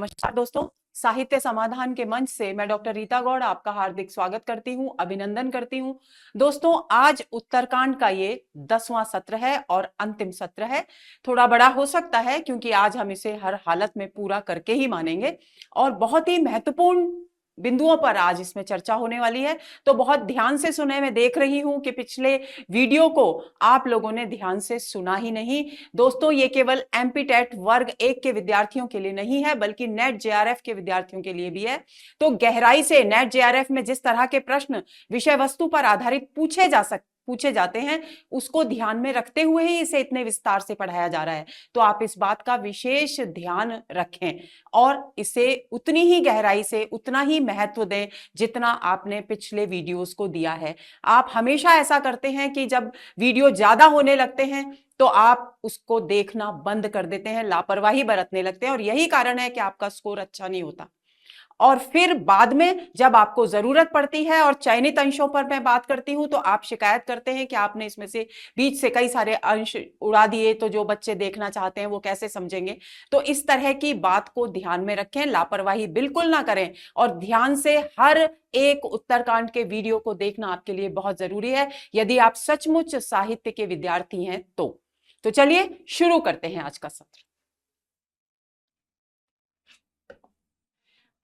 नमस्कार दोस्तों, साहित्य समाधान के मंच से मैं डॉक्टर रीता गौड़ आपका हार्दिक स्वागत करती हूं, अभिनंदन करती हूं। दोस्तों, आज उत्तरकांड का ये 10वां सत्र है और अंतिम सत्र है। थोड़ा बड़ा हो सकता है क्योंकि आज हम इसे हर हालत में पूरा करके ही मानेंगे और बहुत ही महत्वपूर्ण बिंदुओं पर आज इसमें चर्चा होने वाली है। तो बहुत ध्यान से सुने। मैं देख रही हूं कि पिछले वीडियो को आप लोगों ने ध्यान से सुना ही नहीं। दोस्तों, ये केवल एमपी-टेट वर्ग 1 के विद्यार्थियों के लिए नहीं है बल्कि नेट जेआरएफ के विद्यार्थियों के लिए भी है। तो गहराई से नेट जेआरएफ में जिस तरह के प्रश्न विषय वस्तु पर आधारित पूछे जाते हैं, उसको ध्यान में रखते हुए ही इसे इतने विस्तार से पढ़ाया जा रहा है। तो आप इस बात का विशेष ध्यान रखें और इसे उतनी ही गहराई से, उतना ही महत्व दें जितना आपने पिछले वीडियोस को दिया है। आप हमेशा ऐसा करते हैं कि जब वीडियो ज्यादा होने लगते हैं तो आप उसको देखना बंद कर देते हैं, लापरवाही बरतने लगते हैं और यही कारण है कि आपका स्कोर अच्छा नहीं होता। और फिर बाद में जब आपको जरूरत पड़ती है और चयनित अंशों पर मैं बात करती हूं तो आप शिकायत करते हैं कि आपने इसमें से बीच से कई सारे अंश उड़ा दिए, तो जो बच्चे देखना चाहते हैं वो कैसे समझेंगे। तो इस तरह की बात को ध्यान में रखें, लापरवाही बिल्कुल ना करें और ध्यान से हर एक उत्तरकांड के वीडियो को देखना आपके लिए बहुत जरूरी है यदि आप सचमुच साहित्य के विद्यार्थी हैं तो चलिए शुरू करते हैं आज का सत्र।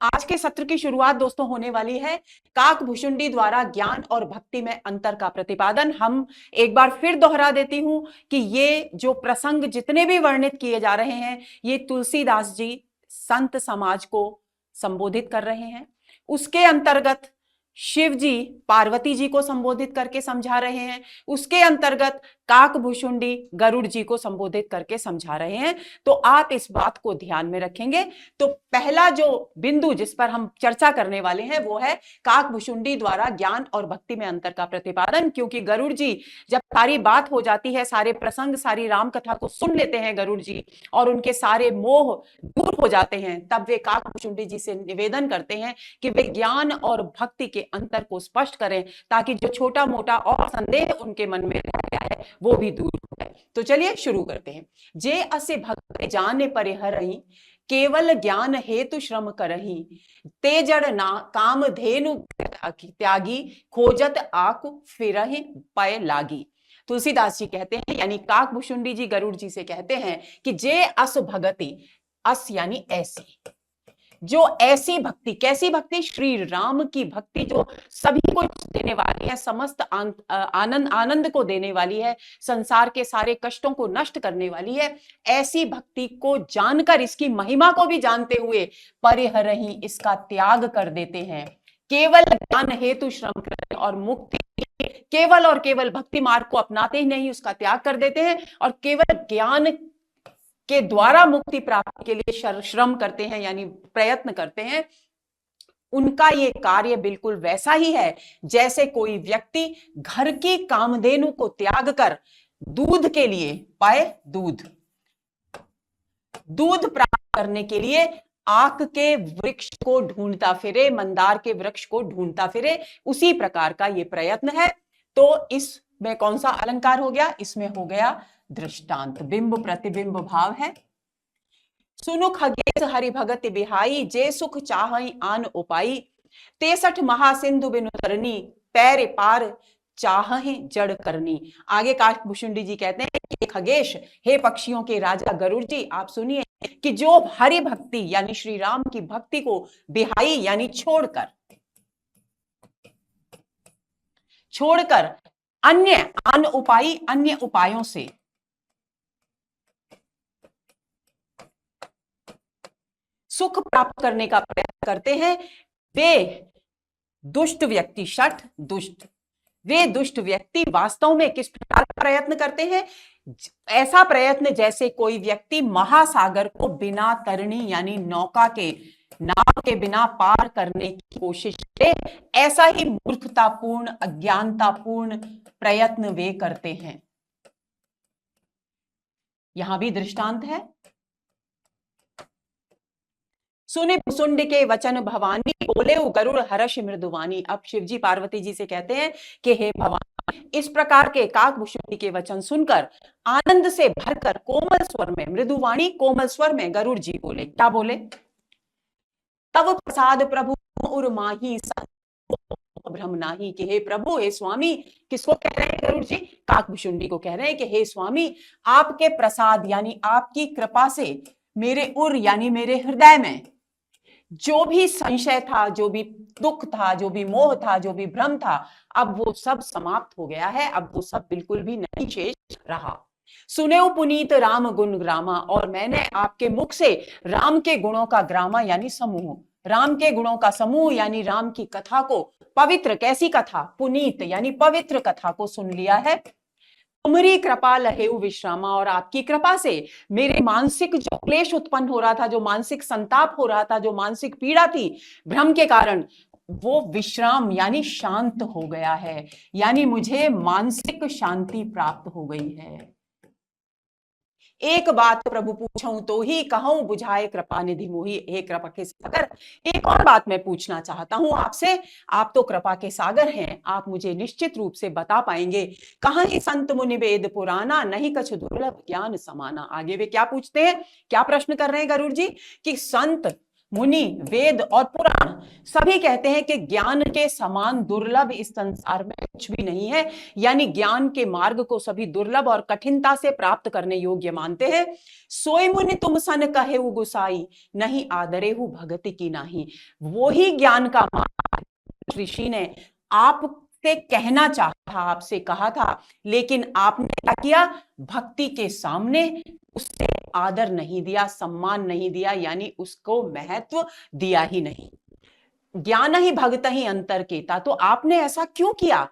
आज के सत्र की शुरुआत दोस्तों होने वाली है काकभूषुंडी द्वारा ज्ञान और भक्ति में अंतर का प्रतिपादन। हम एक बार फिर दोहरा देती हूं कि ये जो प्रसंग जितने भी वर्णित किए जा रहे हैं, ये तुलसीदास जी संत समाज को संबोधित कर रहे हैं। उसके अंतर्गत शिव जी पार्वती जी को संबोधित करके समझा रहे हैं, उसके अंतर्गत काकभूषुंडी गरुड़ जी को संबोधित करके समझा रहे हैं। तो आप इस बात को ध्यान में रखेंगे। तो पहला जो बिंदु जिस पर हम चर्चा करने वाले हैं वो है काकभूषुंडी द्वारा ज्ञान और भक्ति में अंतर का प्रतिपादन। क्योंकि गरुड़ जी जब सारी बात हो जाती है, सारे प्रसंग, सारी राम कथा को सुन लेते हैं गरुड़ जी और उनके सारे मोह दूर हो जाते हैं, तब वे काकभूषुंडी जी से निवेदन करते हैं कि वे ज्ञान और भक्ति के अंतर को स्पष्ट करें ताकि जो छोटा मोटा और संदेह उनके मन में रह गया है वो भी दूर हो जाए। तो चलिए शुरू करते हैं। जे असे भक्त जाने परिहरहि, केवल ज्ञान हेतु श्रम करहि, ते जड़ ना काम धेनु त्यागी, खोजत आकु फिरहि पय लागी। तुलसीदास जी कहते हैं, यानी काकभूषुंडी जी गरुड़ जी से कहते हैं कि जे अस भगति, अस यानी ऐसी, जो ऐसी भक्ति, कैसी भक्ति? श्री राम की भक्ति जो सभी को देने वाली है, समस्त आनंद को देने वाली है, संसार के सारे कष्टों को नष्ट करने वाली है। ऐसी भक्ति को जानकर, इसकी महिमा को भी जानते हुए परिहरहि, इसका त्याग कर देते हैं। केवल ज्ञान हेतु श्रम करते और मुक्ति केवल और केवल भक्ति मार्ग को अपनाते ही नहीं, उसका त्याग कर देते हैं और केवल ज्ञान के द्वारा मुक्ति प्राप्ति के लिए श्रम करते हैं, यानी प्रयत्न करते हैं। उनका ये कार्य बिल्कुल वैसा ही है जैसे कोई व्यक्ति घर की कामधेनु को त्याग कर दूध के लिए, पाए दूध प्राप्त करने के लिए आक के वृक्ष को ढूंढता फिरे, मंदार के वृक्ष को ढूंढता फिरे, उसी प्रकार का ये प्रयत्न है। तो इसमें कौन सा अलंकार हो गया? इसमें हो गया दृष्टांत, बिंब प्रतिबिंब भाव है। सुनु खगेश हरि भगति बिहाई, जे सुख चाहई आन उपाई, 63 महासिंधु बिनु तरनी, पैर पार चाहे जड़ करनी। आगे काकभूषुंडी जी कहते हैं कि खगेश, हे पक्षियों के राजा गरुड़ जी, आप सुनिए कि जो हरि भक्ति यानी श्री राम की भक्ति को बिहाई यानी छोड़कर अन्य उपायों से सुख प्राप्त करने का प्रयत्न करते हैं, वे दुष्ट व्यक्ति, वे दुष्ट व्यक्ति वास्तव में किस प्रकार का प्रयत्न करते हैं? ऐसा प्रयत्न जैसे कोई व्यक्ति महासागर को बिना तरणी यानी नाव के बिना पार करने की कोशिश करे, ऐसा ही मूर्खतापूर्ण, अज्ञानतापूर्ण प्रयत्न वे करते हैं। यहां भी दृष्टांत है। सुने भुसुंड के वचन भवानी, बोले गरुड़ हर्ष मृदुवानी। अब शिवजी पार्वती जी से कहते हैं कि हे भवानी, इस प्रकार के काकभूषुंडी के वचन सुनकर आनंद से भरकर कोमल स्वर में, मृदुवाणी कोमल स्वर में गरुड़ जी बोले। क्या बोले? तब प्रसाद प्रभु उर माही भ्रम नाही। कि हे प्रभु, हे स्वामी, किसको कह रहे हैं गरुड़ जी? काकभुशुंडी को कह रहे हैं कि हे स्वामी, आपके प्रसाद यानी आपकी कृपा से मेरे उर यानी मेरे हृदय में जो भी संशय था, जो भी दुख था, जो भी मोह था, जो भी भ्रम था, अब वो सब समाप्त हो गया है। अब वो सब बिल्कुल भी नहीं शेष रहा। सुने पुनीत राम गुण ग्रामा, और मैंने आपके मुख से राम के गुणों का ग्रामा यानी समूह, राम के गुणों का समूह यानी राम की कथा को, पवित्र कैसी कथा, पुनीत यानी पवित्र कथा को सुन लिया है। तुम्हारी कृपा लहेउ विश्रामा, और आपकी कृपा से मेरे मानसिक जो क्लेश उत्पन्न हो रहा था, जो मानसिक संताप हो रहा था, जो मानसिक पीड़ा थी भ्रम के कारण, वो विश्राम यानी शांत हो गया है, यानी मुझे मानसिक शांति प्राप्त हो गई है। एक बात प्रभु पूछूं तो ही कहूं, बुझाए कृपा निधि मोही। हे कृपा के सागर, एक और बात मैं पूछना चाहता हूं आपसे। आप तो कृपा के सागर हैं, आप मुझे निश्चित रूप से बता पाएंगे, कहां ही संत मुनि वेद पुराना, नहीं कछु दुर्लभ ज्ञान समाना। आगे वे क्या पूछते हैं, क्या प्रश्न कर रहे हैं गरुड़ जी? कि संत मुनि वेद और पुराण सभी कहते हैं कि ज्ञान के समान दुर्लभ इस संसार में कुछ भी नहीं है, यानी ज्ञान के मार्ग को सभी दुर्लभ और कठिनता से प्राप्त करने योग्य मानते हैं। सोई मुनि तुम सन कहे गुसाई, नहीं आदरे हु भगति की नाही। वो ही ज्ञान का मार्ग ऋषि ने आपसे कहना चाहा, आपसे कहा था, लेकिन आपने क्या किया? भक्ति के सामने उससे आदर नहीं दिया, सम्मान नहीं दिया, यानी उसको महत्व दिया ही नहीं। ज्ञान ही भगत ही अंतर केता, तो आपने ऐसा क्यों किया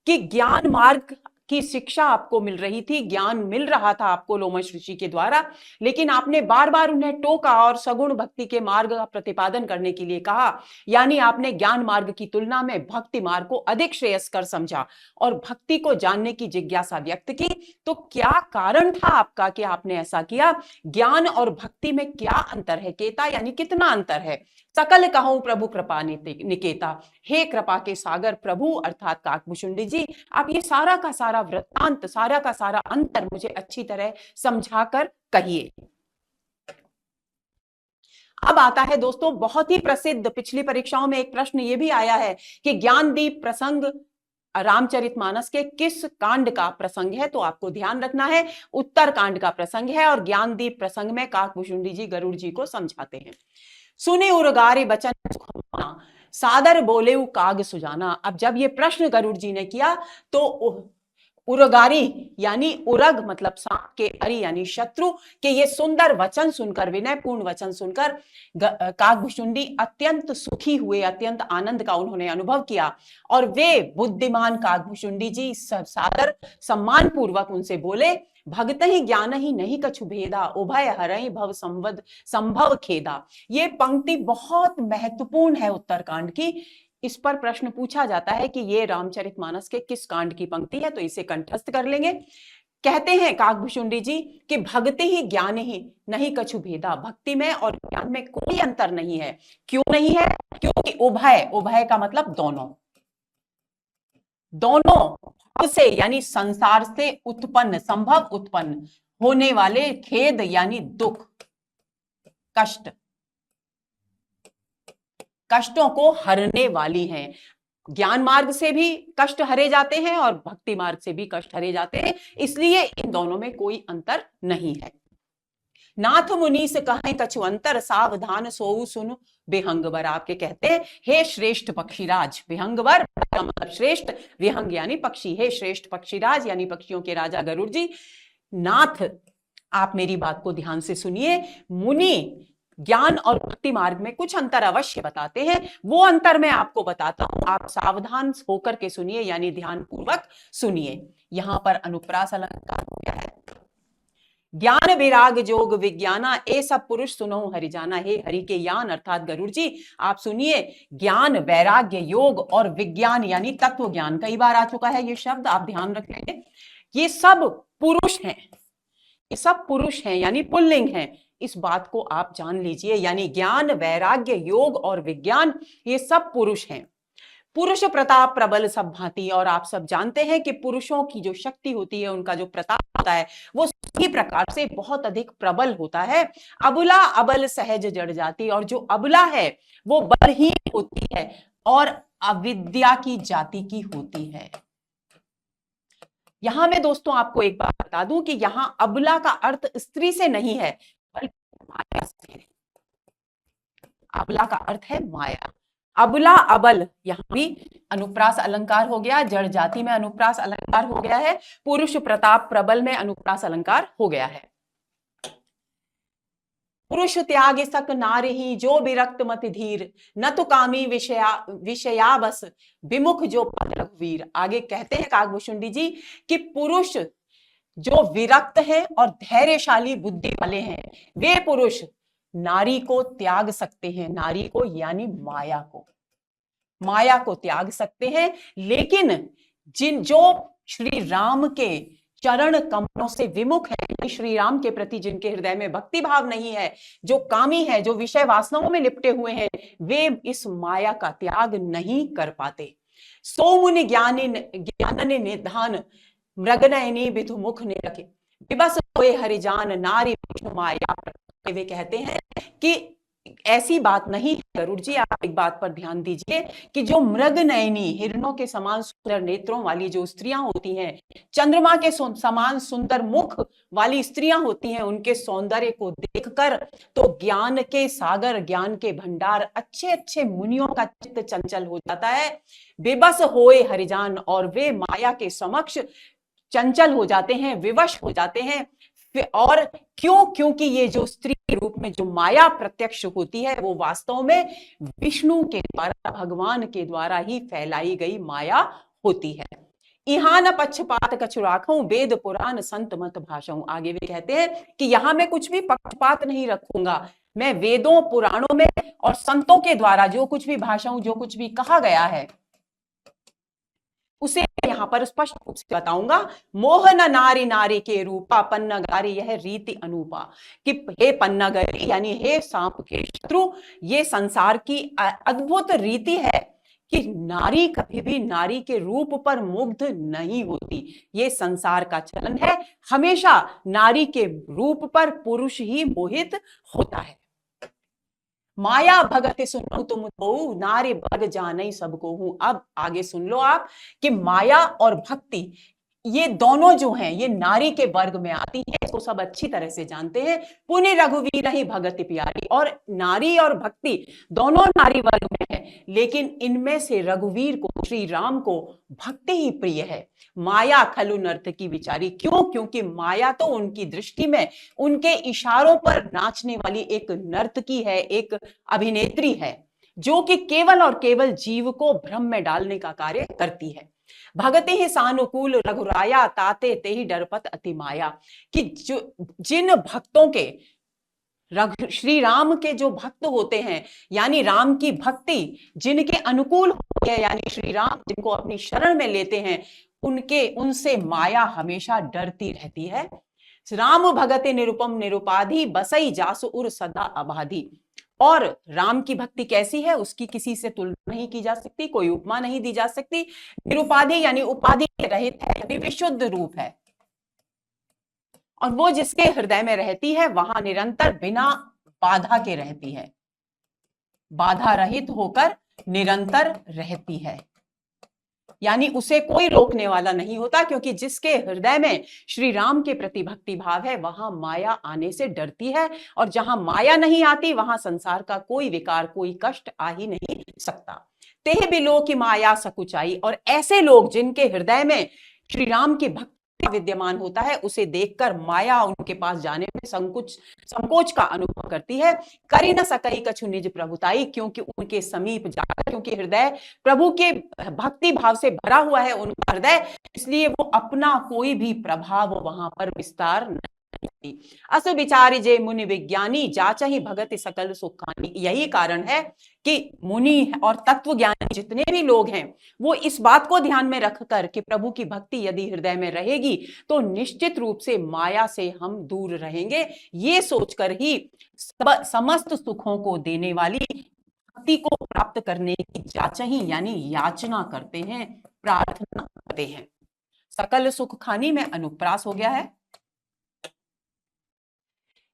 कि ज्ञान मार्ग की शिक्षा आपको मिल रही थी, ज्ञान मिल रहा था आपको लोमश ऋषि के द्वारा, लेकिन आपने बार बार उन्हें टोका और सगुण भक्ति के मार्ग का प्रतिपादन करने के लिए कहा, यानी आपने ज्ञान मार्ग की तुलना में भक्ति मार्ग को अधिक श्रेयस्कर समझा और भक्ति को जानने की जिज्ञासा व्यक्त की। तो क्या कारण था आपका कि आपने ऐसा किया? ज्ञान और भक्ति में क्या अंतर है केता, यानी कितना अंतर है? सकल कहूं प्रभु कृपा निकेता, हे कृपा के सागर प्रभु अर्थात काकभुशुंडी जी, आप ये सारा का सारा वृत्तांत, सारा का सारा अंतर मुझे अच्छी तरह समझाकर कहिए। अब आता है दोस्तों बहुत ही प्रसिद्ध, पिछली परीक्षाओं में एक प्रश्न ये भी आया है कि ज्ञानदीप प्रसंग रामचरितमानस के किस कांड का प्रसंग है? तो आपको ध्यान रखना है उत्तर कांड का प्रसंग है, और ज्ञानदीप प्रसंग में काकभुशुंडी जी गरुड़ जी को समझाते हैं। सुने उरगारे बचन सादर बोले काग सुजाना। अब जब ये प्रश्न गरुड़ जी ने किया तो उरगारी यानी उरग मतलब सांप के अरि यानी शत्रु के ये सुंदर वचन सुनकर, विनयपूर्ण वचन सुनकर काकभुशुंडी अत्यंत सुखी हुए, अत्यंत आनंद का उन्होंने अनुभव किया, और वे बुद्धिमान काकभुशुंडी जी सादर सम्मान पूर्वक उनसे बोले, भगत ही ज्ञान ही नहीं कछु भेदा, उभय हरहि भव संभव खेदा। ये पंक्ति बहुत महत्वपूर्ण है उत्तरकांड की। इस पर प्रश्न पूछा जाता है कि ये रामचरितमानस के किस कांड की पंक्ति है, तो इसे कंठस्थ कर लेंगे। कहते हैं काकभुशुंडी जी कि भक्ति ही ज्ञान ही नहीं कछु भेदा, भक्ति में और ज्ञान में कोई अंतर नहीं है। क्यों नहीं है? क्योंकि उभय, उभय का मतलब दोनों, दोनों से यानी संसार से उत्पन्न, संभव उत्पन्न होने वाले खेद यानी दुख, कष्ट, कष्टों को हरने वाली हैं। ज्ञान मार्ग से भी कष्ट हरे जाते हैं और भक्ति मार्ग से भी कष्ट हरे जाते हैं, इसलिए इन दोनों में कोई अंतर नहीं है। नाथ मुनीस कहें कछु अंतर, सावधान सोऊ सुन विहंगवर। आपके कहते हैं हे श्रेष्ठ पक्षीराज, विहंगवर का मतलब श्रेष्ठ, विहंग यानी पक्षी, हे श्रेष्ठ पक्षीराज यानी पक्षियों के राजा गरुड़ जी, नाथ आप मेरी बात को ध्यान से सुनिए। मुनि ज्ञान और भक्ति मार्ग में कुछ अंतर अवश्य बताते हैं, वो अंतर मैं आपको बताता हूं, आप सावधान होकर के सुनिए, यानी ध्यान पूर्वक सुनिए। यहां पर अनुप्रास अलंकार क्या है? ज्ञान विराग जोग विज्ञाना, ए सब पुरुष सुनो हरिजाना। हे हरि के यान अर्थात गरुड़ जी आप सुनिए, ज्ञान, वैराग्य, योग और विज्ञान यानी तत्व ज्ञान, कई बार आ चुका है ये शब्द, आप ध्यान रखेंगे। ये सब पुरुष हैं, ये सब पुरुष हैं यानी पुल्लिंग हैं, इस बात को आप जान लीजिए। यानी ज्ञान, वैराग्य, योग और विज्ञान ये सब पुरुष हैं। पुरुष प्रताप प्रबल सब भांति, और आप सब जानते हैं कि पुरुषों की जो शक्ति होती है, उनका जो प्रताप होता है, वो सभी प्रकार से बहुत अधिक प्रबल होता है। अबला अबल सहज जड़ जाती, और जो अबला है वो बलहीन होती है और अविद्या की जाति की होती है। यहां मैं दोस्तों आपको एक बात बता दूं कि यहां अबला का अर्थ स्त्री से नहीं है, बल्कि माया से है। अबला का अर्थ है माया। अबला अबल यहां भी अनुप्रास अलंकार हो गया, जड़ जाति में अनुप्रास अलंकार हो गया है, पुरुष प्रताप प्रबल में अनुप्रास अलंकार हो गया है। पुरुष त्याग सक नारी जो विरक्त मत धीर, न तो कामी विषया बस विमुख जो पद रघुवीर। आगे कहते हैं काकभूषुंडी जी कि पुरुष जो विरक्त है और धैर्यशाली बुद्धि वाले हैं, वे पुरुष नारी को त्याग सकते हैं, नारी को यानी माया को त्याग सकते हैं। लेकिन जो श्री राम के चरण कमलों से विमुख है, श्री राम के प्रति जिनके हृदय में भक्ति भाव नहीं है, जो कामी है, जो विषय वासनाओं में लिपटे हुए हैं, वे इस माया का त्याग नहीं कर पाते। सो मुनि ज्ञान निधान मृगनयनी विधु मुख ने रखे, विबस होए हरिजान नारी विष्णु माया। वे कहते हैं कि ऐसी बात नहीं है गरुड़ जी, आप एक बात पर ध्यान दीजिए कि जो मृगनयनी हिरणों के समान सुंदर नेत्रों वाली जो स्त्रियां होती हैं, चंद्रमा के समान सुंदर मुख वाली स्त्रियां होती हैं, उनके सौंदर्य को देखकर तो ज्ञान के सागर, ज्ञान के भंडार, अच्छे अच्छे मुनियों का चित्त चंचल हो जाता है। बेबस होए हरिजान, और वे माया के समक्ष चंचल हो जाते हैं, विवश हो जाते हैं। और क्यों? क्योंकि ये जो स्त्री के रूप में जो माया प्रत्यक्ष होती है, वो वास्तव में विष्णु के द्वारा, भगवान के द्वारा ही फैलाई गई माया होती है। इहां न पक्षपात कछु राखूं, वेद पुराण संत मत भाषाऊं। आगे वे कहते हैं कि यहां मैं कुछ भी पक्षपात नहीं रखूंगा, मैं वेदों पुराणों में और संतों के द्वारा जो कुछ भी भाषाऊं, जो कुछ भी कहा गया है, उसे यहां पर स्पष्ट रूप से बताऊंगा। मोहन नारी नारी के रूपा, पन्नगारी यह रीति अनूपा। कि हे पन्नगारी यानी हे सांप के शत्रु, ये संसार की अद्भुत रीति है कि नारी कभी भी नारी के रूप पर मुग्ध नहीं होती। ये संसार का चलन है, हमेशा नारी के रूप पर पुरुष ही मोहित होता है। माया भगति सुनो तुम तो, नारी भग जाने सबको हूं। अब आगे सुन लो आप कि माया और भक्ति ये दोनों जो हैं, ये नारी के वर्ग में आती है, इसको सब अच्छी तरह से जानते हैं। पुण्य रघुवीर ही भगति प्यारी, और नारी और भक्ति दोनों नारी वर्ग में है, लेकिन इनमें से रघुवीर को, श्री राम को भक्ति ही प्रिय है। माया खलु नर्तकी विचारी, क्यों? क्योंकि माया तो उनकी दृष्टि में उनके इशारों पर नाचने वाली एक नर्तकी है, एक अभिनेत्री है, जो कि केवल और केवल जीव को भ्रम में डालने का कार्य करती है। भगति ही सानुकूल रघुराया, ताते ते ही डरपत अति माया। कि जिन भक्तों के, श्री राम के जो भक्त होते हैं, यानी राम की भक्ति जिनके अनुकूल होती है, यानी श्री राम जिनको अपनी शरण में लेते हैं, उनसे माया हमेशा डरती रहती है। राम भगति निरुपम निरुपाधि, बसई जासु उर सदा अबाधि। और राम की भक्ति कैसी है, उसकी किसी से तुलना नहीं की जा सकती, कोई उपमा नहीं दी जा सकती। निरुपाधि यानी उपाधि रहित है, विशुद्ध रूप है, और वो जिसके हृदय में रहती है वहां निरंतर बिना बाधा के रहती है, बाधा रहित होकर निरंतर रहती है, यानी उसे कोई रोकने वाला नहीं होता। क्योंकि जिसके हृदय में श्री राम के प्रति भक्ति भाव है, वहां माया आने से डरती है, और जहां माया नहीं आती वहां संसार का कोई विकार, कोई कष्ट आ ही नहीं सकता। तेह बिलो की माया सकुचाई, और ऐसे लोग जिनके हृदय में श्री राम की भक्ति विद्यमान होता है, उसे देखकर माया उनके पास जाने में संकोच का अनुभव करती है। करी न सकई कछु निज प्रभुताई, क्योंकि उनके समीप जाकर, क्योंकि हृदय प्रभु के भक्ति भाव से भरा हुआ है उनका हृदय, इसलिए वो अपना कोई भी प्रभाव वहां पर विस्तार नहीं। अस विचारी जे मुनि विज्ञानी, जाचहि भगति सकल सुखानी। यही कारण है कि मुनि और तत्व ज्ञानी जितने भी लोग हैं, वो इस बात को ध्यान में रखकर कि प्रभु की भक्ति यदि हृदय में रहेगी तो निश्चित रूप से माया से हम दूर रहेंगे, ये सोचकर ही समस्त सुखों को देने वाली भक्ति को प्राप्त करने की जाचही यानी याचना करते हैं, प्रार्थना करते हैं। सकल सुख खानी में अनुप्रास हो गया है।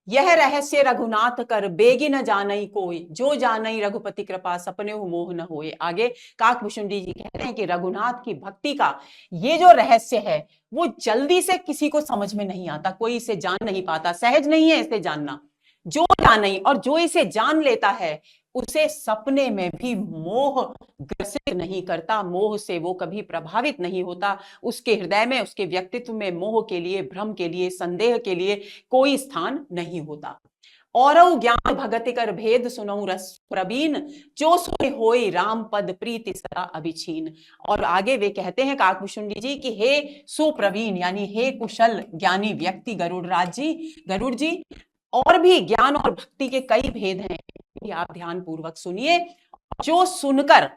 यह रहस्य रघुनाथ कर बेगी न जानई कोई, जो जानई रघुपति कृपा सपने हो मोह न होए। आगे काकभूषुंडी जी कहते हैं कि रघुनाथ की भक्ति का ये जो रहस्य है वो जल्दी से किसी को समझ में नहीं आता, कोई इसे जान नहीं पाता, सहज नहीं है इसे जानना। जो जानई, और जो इसे जान लेता है उसे सपने में भी मोह ग्रसित नहीं करता, मोह से वो कभी प्रभावित नहीं होता। उसके हृदय में, उसके व्यक्तित्व में मोह के लिए, भ्रम के लिए, संदेह के लिए कोई स्थान नहीं होता। और ज्ञान भगति कर भेद सुनऊ रस प्रवीण, जो सुने होई राम पद प्रीति सदा अभिछीन। और आगे वे कहते हैं काकभूषुंडी जी कि हे सुप्रवीण यानी हे कुशल ज्ञानी व्यक्ति गरुड़ जी, और भी ज्ञान और भक्ति के कई भेद हैं, आप ध्यान पूर्वक सुनिए। जो सुनकर,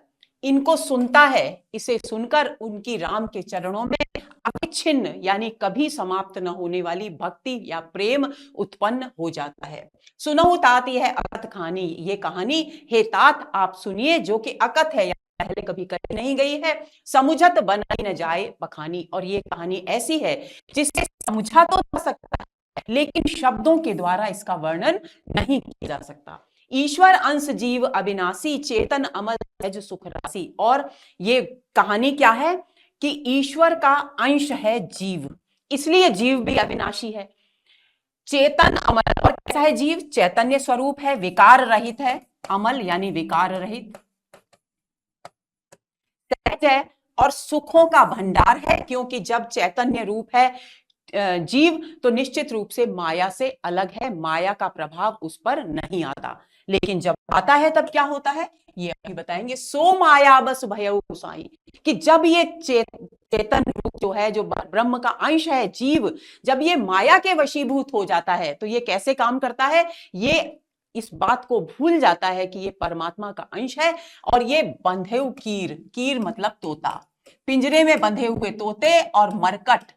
इनको सुनता है, इसे सुनकर उनकी राम के चरणों में अविच्छिन्न यानी कभी समाप्त न होने वाली भक्ति या प्रेम उत्पन्न हो जाता है। सुनहु तात यह अकथ कहानी, ये कहानी हे तात आप सुनिए जो कि अकथ है, पहले कभी कही नहीं गई है। समुझत बनाई न जाए बखानी, और ये कहानी ऐसी है जिसे समझा तो जा सकता है लेकिन शब्दों के द्वारा इसका वर्णन नहीं किया जा सकता। ईश्वर अंश जीव अविनाशी, चेतन अमल सहज सुख राशि। और ये कहानी क्या है कि ईश्वर का अंश है जीव, इसलिए जीव भी अविनाशी है। चेतन अमल, और कैसा है जीव? चैतन्य स्वरूप है, विकार रहित है। अमल यानी विकार रहित, सहज है और सुखों का भंडार है, क्योंकि जब चैतन्य रूप है जीव तो निश्चित रूप से माया से अलग है, माया का प्रभाव उस पर नहीं आता। लेकिन जब आता है तब क्या होता है ये अभी बताएंगे। सो माया बस भयउ साई, कि जब ये चेतन रूप जो है, जो ब्रह्म का अंश है जीव, जब ये माया के वशीभूत हो जाता है तो ये कैसे काम करता है, ये इस बात को भूल जाता है कि ये परमात्मा का अंश है। और ये बंधे कीर मतलब तोता, पिंजरे में बंधे हुए तोते और मरकट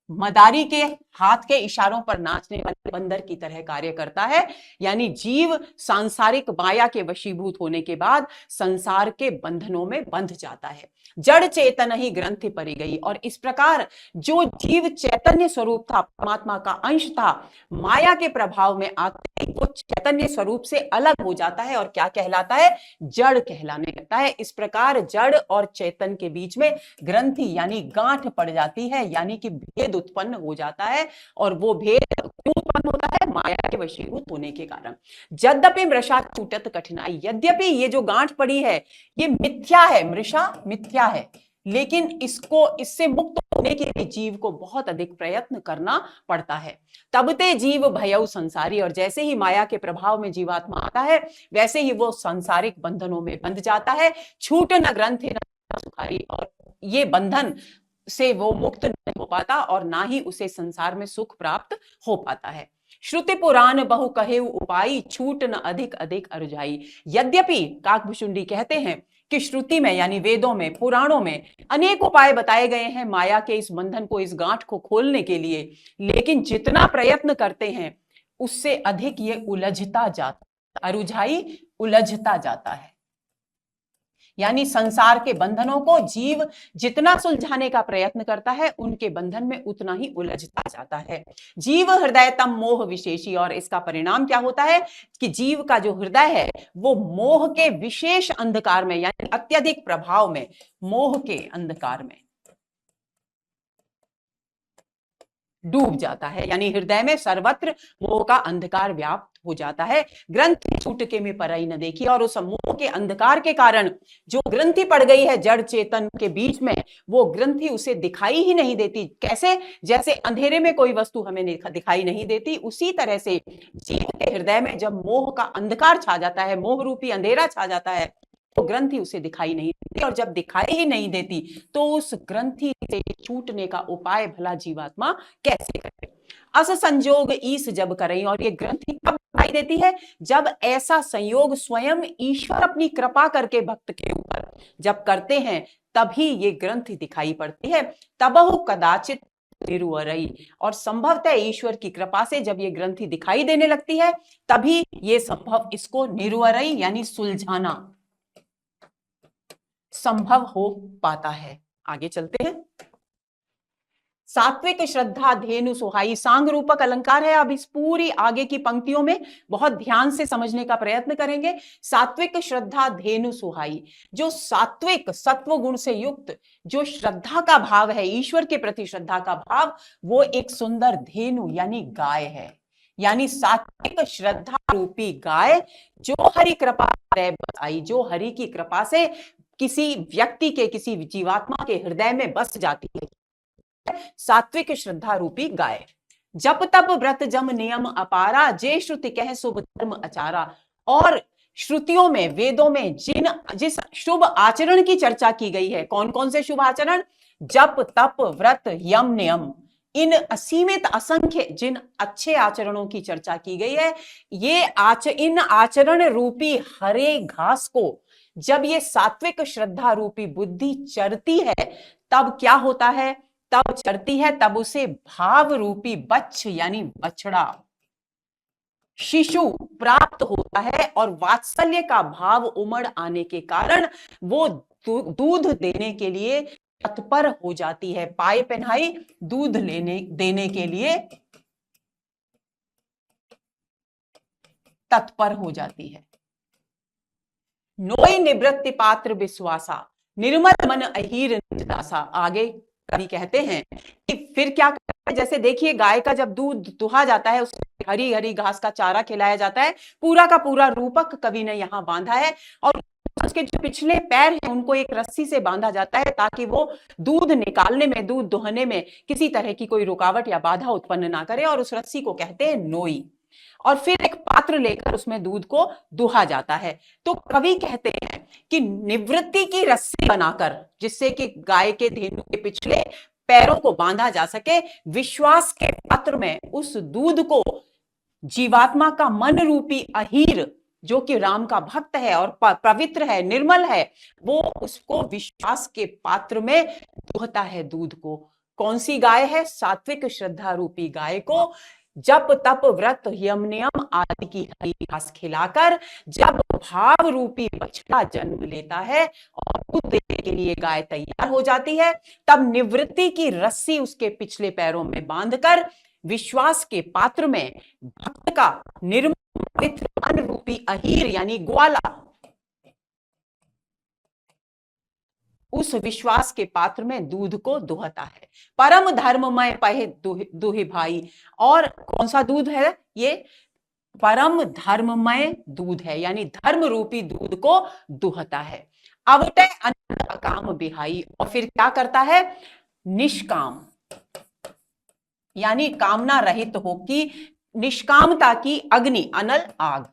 मदारी के हाथ के इशारों पर नाचने वाले बंदर की तरह कार्य करता है। यानी जीव सांसारिक माया के वशीभूत होने के बाद संसार के बंधनों में बंध जाता है। जड़ चेतन ही ग्रंथि परी गई, और इस प्रकार जो जीव चैतन्य स्वरूप था, परमात्मा का अंश था, माया के प्रभाव में आते ही वो चैतन्य स्वरूप से अलग हो जाता है और क्या कहलाता है? जड़ कहलाने लगता है। इस प्रकार जड़ और चेतन के बीच में ग्रंथि यानी गांठ पड़ जाती है, यानी कि भेद उत्पन्न हो जाता है। और वो भेद क्यों उत्पन्न होता है? माया के वशीभूत होने के कारण। यद्यपि मृषा छूटत कठिनाई, यद्यपि ये जो गांठ पड़ी है ये मिथ्या है, मृषा मिथ्या है, लेकिन इससे मुक्त होने के लिए जीव को बहुत अधिक प्रयत्न करना पड़ता है। तबते जीव भयउ संसारी, और जैसे ही माया के प्रभाव में जीवात्मा आता है वैसे ही वो सांसारिक बंधनों में बंध जाता है। छूट न ग्रंथि न सुखारी, और ये बंधन से वो मुक्त नहीं हो पाता और ना ही उसे संसार में सुख प्राप्त हो पाता है। श्रुति पुराण बहु कहे उपाय, छूट न अधिक अधिक अरुझाई। यद्यपि काकभूषुंडी कहते हैं कि श्रुति में यानी वेदों में, पुराणों में अनेक उपाय बताए गए हैं माया के इस बंधन को, इस गांठ को खोलने के लिए, लेकिन जितना प्रयत्न करते हैं उससे अधिक ये उलझता जाता, अरुझाई उलझता जाता है। यानी संसार के बंधनों को जीव जितना सुलझाने का प्रयत्न करता है उनके बंधन में उतना ही उलझता जाता है। जीव हृदय तम मोह विशेषी, और इसका परिणाम क्या होता है कि जीव का जो हृदय है वो मोह के विशेष अंधकार में यानी अत्यधिक प्रभाव में, मोह के अंधकार में डूब जाता है। यानी हृदय में सर्वत्र मोह का अंधकार व्याप्त हो जाता है। ग्रंथि छूट के में परई न देखी, और उस मोह के अंधकार के कारण जो ग्रंथि पड़ गई है जड़ चेतन के बीच में, वो ग्रंथि उसे दिखाई ही नहीं देती। कैसे? जैसे अंधेरे में कोई वस्तु हमें दिखाई नहीं देती, उसी तरह से जीव के हृदय में जब मोह का अंधकार छा जाता है, मोह रूपी अंधेरा छा जाता है, तो ग्रंथि उसे दिखाई नहीं देती, और जब दिखाई ही नहीं देती तो उस ग्रंथि से छूटने का उपाय भला जीवात्मा कैसे करे? अस संयोग ईस जब करें, और ये ग्रंथि कब दिखाई देती है? जब ऐसा संयोग स्वयं ईश्वर अपनी कृपा करके भक्त के ऊपर जब करते हैं तभी ये ग्रंथि दिखाई पड़ती है। तबहु कदाचित निरुअरई। और संभवतः ईश्वर की कृपा से जब ये ग्रंथि दिखाई देने लगती है तभी ये संभव, इसको निरुअरई यानी सुलझाना संभव हो पाता है। आगे चलते हैं। सात्विक श्रद्धा धेनु सुहाई सांग रूपक अलंकार है। अब इस पूरी आगे की पंक्तियों में बहुत ध्यान से समझने का प्रयत्न करेंगे। सात्विक श्रद्धा धेनु सुहाई, जो सात्विक सत्व गुण से युक्त जो श्रद्धा का भाव है, ईश्वर के प्रति श्रद्धा का भाव, वो एक सुंदर धेनु यानी गाय है। यानी सात्विक श्रद्धा रूपी गाय जो हरि कृपा आई, जो हरि की कृपा से किसी व्यक्ति के, किसी जीवात्मा के हृदय में बस जाती है, सात्विक श्रद्धा रूपी गाय। जप तप व्रत जम नियम अपारा, जे श्रुति कह शुभ धर्म आचारा। और श्रुतियों में, वेदों में जिस शुभ आचरण की चर्चा की गई है, कौन कौन से शुभ आचरण? जप तप व्रत यम नियम, इन असीमित असंख्य जिन अच्छे आचरणों की चर्चा की गई है, इन आचरण रूपी हरे घास को जब ये सात्विक श्रद्धा रूपी बुद्धि चरती है तब क्या होता है? तब चरती है, तब उसे भाव रूपी बच्च यानी बछड़ा, शिशु प्राप्त होता है और वात्सल्य का भाव उमड़ आने के कारण वो दूध देने के लिए तत्पर हो जाती है। पाए पहनाई दूध देने के लिए तत्पर हो जाती है। नोई निवृत्ति पात्र विश्वासा, निर्मल मन अहीर निजदासा। आगे कवि कहते हैं कि फिर क्या करता है? जैसे देखिए, गाय का जब दूध दुहा जाता है, उसे हरी हरी घास का चारा खिलाया जाता है, पूरा का पूरा रूपक कवि ने यहां बांधा है। और उसके जो पिछले पैर हैं उनको एक रस्सी से बांधा जाता है ताकि वो दूध निकालने में, दूध दुहने में किसी तरह की कोई रुकावट या बाधा उत्पन्न ना करे, और उस रस्सी को कहते हैं नोई। और फिर एक पात्र लेकर उसमें दूध को दुहा जाता है। तो कवि कहते हैं कि निवृत्ति की रस्सी बनाकर, जिससे कि गाय के, धेनु के पिछले पैरों को बांधा जा सके, विश्वास के पात्र में उस दूध को जीवात्मा का मन रूपी अहीर, जो कि राम का भक्त है और पवित्र है, निर्मल है, वो उसको विश्वास के पात्र में दुहता है दूध को। कौन सी गाय है? सात्विक श्रद्धा रूपी गाय को जप तप व्रत यम नियम आदि की हरी घास खिलाकर जब भाव रूपी बछड़ा जन्म लेता है और दूध देने के लिए गाय तैयार हो जाती है, तब निवृत्ति की रस्सी उसके पिछले पैरों में बांधकर विश्वास के पात्र में भक्त का निर्मल पवित्र मन रूपी अहीर यानी ग्वाला उस विश्वास के पात्र में दूध को दुहता है। परम धर्ममय पहे दुहि भाई। और कौन सा दूध है ये? परम धर्ममय दूध है, यानी धर्म रूपी दूध को दुहता है। अवटय अनंत अकाम बिहाई। और फिर क्या करता है? निष्काम यानी कामना रहित हो कि निष्कामता की अग्नि, अनल आग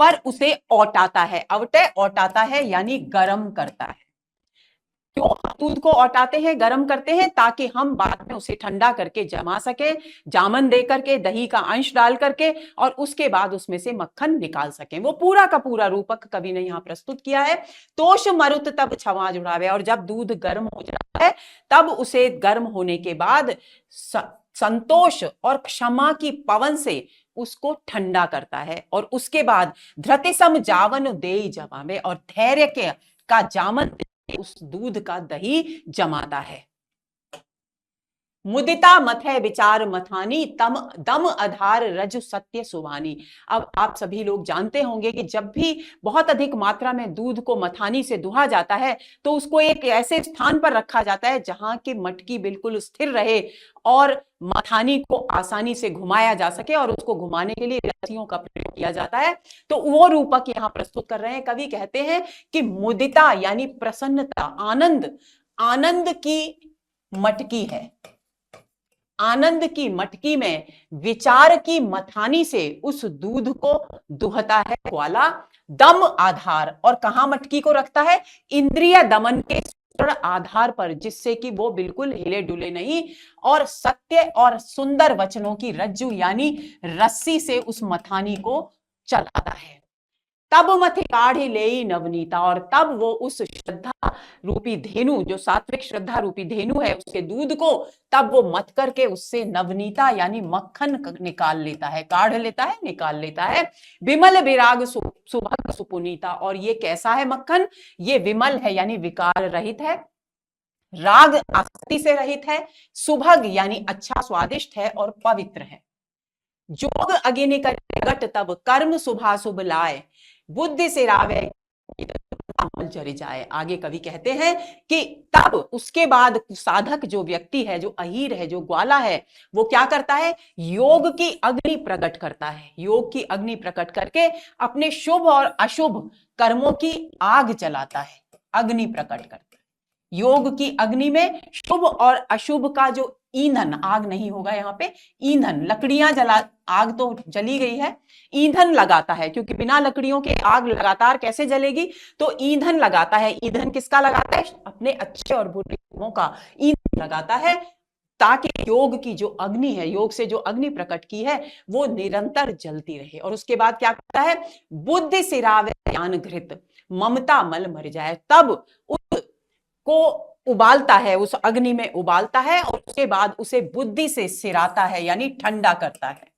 पर उसे औटाता है। अवटय औटाता है यानी गर्म करता है। क्यों दूध को औटाते हैं, गर्म करते हैं? ताकि हम बाद में उसे ठंडा करके जमा सके, जामन दे करके, दही का अंश डाल करके, और उसके बाद उसमें से मक्खन निकाल सकें। वो पूरा का पूरा रूपक कवि ने यहाँ प्रस्तुत किया है। तोष मरुत तब छवा जुड़ावे। और जब दूध गर्म हो जाता है तब उसे गर्म होने के बाद संतोष और क्षमा की पवन से उसको ठंडा करता है, और उसके बाद धृतिसम जावन देई जमावे, और धैर्य के का जामन उस दूध का दही जमाता है। मुदिता मथै विचार मथानी, तम दम आधार रज सत्य सुवानी। अब आप सभी लोग जानते होंगे कि जब भी बहुत अधिक मात्रा में दूध को मथानी से दुहा जाता है तो उसको एक ऐसे स्थान पर रखा जाता है जहां की मटकी बिल्कुल स्थिर रहे और मथानी को आसानी से घुमाया जा सके, और उसको घुमाने के लिए रस्सियों का प्रयोग किया जाता है। तो वो रूपक यहां प्रस्तुत कर रहे हैं। कवि कहते हैं कि मुदिता यानी प्रसन्नता, आनंद, आनंद की मटकी है। आनंद की मटकी में विचार की मथानी से उस दूध को दुहता है ग्वाला। दम आधार, और कहां मटकी को रखता है? इंद्रिय दमन के आधार पर, जिससे कि वो बिल्कुल हिले डुले नहीं, और सत्य और सुंदर वचनों की रज्जु यानी रस्सी से उस मथानी को चलाता है। तब मथि काढ़ी लेई नवनीता, और तब वो उस श्रद्धा रूपी धेनु, जो सात्विक श्रद्धा रूपी धेनु है, उसके दूध को तब वो मथ करके उससे नवनीता यानी मक्खन निकाल लेता है, काढ़ लेता है, निकाल लेता है। विमल विराग सुभग सुपुनीता, और ये कैसा है मक्खन? ये विमल है यानी विकार रहित है, राग आसक्ति से रहित है, सुभग यानी अच्छा स्वादिष्ट है, और पवित्र है। जोग अगिनि कर प्रगट तब कर्म शुभाशुभ लाए, बुद्धि से रावे अमल जरि जाए। आगे कवि कहते हैं कि तब उसके बाद साधक जो व्यक्ति है, जो अहीर है, जो ग्वाला है, वो क्या करता है? योग की अग्नि प्रकट करता है। योग की अग्नि प्रकट करके अपने शुभ और अशुभ कर्मों की आग जलाता है, अग्नि प्रकट करता है। योग की अग्नि में शुभ और अशुभ का जो ईंधन, आग नहीं होगा यहाँ पे, ईंधन, लकड़ियां जला, आग तो जली गई है, ईंधन लगाता है, क्योंकि बिना लकड़ियों के आग लगातार कैसे जलेगी? तो ईंधन लगाता है। ईंधन किसका लगाता है? अपने अच्छे और बुरे कर्मों का ईंधन लगाता है, ताकि योग की जो अग्नि है, योग से जो अग्नि प्रकट की है, वो निरंतर जलती रहे। और उसके बाद क्या करता है? बुद्धि सिरावे ज्ञान घृत, ममता मल मर जाए। तब उसको उबालता है, उस अग्नि में उबालता है, और उसके बाद उसे बुद्धि से सिराता है यानी ठंडा करता है,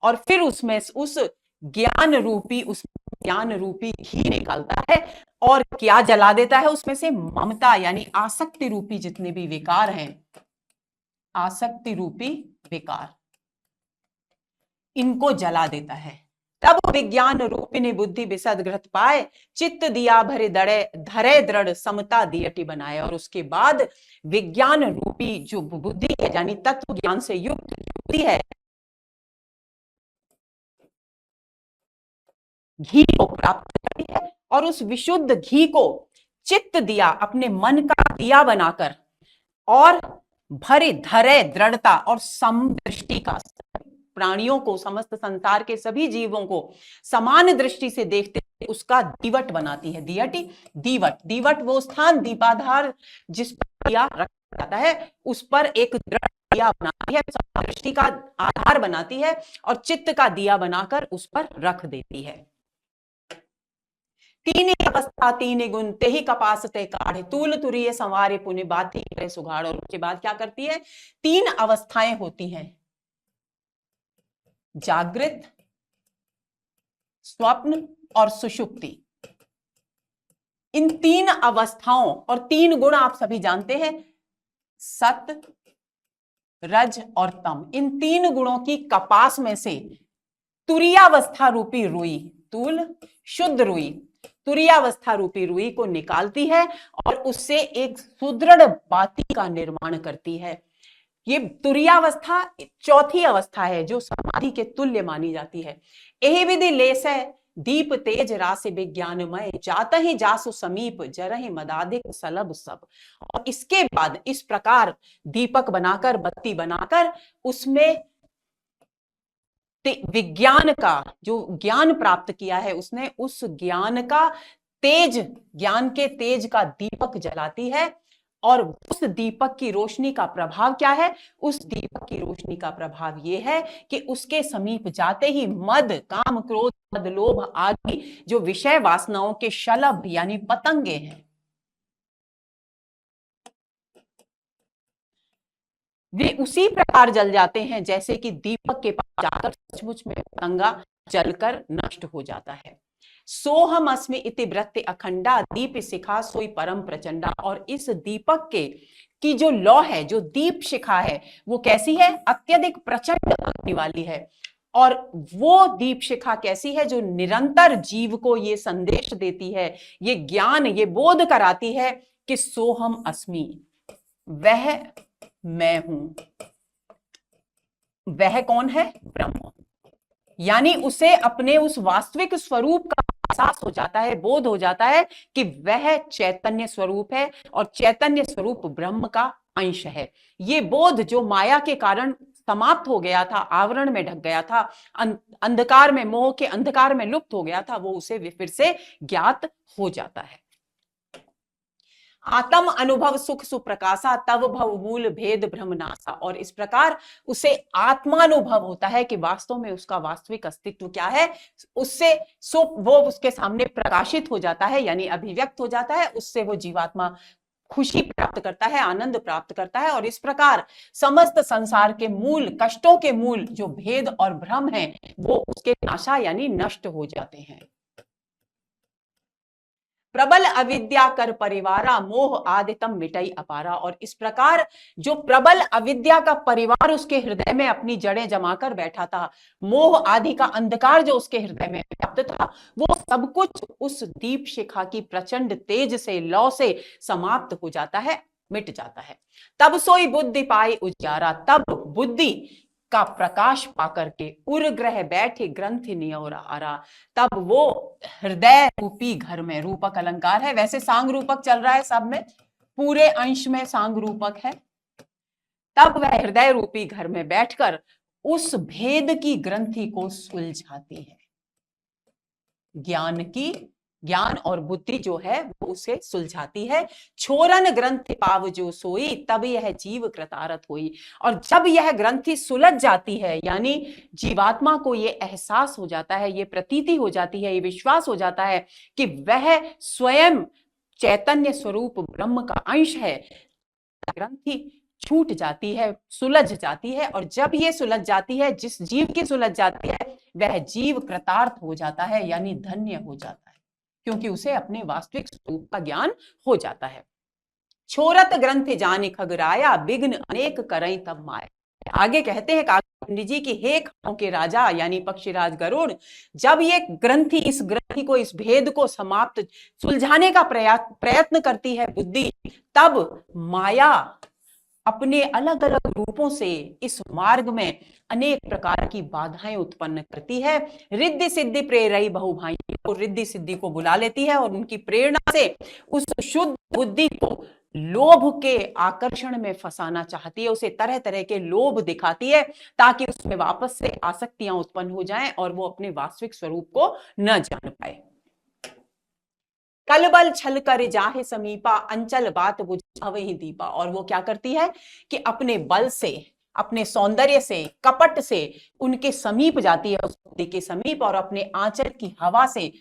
और फिर उसमें उस ज्ञान रूपी घी निकालता है, और क्या जला देता है उसमें से? ममता यानी आसक्ति रूपी जितने भी विकार हैं, आसक्ति रूपी विकार, इनको जला देता है। तब विज्ञान रूपिणी बुद्धि विशद घृत पाए, चित्त दिया भरे धरे दृढ़ समता दियटी बनाए। और उसके बाद विज्ञान रूपी जो बुद्धि है, यानी तत्व ज्ञान से युक्त बुद्धि है, घी को प्राप्त करती है, और उस विशुद्ध घी को चित्त दिया, अपने मन का दिया बनाकर, और भरे धरे दृढ़ता और समदृष्टि का, प्राणियों को, समस्त संसार के सभी जीवों को समान दृष्टि से देखते उसका दीवट बनाती है। दियटी, दीवट, दीवट वो स्थान, दीपाधार जिस पर दिया रखा जाता है, उस पर एक दृढ़ दिया बनाती है, दृष्टि का आधार बनाती है, और चित्त का दिया बनाकर उस पर रख देती है। तीन अवस्था तीन गुण ते ही कपास ते काढ़े, तूल तुरीय संवारे पुण्य बाती करे सुघाड़। और उसके बाद क्या करती है? तीन अवस्थाएं होती हैं, जागृत, स्वप्न और सुषुप्ति। इन तीन अवस्थाओं और तीन गुण आप सभी जानते हैं, सत, रज और तम। इन तीन गुणों की कपास में से तुरीयावस्था रूपी रुई, तूल शुद्ध रुई, तुरीयावस्था रूपी रुई को निकालती है, और उससे एक सुदृढ़ बाती का निर्माण करती है। ये तुरीयावस्था चौथी अवस्था है, जो समाधि के तुल्य मानी जाती है। यही विधि लेस है दीप तेज राशि विज्ञानमय, जात ही जासु समीप जरहि मदाधिक सलब सब। और इसके बाद इस प्रकार दीपक बनाकर, बत्ती बनाकर, उसमें विज्ञान का जो ज्ञान प्राप्त किया है उसने, उस ज्ञान का तेज, ज्ञान के तेज का दीपक जलाती है। और उस दीपक की रोशनी का प्रभाव क्या है? उस दीपक की रोशनी का प्रभाव यह है कि उसके समीप जाते ही मद, काम, क्रोध, मद, लोभ आदि जो विषय वासनाओं के शलभ यानी पतंगे हैं, वे उसी प्रकार जल जाते हैं जैसे कि दीपक के पास जाकर सचमुच में पतंगा जलकर नष्ट हो जाता है। सोहम अस्मि इति वृत्ति अखंडा, दीप शिखा सोई परम प्रचंडा। और इस दीपक के की जो लौ है, जो दीप शिखा है, वो कैसी है? अत्यधिक प्रचंड अग्नि वाली है। और वो दीप शिखा कैसी है? जो निरंतर जीव को ये संदेश देती है, ये ज्ञान, ये बोध कराती है कि सोहम अस्मि, वह मैं हूं। वह कौन है? ब्रह्म। यानी उसे अपने उस वास्तविक स्वरूप का एहसास हो जाता है, बोध हो जाता है कि वह चैतन्य स्वरूप है, और चैतन्य स्वरूप ब्रह्म का अंश है। ये बोध जो माया के कारण समाप्त हो गया था, आवरण में ढक गया था, अंधकार में, मोह के अंधकार में लुप्त हो गया था, वो उसे फिर से ज्ञात हो जाता है। आत्म अनुभव सुख सुप्रकाशा तब भव मूल भेद भ्रमनाशा। और इस प्रकार उसे आत्मानुभव होता है कि वास्तव में उसका वास्तविक अस्तित्व क्या है, उससे सुख वो उसके सामने प्रकाशित हो जाता है, यानी अभिव्यक्त हो जाता है। उससे वो जीवात्मा खुशी प्राप्त करता है, आनंद प्राप्त करता है। और इस प्रकार समस्त संसार के मूल कष्टों के मूल जो भेद और भ्रम है वो उसके नाशा यानी नष्ट हो जाते हैं। प्रबल अविद्या कर परिवारा मोह आदितम मिटई अपारा। और इस प्रकार जो प्रबल अविद्या का परिवार उसके हृदय में अपनी जड़ें जमाकर बैठा था, मोह आदि का अंधकार जो उसके हृदय में व्याप्त था, वो सब कुछ उस दीप शिखा की प्रचंड तेज से, लौ से समाप्त हो जाता है, मिट जाता है। तब सोई बुद्धि पाई उजियारा, तब बुद्धि का प्रकाश पाकर के उर ग्रह बैठे ग्रंथि नियोरा आरा। तब वो हृदय रूपी घर में, रूपक अलंकार है, वैसे सांग रूपक चल रहा है सब में, पूरे अंश में सांग रूपक है। तब वह हृदय रूपी घर में बैठकर उस भेद की ग्रंथि को सुलझाती है। ज्ञान और बुद्धि जो है वो उसे सुलझाती है। छोरन ग्रंथि पाव जो सोई, तब यह जीव कृतारथ हुई। और जब यह ग्रंथि सुलझ जाती है, यानी जीवात्मा को ये एहसास हो जाता है, ये प्रतीति हो जाती है, ये विश्वास हो जाता है कि वह स्वयं चैतन्य स्वरूप ब्रह्म का अंश है, ग्रंथि छूट जाती है, सुलझ जाती है। और जब ये सुलझ जाती है, जिस जीव की सुलझ जाती है, वह जीव कृतार्थ हो जाता है, यानी धन्य हो जाता है, क्योंकि उसे अपने वास्तविक स्वरूप का ज्ञान हो जाता है। छोरत ग्रंथि जानि खगराया, विघ्न अनेक करई तब माया। आगे कहते हैं काकभुंडी जी की, हे खाओं के राजा यानी पक्षीराज गरुड़, जब ये ग्रंथि, इस ग्रंथि को, इस भेद को समाप्त सुलझाने का प्रयत्न करती है बुद्धि, तब माया अपने अलग अलग रूपों से इस मार्ग में अनेक प्रकार की बाधाएं उत्पन्न करती है। रिद्धि सिद्धि प्रेरई बहु भाई, तो रिद्धि सिद्धि को बुला लेती है और उनकी प्रेरणा से उस शुद्ध बुद्धि को लोभ के आकर्षण में फंसाना चाहती है, उसे तरह तरह के लोभ दिखाती है ताकि उसमें वापस से आसक्तियां उत्पन्न हो जाएं और वो अपने वास्तविक स्वरूप को न जान पाए। कलबल छल कर जाहे समीपा, अंचल बात बुझावहि दीपा। और वो क्या करती है कि अपने बल से, अपने सौंदर्य से, कपट से उनके समीप जाती है, उस बुद्धि के समीप, और अपने आंचल की हवा से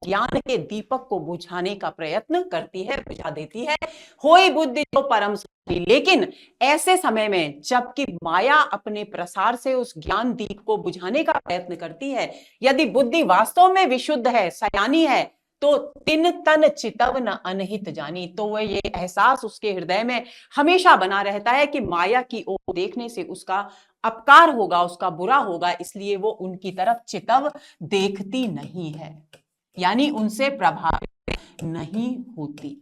ज्ञान के दीपक को बुझाने का प्रयत्न करती है, बुझा देती है। होई बुद्धि तो परम सुखी। लेकिन ऐसे समय में जबकि माया अपने प्रसार से उस ज्ञान दीप को बुझाने का प्रयत्न करती है, यदि बुद्धि वास्तव में विशुद्ध है, सयानी है, तो तिन तन चितव न अनहित जानी। तो वह ये एहसास उसके हृदय में हमेशा बना रहता है कि माया की ओर देखने से उसका अपकार होगा, उसका बुरा होगा, इसलिए वो उनकी तरफ चितव देखती नहीं है, यानी उनसे प्रभावित नहीं होती।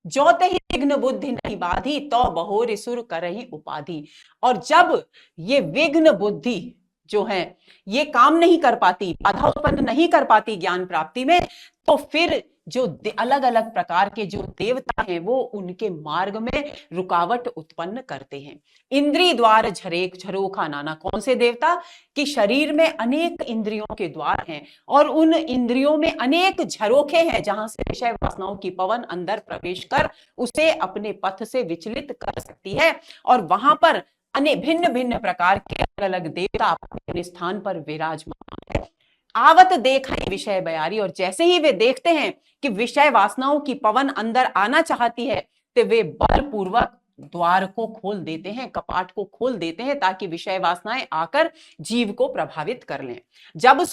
जो तहि विघ्न बुद्धि नहीं बाधी, तो बहोर सुर करहि उपाधि। और जब ये विघ्न बुद्धि जो है ये काम नहीं कर पाती, बाधा उत्पन्न नहीं कर पाती ज्ञान प्राप्ति में, तो फिर जो अलग अलग प्रकार के जो देवता हैं वो उनके मार्ग में रुकावट उत्पन्न करते हैं। इंद्रिय द्वार झरेक झरोखा नाना। कौन से देवता? कि शरीर में अनेक इंद्रियों के द्वार हैं और उन इंद्रियों में अनेक झरोखे हैं जहां से विषय वासनाओं की पवन अंदर प्रवेश कर उसे अपने पथ से विचलित कर सकती है। और वहां पर भिन्न भिन्न प्रकार के अलग अलग देवता अपने स्थान पर विराजमान है। आवत देखा विषय बयारी। और जैसे ही वे देखते हैं कि विषय वासनाओं की पवन अंदर आना चाहती है, तो वे बलपूर्वक द्वार को खोल देते हैं, कपाट को खोल देते हैं, ताकि विषय वासनाएं आकर जीव को प्रभावित कर लें। जब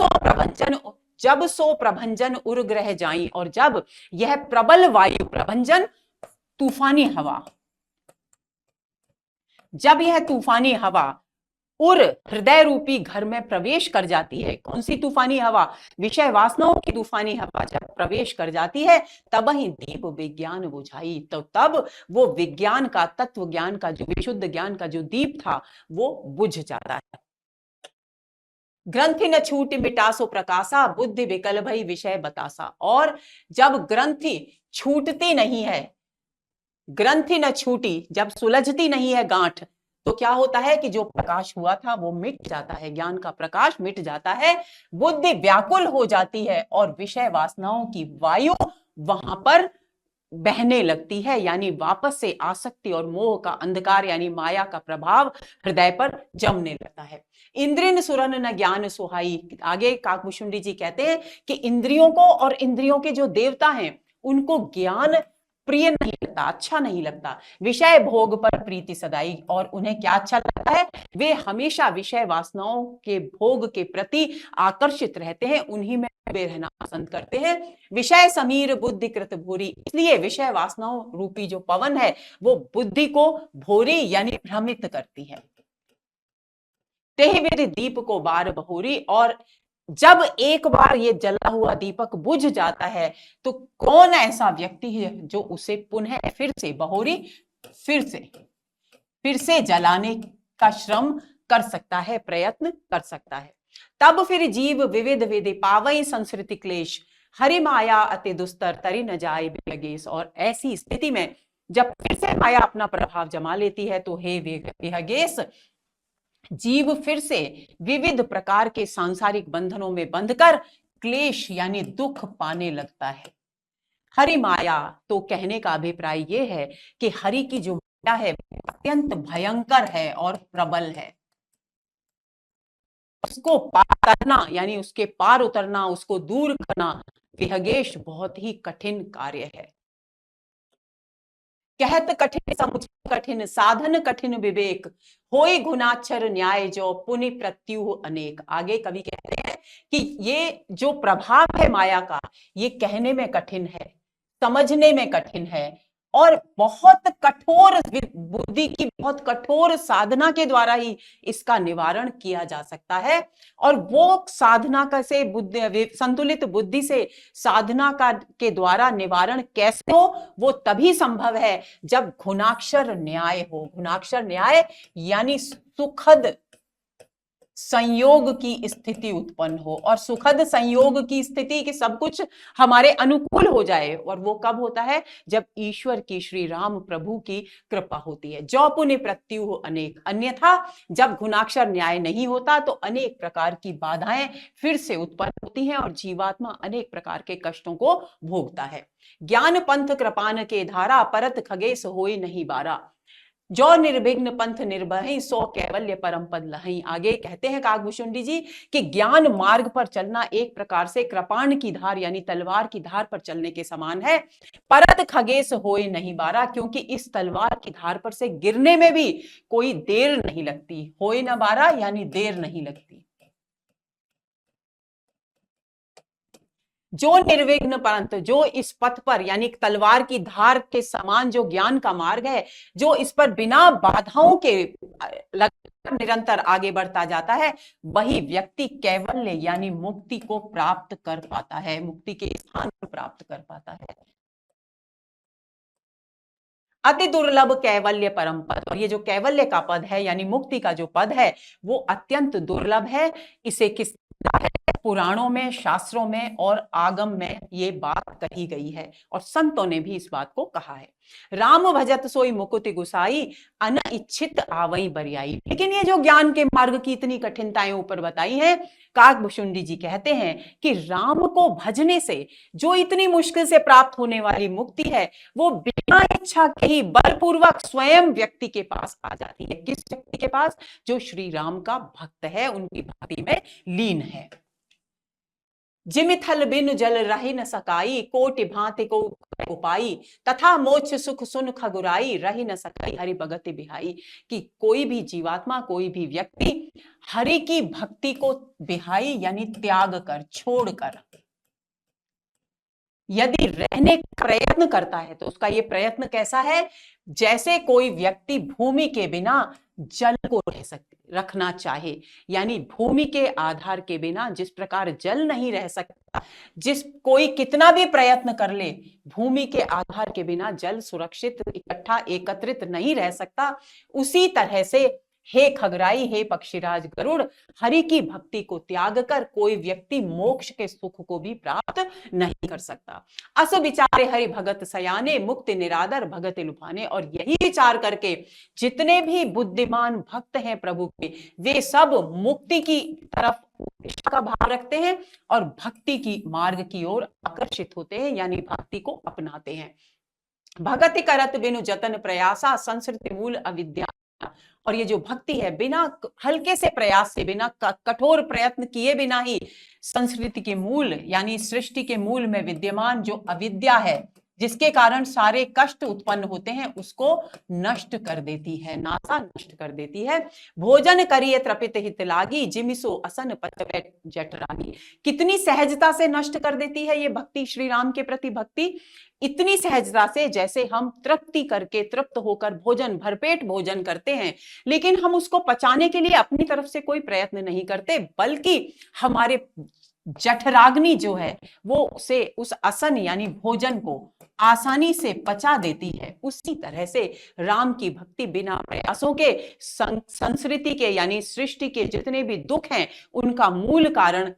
सो प्रभंजन उर ग्रह जाई। और जब यह प्रबल वायु, प्रभंजन तूफानी हवा, जब यह तूफानी हवा उर हृदय रूपी घर में प्रवेश कर जाती है, कौन सी तूफानी हवा? विषय वासनाओं की तूफानी हवा जब प्रवेश कर जाती है, तब ही दीप विज्ञान बुझाई। तो तब वो विज्ञान का, तत्व ज्ञान का, जो विशुद्ध ज्ञान का जो दीप था वो बुझ जाता है। ग्रंथि न छूट मिटासो प्रकाशा, बुद्धि विकल भई विषय बतासा। और जब ग्रंथि छूटती नहीं है, ग्रंथि न छूटी, जब सुलझती नहीं है गांठ, तो क्या होता है कि जो प्रकाश हुआ था वो मिट जाता है, ज्ञान का प्रकाश मिट जाता है, बुद्धि व्याकुल हो जाती है और विषय वासनाओं की वायु वहां पर बहने लगती है, यानी वापस से आसक्ति और मोह का अंधकार यानी माया का प्रभाव हृदय पर जमने लगता है। इंद्रिन सुरन न ज्ञान सुहाई, आगे काकभूषुंडी जी कहते हैं कि इंद्रियों को और इंद्रियों के जो देवता हैं उनको ज्ञान प्रिय नहीं लगता, अच्छा नहीं लगता। विषय भोग पर प्रीति सदाई, और उन्हें क्या अच्छा लगता है, वे हमेशा विषय वासनाओं के भोग के प्रति आकर्षित रहते हैं, उन्हीं में वे रहना पसंद करते हैं। विषय समीर बुद्धि कृत भूरी, इसलिए विषय वासनाओं रूपी जो पवन है वो बुद्धि को भूरी यानी भ्रमित करती है। तेह विधि दीप को बार बहोरी, और जब एक बार ये जला हुआ दीपक बुझ जाता है तो कौन ऐसा व्यक्ति है जो उसे पुनः फिर से बहोरी, फिर से जलाने का श्रम कर सकता है, प्रयत्न कर सकता है। तब फिर जीव विविध विधि पावई संस्कृति क्लेश, हरि माया अति दुस्तर तरी न जाए विहगेश। और ऐसी स्थिति में जब फिर से माया अपना प्रभाव जमा लेती है तो हे विहगेश, जीव फिर से विविध प्रकार के सांसारिक बंधनों में बंधकर क्लेश यानी दुख पाने लगता है। हरि माया, तो कहने का अभिप्राय यह है कि हरि की जो माया है अत्यंत भयंकर है और प्रबल है। उसको पार करना यानी उसके पार उतरना, उसको दूर करना विहगेश बहुत ही कठिन कार्य है। कहत कठिन समुचय कठिन, साधन कठिन विवेक, होई गुणाक्षर न्याय जो पुनि प्रत्युह अनेक। आगे कवि कहते हैं कि ये जो प्रभाव है माया का, ये कहने में कठिन है, समझने में कठिन है, और बहुत कठोर बुद्धि की बहुत कठोर साधना के द्वारा ही इसका निवारण किया जा सकता है। और वो साधना का से बुद्धि, संतुलित बुद्धि से साधना का के द्वारा निवारण कैसे हो, वो तभी संभव है जब गुणाक्षर न्याय हो। गुणाक्षर न्याय यानी सुखद संयोग की स्थिति उत्पन्न हो, और सुखद संयोग की स्थिति कि सब कुछ हमारे अनुकूल हो जाए। और वो कब होता है, जब ईश्वर की, श्री राम प्रभु की कृपा होती है। जो पुण्य प्रत्युह अनेक, अन्यथा जब गुणाक्षर न्याय नहीं होता तो अनेक प्रकार की बाधाएं फिर से उत्पन्न होती हैं और जीवात्मा अनेक प्रकार के कष्टों को भोगता है। ज्ञान पंथ कृपान के धारा, परत खगेश होई नहीं बारा, जो निर्विघ्न पंथ निर्भय सो कैवल्य परम पद लहई। आगे कहते हैं काकभूषुंडी जी कि ज्ञान मार्ग पर चलना एक प्रकार से कृपाण की धार यानी तलवार की धार पर चलने के समान है। परत खगेश होए नहीं बारा, क्योंकि इस तलवार की धार पर से गिरने में भी कोई देर नहीं लगती। होए न बारा यानी देर नहीं लगती। जो निर्विघ्न पंथ, जो इस पथ पर यानी तलवार की धार के समान जो ज्ञान का मार्ग है, जो इस पर बिना बाधाओं के निरंतर आगे बढ़ता जाता है, वही व्यक्ति कैवल्य यानी मुक्ति को प्राप्त कर पाता है, मुक्ति के स्थान को प्राप्त कर पाता है। अति दुर्लभ कैवल्य परम पद, और ये जो कैवल्य का पद है यानी मुक्ति का जो पद है वो अत्यंत दुर्लभ है। इसे किस पुराणों में, शास्त्रों में और आगम में ये बात कही गई है, और संतों ने भी इस बात को कहा है। राम भजत सोई मुकुति गुसाई, अनइच्छित आवई बरियाई। लेकिन ये जो ज्ञान के मार्ग की इतनी कठिनताएं ऊपर बताई हैं, काकभूषुंडी जी कहते हैं कि राम को भजने से जो इतनी मुश्किल से प्राप्त होने वाली मुक्ति है वो बिना इच्छा के ही बलपूर्वक स्वयं व्यक्ति के पास आ जाती है। किस व्यक्ति के पास? जो श्री राम का भक्त है, उनकी भक्ति में लीन है। जिमिथल बिन जल रही न सकाई, कोटि भांति को उपाई, तथा मोक्ष सुख सुन खगुराई, रही न सकाई हरि भगति बिहाई। कि कोई भी जीवात्मा, कोई भी व्यक्ति हरि की भक्ति को बिहाई यानी त्याग कर, छोड़कर यदि रहने का प्रयत्न करता है तो उसका यह प्रयत्न कैसा है, जैसे कोई व्यक्ति भूमि के बिना जल को रखना चाहे, यानी भूमि के आधार के बिना जिस प्रकार जल नहीं रह सकता, जिस कोई कितना भी प्रयत्न कर ले भूमि के आधार के बिना जल सुरक्षित इकट्ठा एकत्रित नहीं रह सकता, उसी तरह से हे खगराई, हे पक्षीराज गरुड़, हरि की भक्ति को त्याग कर कोई व्यक्ति मोक्ष के सुख को भी प्राप्त नहीं कर सकता। अस विचारे हरि भगत सयाने, मुक्ति निरादर भगत लुभाने। और यही विचार करके जितने भी बुद्धिमान भक्त हैं प्रभु के, वे सब मुक्ति की तरफ का भाव रखते हैं और भक्ति की मार्ग की ओर आकर्षित होते हैं, यानी भक्ति को अपनाते हैं। भगति करत बिनु जतन प्रयासा संस्कृति मूल अविद्या। और ये जो भक्ति है बिना हल्के से प्रयास से, बिना कठोर प्रयत्न किए बिना ही संस्कृति के मूल यानी सृष्टि के मूल में विद्यमान जो अविद्या है, जिसके कारण सारे कष्ट उत्पन्न होते हैं, उसको नष्ट कर देती है, नासा नष्ट कर देती है। भोजन करिए तृपित हित लागी, जिमिसो असन पचवे जठरागी। कितनी सहजता से नष्ट कर देती है ये भक्ति, श्री राम के प्रति भक्ति इतनी सहजता से, जैसे हम तृप्ति करके तृप्त होकर भोजन भरपेट भोजन करते हैं, लेकिन हम उसको पचाने के लिए अपनी तरफ से कोई प्रयत्न नहीं करते, बल्कि हमारे जठराग्नि जो है वो उसे उस असन यानी भोजन को आसानी से पचा देती है। उसी तरह से राम की भक्ति बिना प्रयासों के संस्कृति के यानी सृष्टि के जितने भी दुख हैं उनका मूल कारण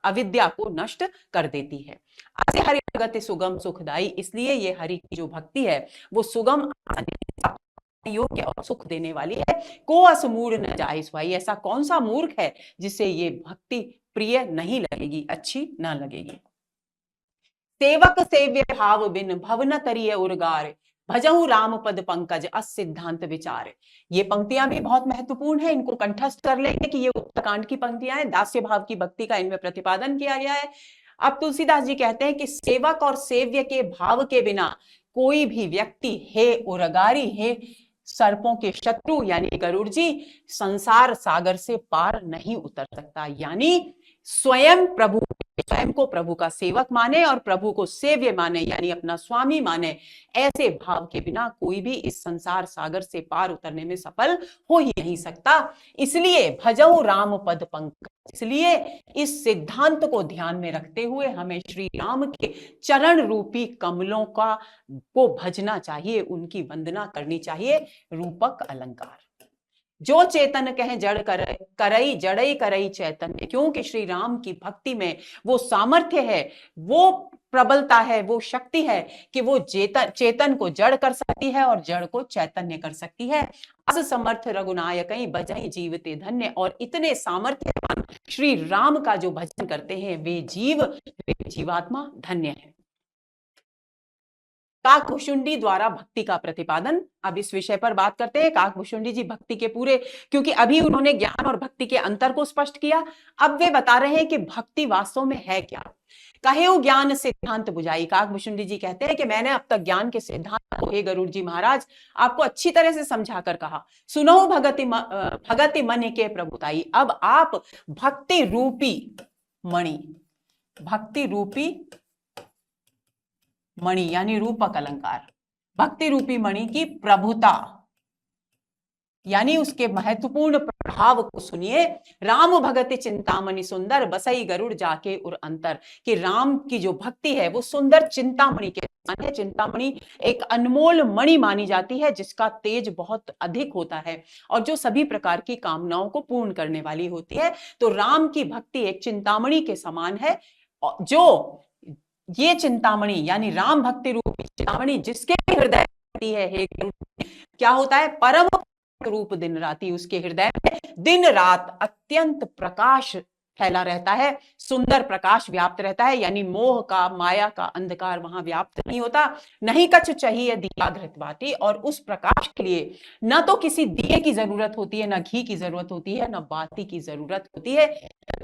अविद्या को नष्ट कर देती है। असे हरि भगति सुगम सुखदाई, इसलिए ये हरि की जो भक्ति है वो सुगम योग्य और सुख देने वाली है। को असमूढ़ न जाए स्वाई, ऐसा कौन सा मूर्ख है जिसे ये भक्ति प्रिय नहीं लगेगी, अच्छी ना लगेगी। सेवक सेव्य भाव बिन भवन करिए उर्गार, भजहु राम पद पंकज अस सिद्धांत विचार। ये पंक्तियां भी बहुत महत्वपूर्ण है, इनको कंठस्थ कर लेंगे कि ये उत्तरकांड की पंक्तियां हैं, दास्य भाव की भक्ति का इनमें प्रतिपादन किया गया है। अब तुलसीदास जी कहते हैं कि सेवक और सेव्य के भाव के बिना कोई भी व्यक्ति हे उर्गारी, हे सर्पों के शत्रु यानी गरुड़ जी, संसार सागर से पार नहीं उतर सकता। यानी स्वयं को प्रभु का सेवक माने और प्रभु को सेव्य माने यानी अपना स्वामी माने, ऐसे भाव के बिना कोई भी इस संसार सागर से पार उतरने में सफल हो ही नहीं सकता। इसलिए भजहु राम पद पंकज, इसलिए इस सिद्धांत को ध्यान में रखते हुए हमें श्री राम के चरण रूपी कमलों को भजना चाहिए, उनकी वंदना करनी चाहिए। रूपक अलंकार, जो चेतन कहे जड़ करई जड़ई करई चैतन्य, क्योंकि श्री राम की भक्ति में वो सामर्थ्य है, वो प्रबलता है, वो शक्ति है कि वो चेतन को जड़ कर सकती है और जड़ को चैतन्य कर सकती है। अस समर्थ रघुनायकई बजई जीवते धन्य, और इतने सामर्थ्यवान श्री राम का जो भजन करते हैं वे जीवात्मा धन्य है। काकभुशुंडी द्वारा भक्ति का प्रतिपादन, अब इस विषय पर बात करते हैं। काकभुशुंडी जी भक्ति के पूरे, क्योंकि अभी उन्होंने ज्ञान और भक्ति के अंतर को स्पष्ट किया, अब वे बता रहे हैं कि भक्ति वास्तव में है क्या। कहेउ ज्ञान सिद्धांत बुझाई, काकभुशुंडी जी कहते हैं कि मैंने अब तक ज्ञान के सिद्धांत को हे गरुड़ जी महाराज आपको अच्छी तरह से समझा कर कहा। सुनो भगति मन के प्रभुताई, अब आप भक्ति रूपी मणि, भक्ति रूपी मणि यानी रूपक अलंकार, भक्ति रूपी मणि की प्रभुता यानी उसके महत्वपूर्ण प्रभाव को सुनिए। राम भगति चिंतामणि सुंदर, बसई गरुड़ जाके उर अंतर, कि राम की जो भक्ति है वो सुंदर चिंतामणि के समान है। चिंतामणि एक अनमोल मणि मानी जाती है जिसका तेज बहुत अधिक होता है और जो सभी प्रकार की कामनाओं को पूर्ण करने वाली होती है। तो राम की भक्ति एक चिंतामणि के समान है, जो ये चिंतामणि यानी राम भक्ति रूपी चिंतामणि जिसके हृदय है, क्या होता है, परम रूप दिन राती, उसके हृदय में दिन रात अत्यंत प्रकाश फैला रहता है, सुंदर प्रकाश व्याप्त रहता है, यानी मोह का माया का अंधकार वहां व्याप्त नहीं होता। नहीं कछ चाहिए दिया घृतवाती, और उस प्रकाश के लिए न तो किसी दिए की जरूरत होती है, न घी की जरूरत होती है, न बाती की जरूरत होती है।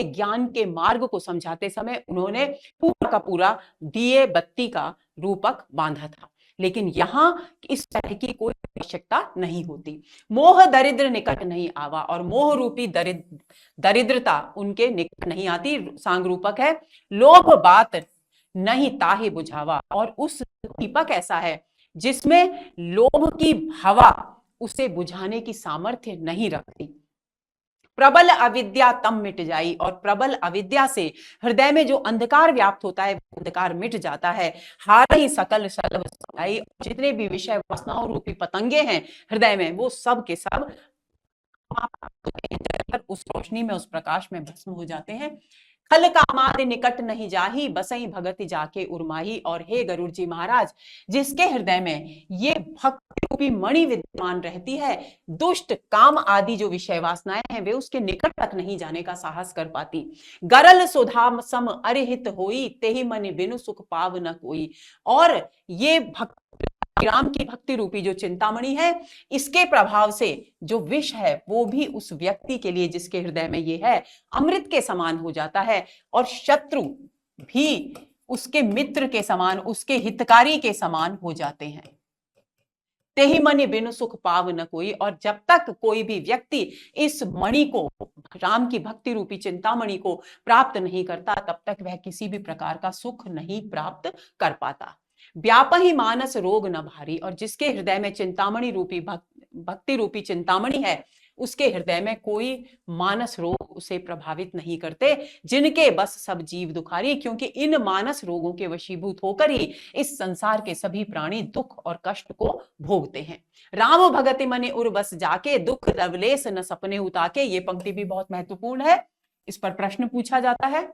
ज्ञान के मार्ग को समझाते समय उन्होंने पूरा का पूरा दिए बत्ती का रूपक बांधा था, लेकिन यहां इस तरह की कोई आवश्यकता नहीं होती। मोह दरिद्र निकट नहीं आवा, और मोह रूपी दरिद्रता उनके निकट नहीं आती। सांग रूपक है, लोभ बात नहीं ताहि बुझावा, और उस दीपक ऐसा है जिसमें लोभ की हवा उसे बुझाने की सामर्थ्य नहीं रखती। प्रबल अविद्या तम मिट जाई, और प्रबल अविद्या से हृदय में जो अंधकार व्याप्त होता है अंधकार मिट जाता है। हार ही सकल सलभ सगाई, जितने भी विषय वासनाओं रूपी पतंगे हैं हृदय में वो सब के सब उस रोशनी में, उस प्रकाश में भस्म हो जाते हैं। खल कामादि निकट नहीं जाही, बसई भगति जाके उर्माही। और हे गरुड़ जी महाराज, जिसके हृदय में ये भक्ति रूपी मणि विद्यमान रहती है, दुष्ट काम आदि जो विषय वासनाएं हैं वे उसके निकट तक नहीं जाने का साहस कर पाती। गरल सुधा सम अरिहित होई, तेहि मन बिनु सुख पाव न कोई। और ये भक्ति राम की भक्ति रूपी जो चिंतामणि है, इसके प्रभाव से जो विष है वो भी उस व्यक्ति के लिए जिसके हृदय में ये है अमृत के समान हो जाता है, और शत्रु भी उसके मित्र के समान, उसके हितकारी के समान हो जाते हैं। तेहि मणि बिनु सुख पाव न कोई। और जब तक कोई भी व्यक्ति इस मणि को, राम की भक्ति रूपी चिंतामणि को प्राप्त नहीं करता, तब तक वह किसी भी प्रकार का सुख नहीं प्राप्त कर पाता। व्यापहि मानस रोग न भारी। और जिसके हृदय में चिंतामणि रूपी भक्ति रूपी चिंतामणि है, उसके हृदय में कोई मानस रोग उसे प्रभावित नहीं करते। जिनके बस सब जीव दुखारी, क्योंकि इन मानस रोगों के वशीभूत होकर ही इस संसार के सभी प्राणी दुख और कष्ट को भोगते हैं। राम भगति मने उर बस जाके, दुख लवलेस न सपने उताके। ये पंक्ति भी बहुत महत्वपूर्ण है, इस पर प्रश्न पूछा जाता है।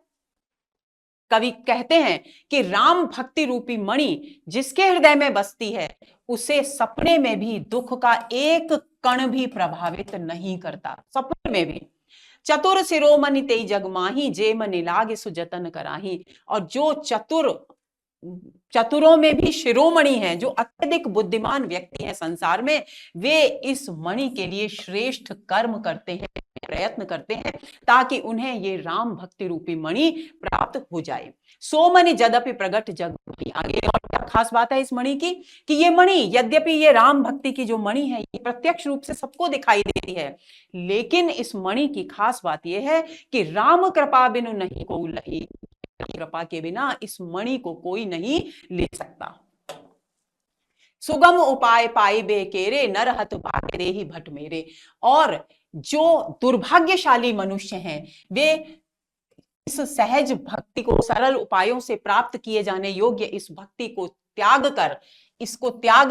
कवि कहते हैं कि राम भक्ति रूपी मणि जिसके हृदय में बसती है, उसे सपने में भी दुख का एक कण भी प्रभावित नहीं करता, सपने में भी। चतुर शिरोमणि तेई जगमाही, जे मनि लागे सुजतन कराही। और जो चतुरों में भी शिरोमणि हैं, जो अत्यधिक बुद्धिमान व्यक्ति हैं संसार में, वे इस मणि के लिए श्रेष्ठ कर्म करते हैं, प्रयत्न करते हैं, ताकि उन्हें ये राम भक्ति रूपी मणि प्राप्त हो जाए। सो मणि यद्यपि प्रगट जग। आगे और क्या खास बात है इस मणि की, कि ये मणि, यद्यपि ये राम भक्ति की जो मणि है, ये प्रत्यक्ष रूप से सबको दिखाई देती है, लेकिन इस मणि की खास बात यह है कि राम कृपा बिनु नहीं को लही। कृपा के बिना इस मणि को कोई नहीं ले सकता। सुगम उपाय पाई बेकेरे, नर हत भाग्य देहि भट मेरे। और जो दुर्भाग्यशाली मनुष्य हैं, वे इस सहज भक्ति को, सरल उपायों से प्राप्त किए जाने योग्य इस भक्ति को त्याग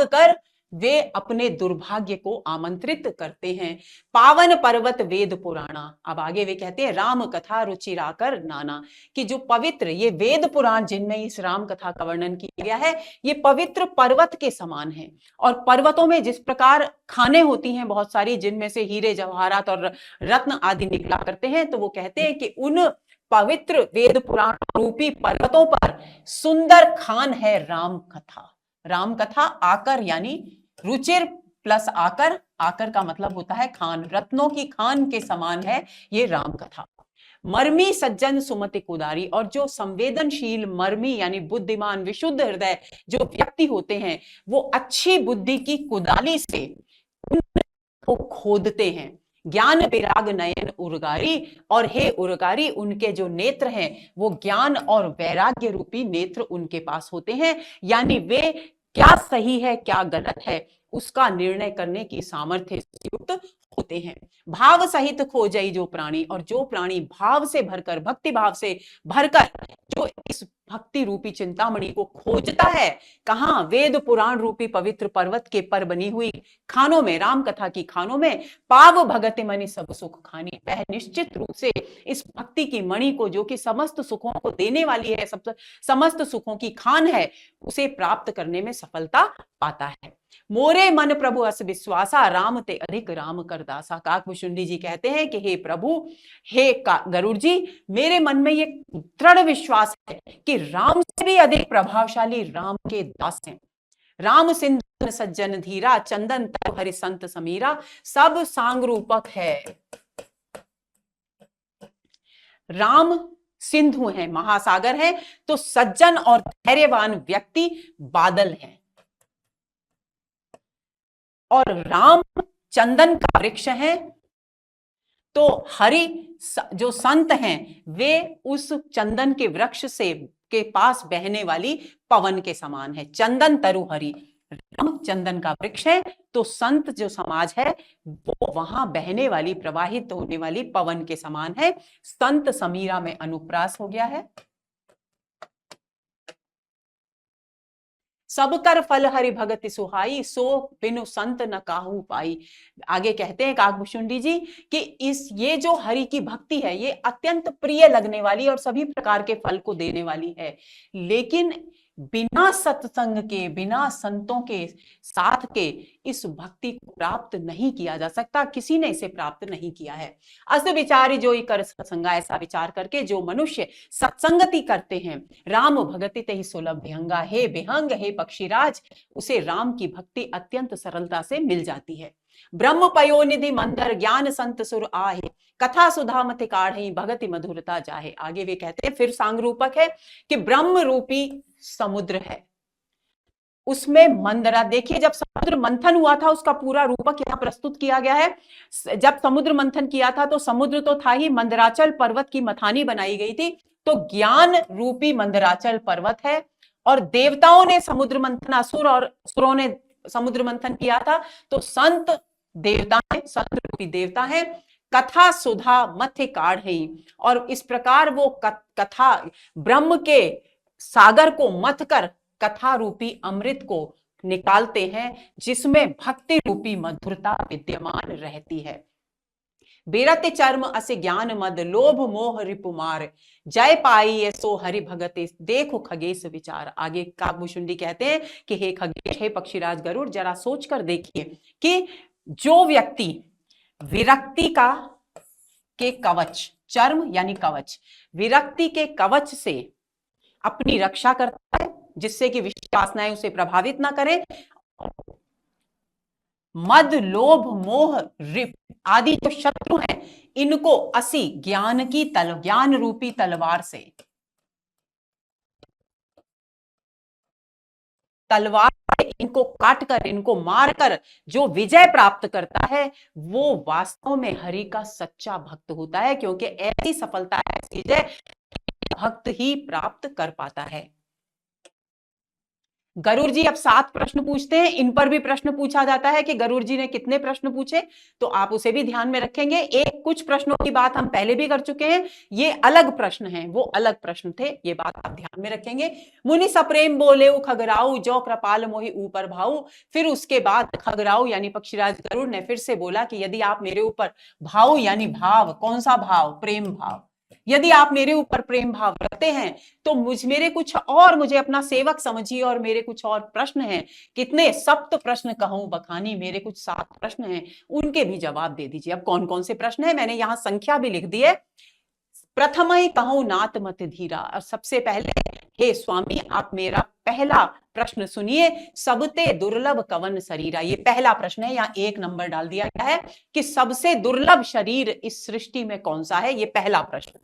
कर वे अपने दुर्भाग्य को आमंत्रित करते हैं। पावन पर्वत वेद पुराणा। अब आगे वे कहते हैं राम कथा रुचिराकर नाना, कि जो पवित्र ये वेद पुराण जिनमें इस राम कथा का वर्णन किया गया है, ये पवित्र पर्वत के समान है। और पर्वतों में जिस प्रकार खाने होती हैं बहुत सारी, जिनमें से हीरे जवाहरात और रत्न आदि निकला करते हैं, तो वो कहते हैं कि उन पवित्र वेद पुराण रूपी पर्वतों पर सुंदर खान है राम कथा। राम कथा आकर, यानी रुचिर प्लस आकर, आकर का मतलब होता है खान, रत्नों की खान के समान है ये राम कथा। मर्मी सज्जन सुमति कुदारी। और जो संवेदनशील मर्मी यानी बुद्धिमान विशुद्ध हृदय जो व्यक्ति होते हैं, वो अच्छी बुद्धि की कुदाली से उनको खोदते हैं। ज्ञान विराग नयन उर्गारी। और हे उर्गारी, उनके जो नेत्र हैं वो ज्ञान और वैराग्य रूपी नेत्र उनके पास होते हैं, यानी वे क्या सही है क्या गलत है उसका निर्णय करने की सामर्थ्य से युक्त होते हैं। भाव सहित खोजई जो प्राणी। और जो प्राणी भाव से भरकर, भक्ति भाव से भरकर जो इस भक्ति रूपी चिंतामणि को खोजता है, कहां? वेद पुराण रूपी पवित्र पर्वत के पर बनी हुई खानों में, राम कथा की खानों में। पाव भगति मणि सब सुख खानी। वह निश्चित रूप से इस भक्ति की मणि को, जो कि समस्त सुखों को देने वाली है, समस्त सुखों की खान है, उसे प्राप्त करने में सफलता पाता है। मोरे मन प्रभु अस विश्वासा, राम ते अधिक राम करदासा। काकभूषुंडी जी कहते हैं कि हे प्रभु, हे गरुड़ जी, मेरे मन में ये दृढ़ विश्वास है कि राम से भी अधिक प्रभावशाली राम के दास हैं। राम सिंधु सज्जन धीरा, चंदन तरु हरि संत समीरा। सब सांग रूपक है। राम सिंधु है, महासागर है, तो सज्जन और धैर्यवान व्यक्ति बादल हैं। और राम चंदन का वृक्ष है, तो हरि जो संत हैं वे उस चंदन के वृक्ष से के पास बहने वाली पवन के समान है। चंदन तरु हरि, राम चंदन का वृक्ष है, तो संत जो समाज है वो वहां बहने वाली, प्रवाहित होने वाली पवन के समान है। संत समीरा में अनुप्रास हो गया है। सब कर फल हरि भगति सुहाई, सो बिनु संत न काहू पाई। आगे कहते हैं काकभूषुंडी जी कि ये जो हरि की भक्ति है, ये अत्यंत प्रिय लगने वाली और सभी प्रकार के फल को देने वाली है, लेकिन बिना सत्संग के, बिना संतों के साथ के इस भक्ति को प्राप्त नहीं किया जा सकता। किसी ने इसे प्राप्त नहीं किया है। अस विचारी जो ही कर सत्संगा, ऐसा विचार करके जो मनुष्य सत्संगति करते हैं, राम भगति ते ही सुलभ विहंगा, हे विहंग हे पक्षीराज, उसे राम की भक्ति अत्यंत सरलता से मिल जाती है। ब्रह्म पयोनिधि मंदर ज्ञान संत सुर आहे, कथा सुधा मत काढ़े भगति मधुरता जाहे। आगे वे कहते हैं, फिर सांग रूपक है कि ब्रह्म रूपी समुद्र है, उसमें मंदरा। देखिए, जब समुद्र मंथन हुआ था उसका पूरा रूपक यहां प्रस्तुत किया गया है। जब समुद्र मंथन किया था तो समुद्र तो था ही, मंदराचल पर्वत की मथानी बनाई गई थी, तो ज्ञान रूपी मंदराचल पर्वत है। और देवताओं ने समुद्र मंथन, असुर और असुरों ने समुद्र मंथन किया था, तो संत देवता है, संत रूपी देवता है। कथा सुधा मथ्य काढ़ई, और इस प्रकार वो कथा ब्रह्म के सागर को मथ कर कथा रूपी अमृत को निकालते हैं, जिसमें भक्ति रूपी मधुरता विद्यमान रहती है। बेरत चर्म अस ज्ञान मद लोभ मोह रिपुमार, जय पाई सो हरि भगत देखो खगेश विचार। आगे काकभूषुंडी कहते हैं कि हे खगेश, हे पक्षीराज गरुड़, जरा सोचकर देखिए कि जो व्यक्ति विरक्ति के कवच, चर्म यानी कवच, विरक्ति के कवच से अपनी रक्षा करता है, जिससे कि विश्वासनाएं उसे प्रभावित ना करें, मद लोभ मोह रिप आदि जो शत्रु हैं, इनको असी ज्ञान रूपी तलवार से इनको काटकर, इनको मारकर जो विजय प्राप्त करता है, वो वास्तव में हरि का सच्चा भक्त होता है, क्योंकि ऐसी सफलता, ऐसी विजय भक्त ही प्राप्त कर पाता है। गरुड़ जी अब 7 प्रश्न पूछते हैं। इन पर भी प्रश्न पूछा जाता है कि गरुड़ जी ने कितने प्रश्न पूछे, तो आप उसे भी ध्यान में रखेंगे। एक कुछ प्रश्नों की बात हम पहले भी कर चुके हैं, ये अलग प्रश्न हैं, वो अलग प्रश्न थे, ये बात आप ध्यान में रखेंगे। मुनि सप्रेम बोले खगराऊ, जो कृपाल मोहि ऊपर भाऊ। फिर उसके बाद खगराऊ यानी पक्षीराज गरुड़ ने फिर से बोला कि यदि आप मेरे ऊपर भाव यानी भाव, कौन सा भाव? प्रेम भाव। यदि आप मेरे ऊपर प्रेम भाव रखते हैं तो मुझे अपना सेवक समझिए, और मेरे कुछ और प्रश्न हैं। कितने? 7 प्रश्न कहूं बखानी, मेरे कुछ 7 प्रश्न हैं, उनके भी जवाब दे दीजिए। अब कौन कौन से प्रश्न हैं, मैंने यहां संख्या भी लिख दी है। प्रथम ही कहूं नात मत धीरा, और सबसे पहले, हे स्वामी आप मेरा पहला प्रश्न सुनिए, सबते दुर्लभ कवन शरीरा। ये पहला प्रश्न है, यहां 1 नंबर डाल दिया गया है कि सबसे दुर्लभ शरीर इस सृष्टि में कौन सा है, ये पहला प्रश्न।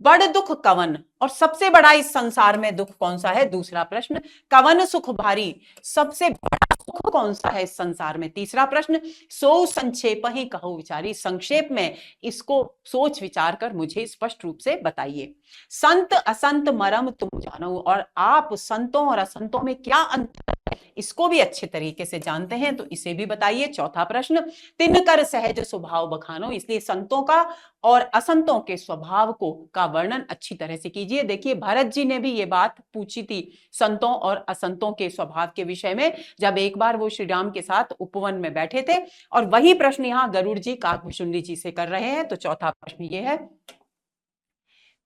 बड़ दुख कवन, और सबसे बड़ा इस संसार में दुख कौन सा है, दूसरा प्रश्न। कवन सुख भारी, सबसे बड़ा सुख कौन सा है इस संसार में, तीसरा प्रश्न। सो संक्षेप ही कहो विचारी, संक्षेप में इसको सोच विचार कर मुझे स्पष्ट रूप से बताइए। संत असंत मरम तुम जानो, और आप संतों और असंतों में क्या अंतर है, इसको भी अच्छे तरीके से जानते हैं, तो इसे भी बताइए। चौथा प्रश्न। तिनकर सहज स्वभाव बखानो, इसलिए संतों का और असंतों के स्वभाव का वर्णन अच्छी तरह से कीजिए। देखिए, भरत जी ने भी ये बात पूछी थी संतों और असंतों के स्वभाव के विषय में, जब एक बार वो श्री राम के साथ उपवन में बैठे थे, और वही प्रश्न यहां गरुड़ जी काकभूषुंडी जी से कर रहे हैं। तो चौथा प्रश्न ये है,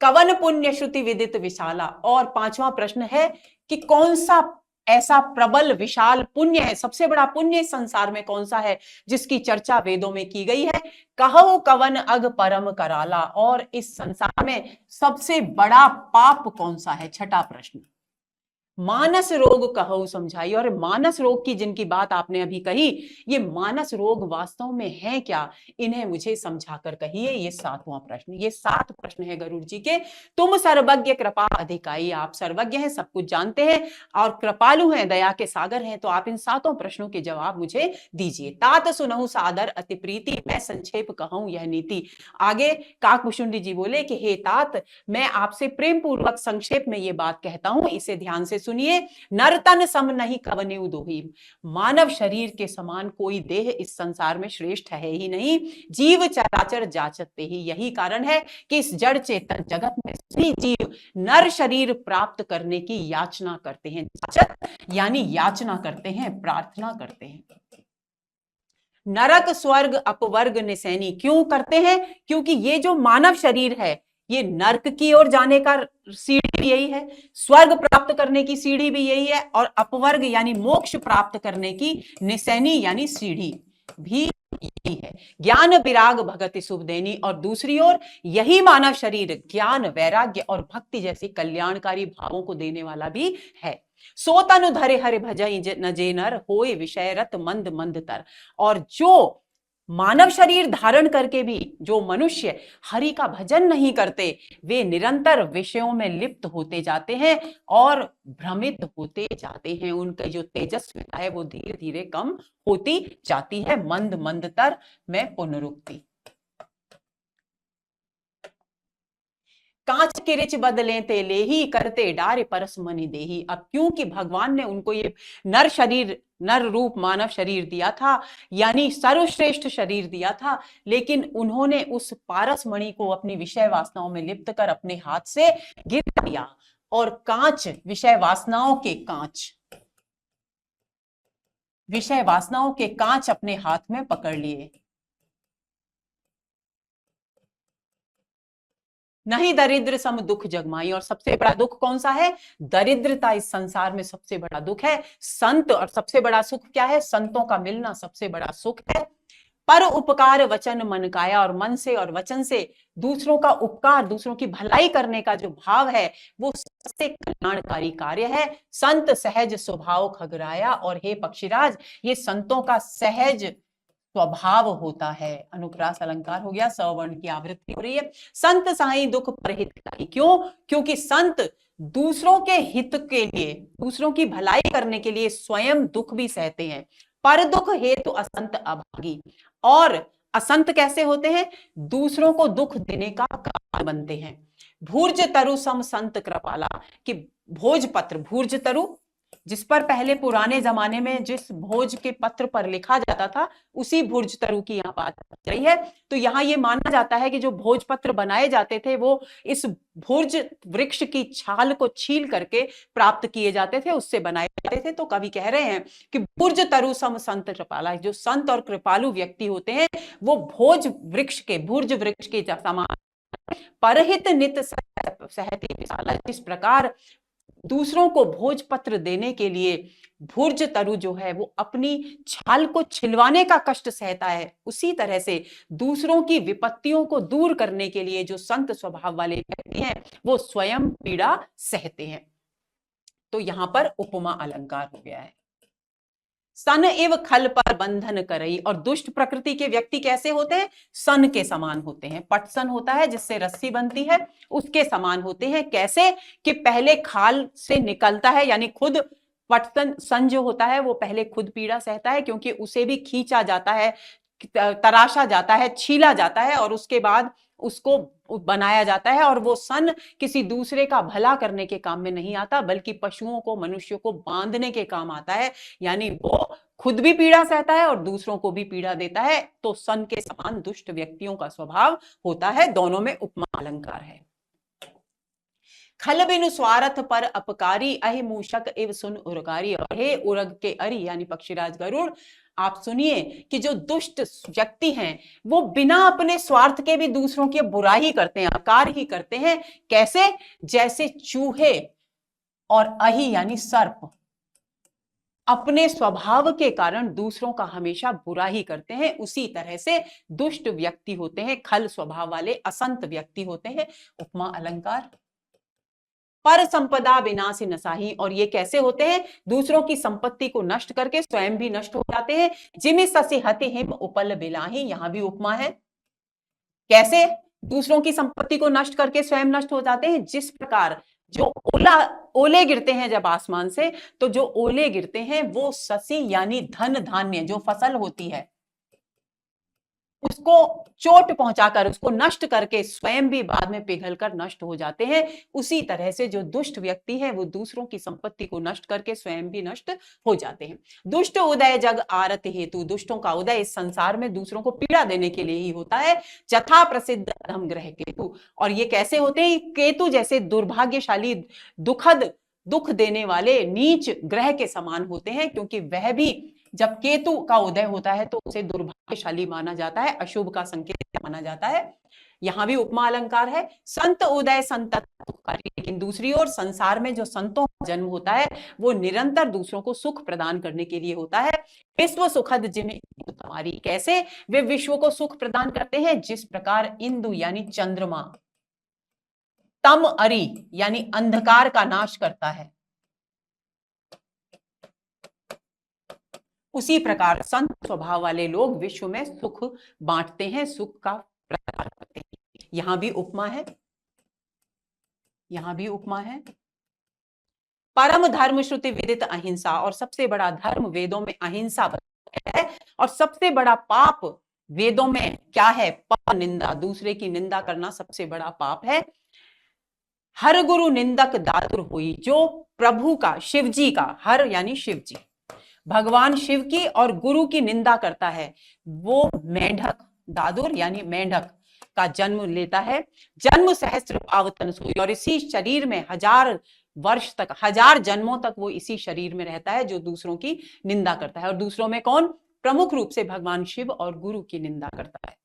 कवन पुण्य श्रुति विदित विशाला, और पांचवा प्रश्न है कि कौन सा ऐसा प्रबल विशाल पुण्य है, सबसे बड़ा पुण्य इस संसार में कौन सा है जिसकी चर्चा वेदों में की गई है। कहो कवन अग परम कराला, और इस संसार में सबसे बड़ा पाप कौन सा है, छठा प्रश्न। मानस रोग कहो समझाइए, और मानस रोग की जिनकी बात आपने अभी कही, ये मानस रोग वास्तव में है क्या, इन्हें मुझे समझाकर कहिए। ये 7वां प्रश्न। ये 7 प्रश्न है गरुड़ जी के। तुम सर्वज्ञ कृपा अधिकाई, आप सर्वज्ञ हैं, सब कुछ जानते हैं, और कृपालु हैं, दया के सागर हैं, तो आप इन 7 प्रश्नों के जवाब मुझे दीजिए। तात सुनहु सादर अति प्रीति, मैं संक्षेप कहूं यह नीति। आगे काकभूषुंडी जी बोले कि हे तात, मैं आपसे प्रेम पूर्वक संक्षेप में ये बात कहता हूं, इसे ध्यान से सुनिए। नरतन सम नहीं कवनेउ दोही, मानव शरीर के समान कोई देह इस संसार में श्रेष्ठ है ही नहीं। जीव चराचर जाचते ही, यही कारण है कि इस जड़ चेतन जगत में सभी जीव नर शरीर प्राप्त करने की याचना करते हैं। जाचत यानी याचना करते हैं, प्रार्थना करते हैं। नरक स्वर्ग अपवर्ग निसैनी, क्यों करते हैं? क्योंकि ये जो मानव शरीर है, ये नर्क की ओर जाने का सीढ़ी भी यही है, स्वर्ग प्राप्त करने की सीढ़ी भी यही है, और अपवर्ग यानी मोक्ष प्राप्त करने की निसैनी यानी सीढ़ी भी यही है। ज्ञान विराग भगति शुभ देनी, और दूसरी ओर यही मानव शरीर ज्ञान वैराग्य और भक्ति जैसी कल्याणकारी भावों को देने वाला भी है। सो तनु धरे हरि भजई न जे नर होए विषय रत मंद मंद तर। और जो मानव शरीर धारण करके भी जो मनुष्य हरि का भजन नहीं करते, वे निरंतर विषयों में लिप्त होते जाते हैं और भ्रमित होते जाते हैं। उनका जो तेजस्विता है वो धीरे धीरे कम होती जाती है। मंद मंदतर में पुनरुक्ति। कांच के रिच बदले ते ले ही करते डारे परस मनि देही। अब क्योंकि भगवान ने उनको ये नर शरीर, नर रूप मानव शरीर दिया था, यानी सर्वश्रेष्ठ शरीर दिया था, लेकिन उन्होंने उस पारस मणि को अपनी विषय वासनाओं में लिप्त कर अपने हाथ से गिरा दिया, और कांच, विषय वासनाओं के कांच, विषय वासनाओं के कांच अपने हाथ में पकड़ लिए। नहीं दरिद्र सम दुख जगमाई। और सबसे बड़ा दुख कौन सा है? दरिद्रता इस संसार में सबसे बड़ा दुख है। संत, और सबसे बड़ा सुख क्या है? संतों का मिलना सबसे बड़ा सुख है। पर उपकार वचन मन काया, और मन से और वचन से दूसरों का उपकार, दूसरों की भलाई करने का जो भाव है वो सबसे कल्याणकारी कार्य है। संत सहज स्वभाव खगराया, और हे पक्षीराज, ये संतों का सहज स्वभाव होता है। अनुप्रास अलंकार हो गया, सवर्ण की आवृत्ति हो रही है। संत साई दुख परहित हितकारी। क्यों? क्योंकि संत दूसरों के हित के लिए, दूसरों की भलाई करने के लिए स्वयं दुख भी सहते हैं। पर दुख हेतु असंत अभागी। और असंत कैसे होते हैं? दूसरों को दुख देने का कारण बनते हैं। भूर्ज तरु सम संत कृपाला, कि भोजपत्र, भूर्ज तरु जिस पर पहले पुराने जमाने में जिस भोज के पत्र पर लिखा जाता था, उसी भुर्ज तरु की यहाँ बात चल रही है। तो यहाँ ये माना जाता है कि जो भोज पत्र बनाए जाते थे वो इस भुर्ज वृक्ष की छाल को छील करके प्राप्त किए जाते थे, उससे बनाए जाते थे। तो कवि कह रहे हैं कि भुर्ज तरु सम संत कृपाला, जो संत और कृपालु व्यक्ति होते हैं वो भोज वृक्ष के, भुर्ज वृक्ष के समान परहित नित सहते विशाला। जिस प्रकार दूसरों को भोजपत्र देने के लिए भुर्ज तरु जो है वो अपनी छाल को छिलवाने का कष्ट सहता है, उसी तरह से दूसरों की विपत्तियों को दूर करने के लिए जो संत स्वभाव वाले व्यक्ति हैं वो स्वयं पीड़ा सहते हैं। तो यहां पर उपमा अलंकार हो गया है। सन एव खल पर बंधन करई, और दुष्ट प्रकृति के व्यक्ति कैसे होते हैं? सन के समान होते हैं। पटसन होता है जिससे रस्सी बनती है, उसके समान होते हैं। कैसे? कि पहले खाल से निकलता है, यानी खुद पटसन, सन जो होता है वो पहले खुद पीड़ा सहता है, क्योंकि उसे भी खींचा जाता है, तराशा जाता है, छीला जाता है, और उसके बाद उसको बनाया जाता है। और वो सन किसी दूसरे का भला करने के काम में नहीं आता, बल्कि पशुओं को, मनुष्यों को बांधने के काम आता है। यानी वो खुद भी पीड़ा सहता है और दूसरों को भी पीड़ा देता है। तो सन के समान दुष्ट व्यक्तियों का स्वभाव होता है। दोनों में उपमा अलंकार है। खल बिनु स्वार्थ पर अपकारी, अहि मूषक इव सुन उरगारी। और हे उरग के अरि यानी पक्षीराज गरुड़, आप सुनिए कि जो दुष्ट व्यक्ति हैं वो बिना अपने स्वार्थ के भी दूसरों की बुराई करते हैं, अपकार ही करते हैं। कैसे? जैसे चूहे और अहि यानी सर्प अपने स्वभाव के कारण दूसरों का हमेशा बुरा ही करते हैं, उसी तरह से दुष्ट व्यक्ति होते हैं, खल स्वभाव वाले असंत व्यक्ति होते हैं। उपमा अलंकार। पर संपदा विनाशी नसाही, और ये कैसे होते हैं? दूसरों की संपत्ति को नष्ट करके स्वयं भी नष्ट हो जाते हैं। जिमि ससी हति हिम उपल बिलाही, यहां भी उपमा है। कैसे दूसरों की संपत्ति को नष्ट करके स्वयं नष्ट हो जाते हैं? जिस प्रकार जो ओले गिरते हैं जब आसमान से, तो जो ओले गिरते हैं वो ससी यानी धन धान्य जो फसल होती है उसको चोट पहुंचाकर, उसको नष्ट करके स्वयं भी बाद में पिघलकर नष्ट हो जाते हैं। उसी तरह से जो दुष्ट व्यक्ति है वो दूसरों की संपत्ति को नष्ट करके स्वयं भी नष्ट हो जाते हैं। दुष्ट उदय जग आरत हेतु, दुष्टों का उदय इस संसार में दूसरों को पीड़ा देने के लिए ही होता है। जथा प्रसिद्ध अधम ग्रह केतु, और ये कैसे होते हैं? केतु जैसे दुर्भाग्यशाली, दुखद, दुख देने वाले नीच ग्रह के समान होते हैं, क्योंकि वह भी जब केतु का उदय होता है तो उसे दुर्भाग्यशाली माना जाता है, अशुभ का संकेत माना जाता है। यहां भी उपमा अलंकार है। संत उदय संतत सुखकारी, लेकिन दूसरी ओर संसार में जो संतों का जन्म होता है वो निरंतर दूसरों को सुख प्रदान करने के लिए होता है। विश्व सुखद जिन्हें तुम्हारी, कैसे वे विश्व को सुख प्रदान करते हैं? जिस प्रकार इंदु यानी चंद्रमा तम अरि यानी अंधकार का नाश करता है, उसी प्रकार संत स्वभाव वाले लोग विश्व में सुख बांटते हैं, सुख का प्रदान करते हैं। यहां भी उपमा है, यहां भी उपमा है। परम धर्म श्रुति विदित अहिंसा, और सबसे बड़ा धर्म वेदों में अहिंसा है, और सबसे बड़ा पाप वेदों में क्या है? पर निंदा, दूसरे की निंदा करना सबसे बड़ा पाप है। हर गुरु निंदक दादुर हुई, जो प्रभु का, शिव जी का, हर यानी शिव जी, भगवान शिव की और गुरु की निंदा करता है, वो मेंढक, दादुर यानी मेंढक का जन्म लेता है। जन्म सहस्त्र पावतन सोई, और इसी शरीर में 1000 वर्ष तक, 1000 जन्मों तक वो इसी शरीर में रहता है जो दूसरों की निंदा करता है। और दूसरों में कौन? प्रमुख रूप से भगवान शिव और गुरु की निंदा करता है।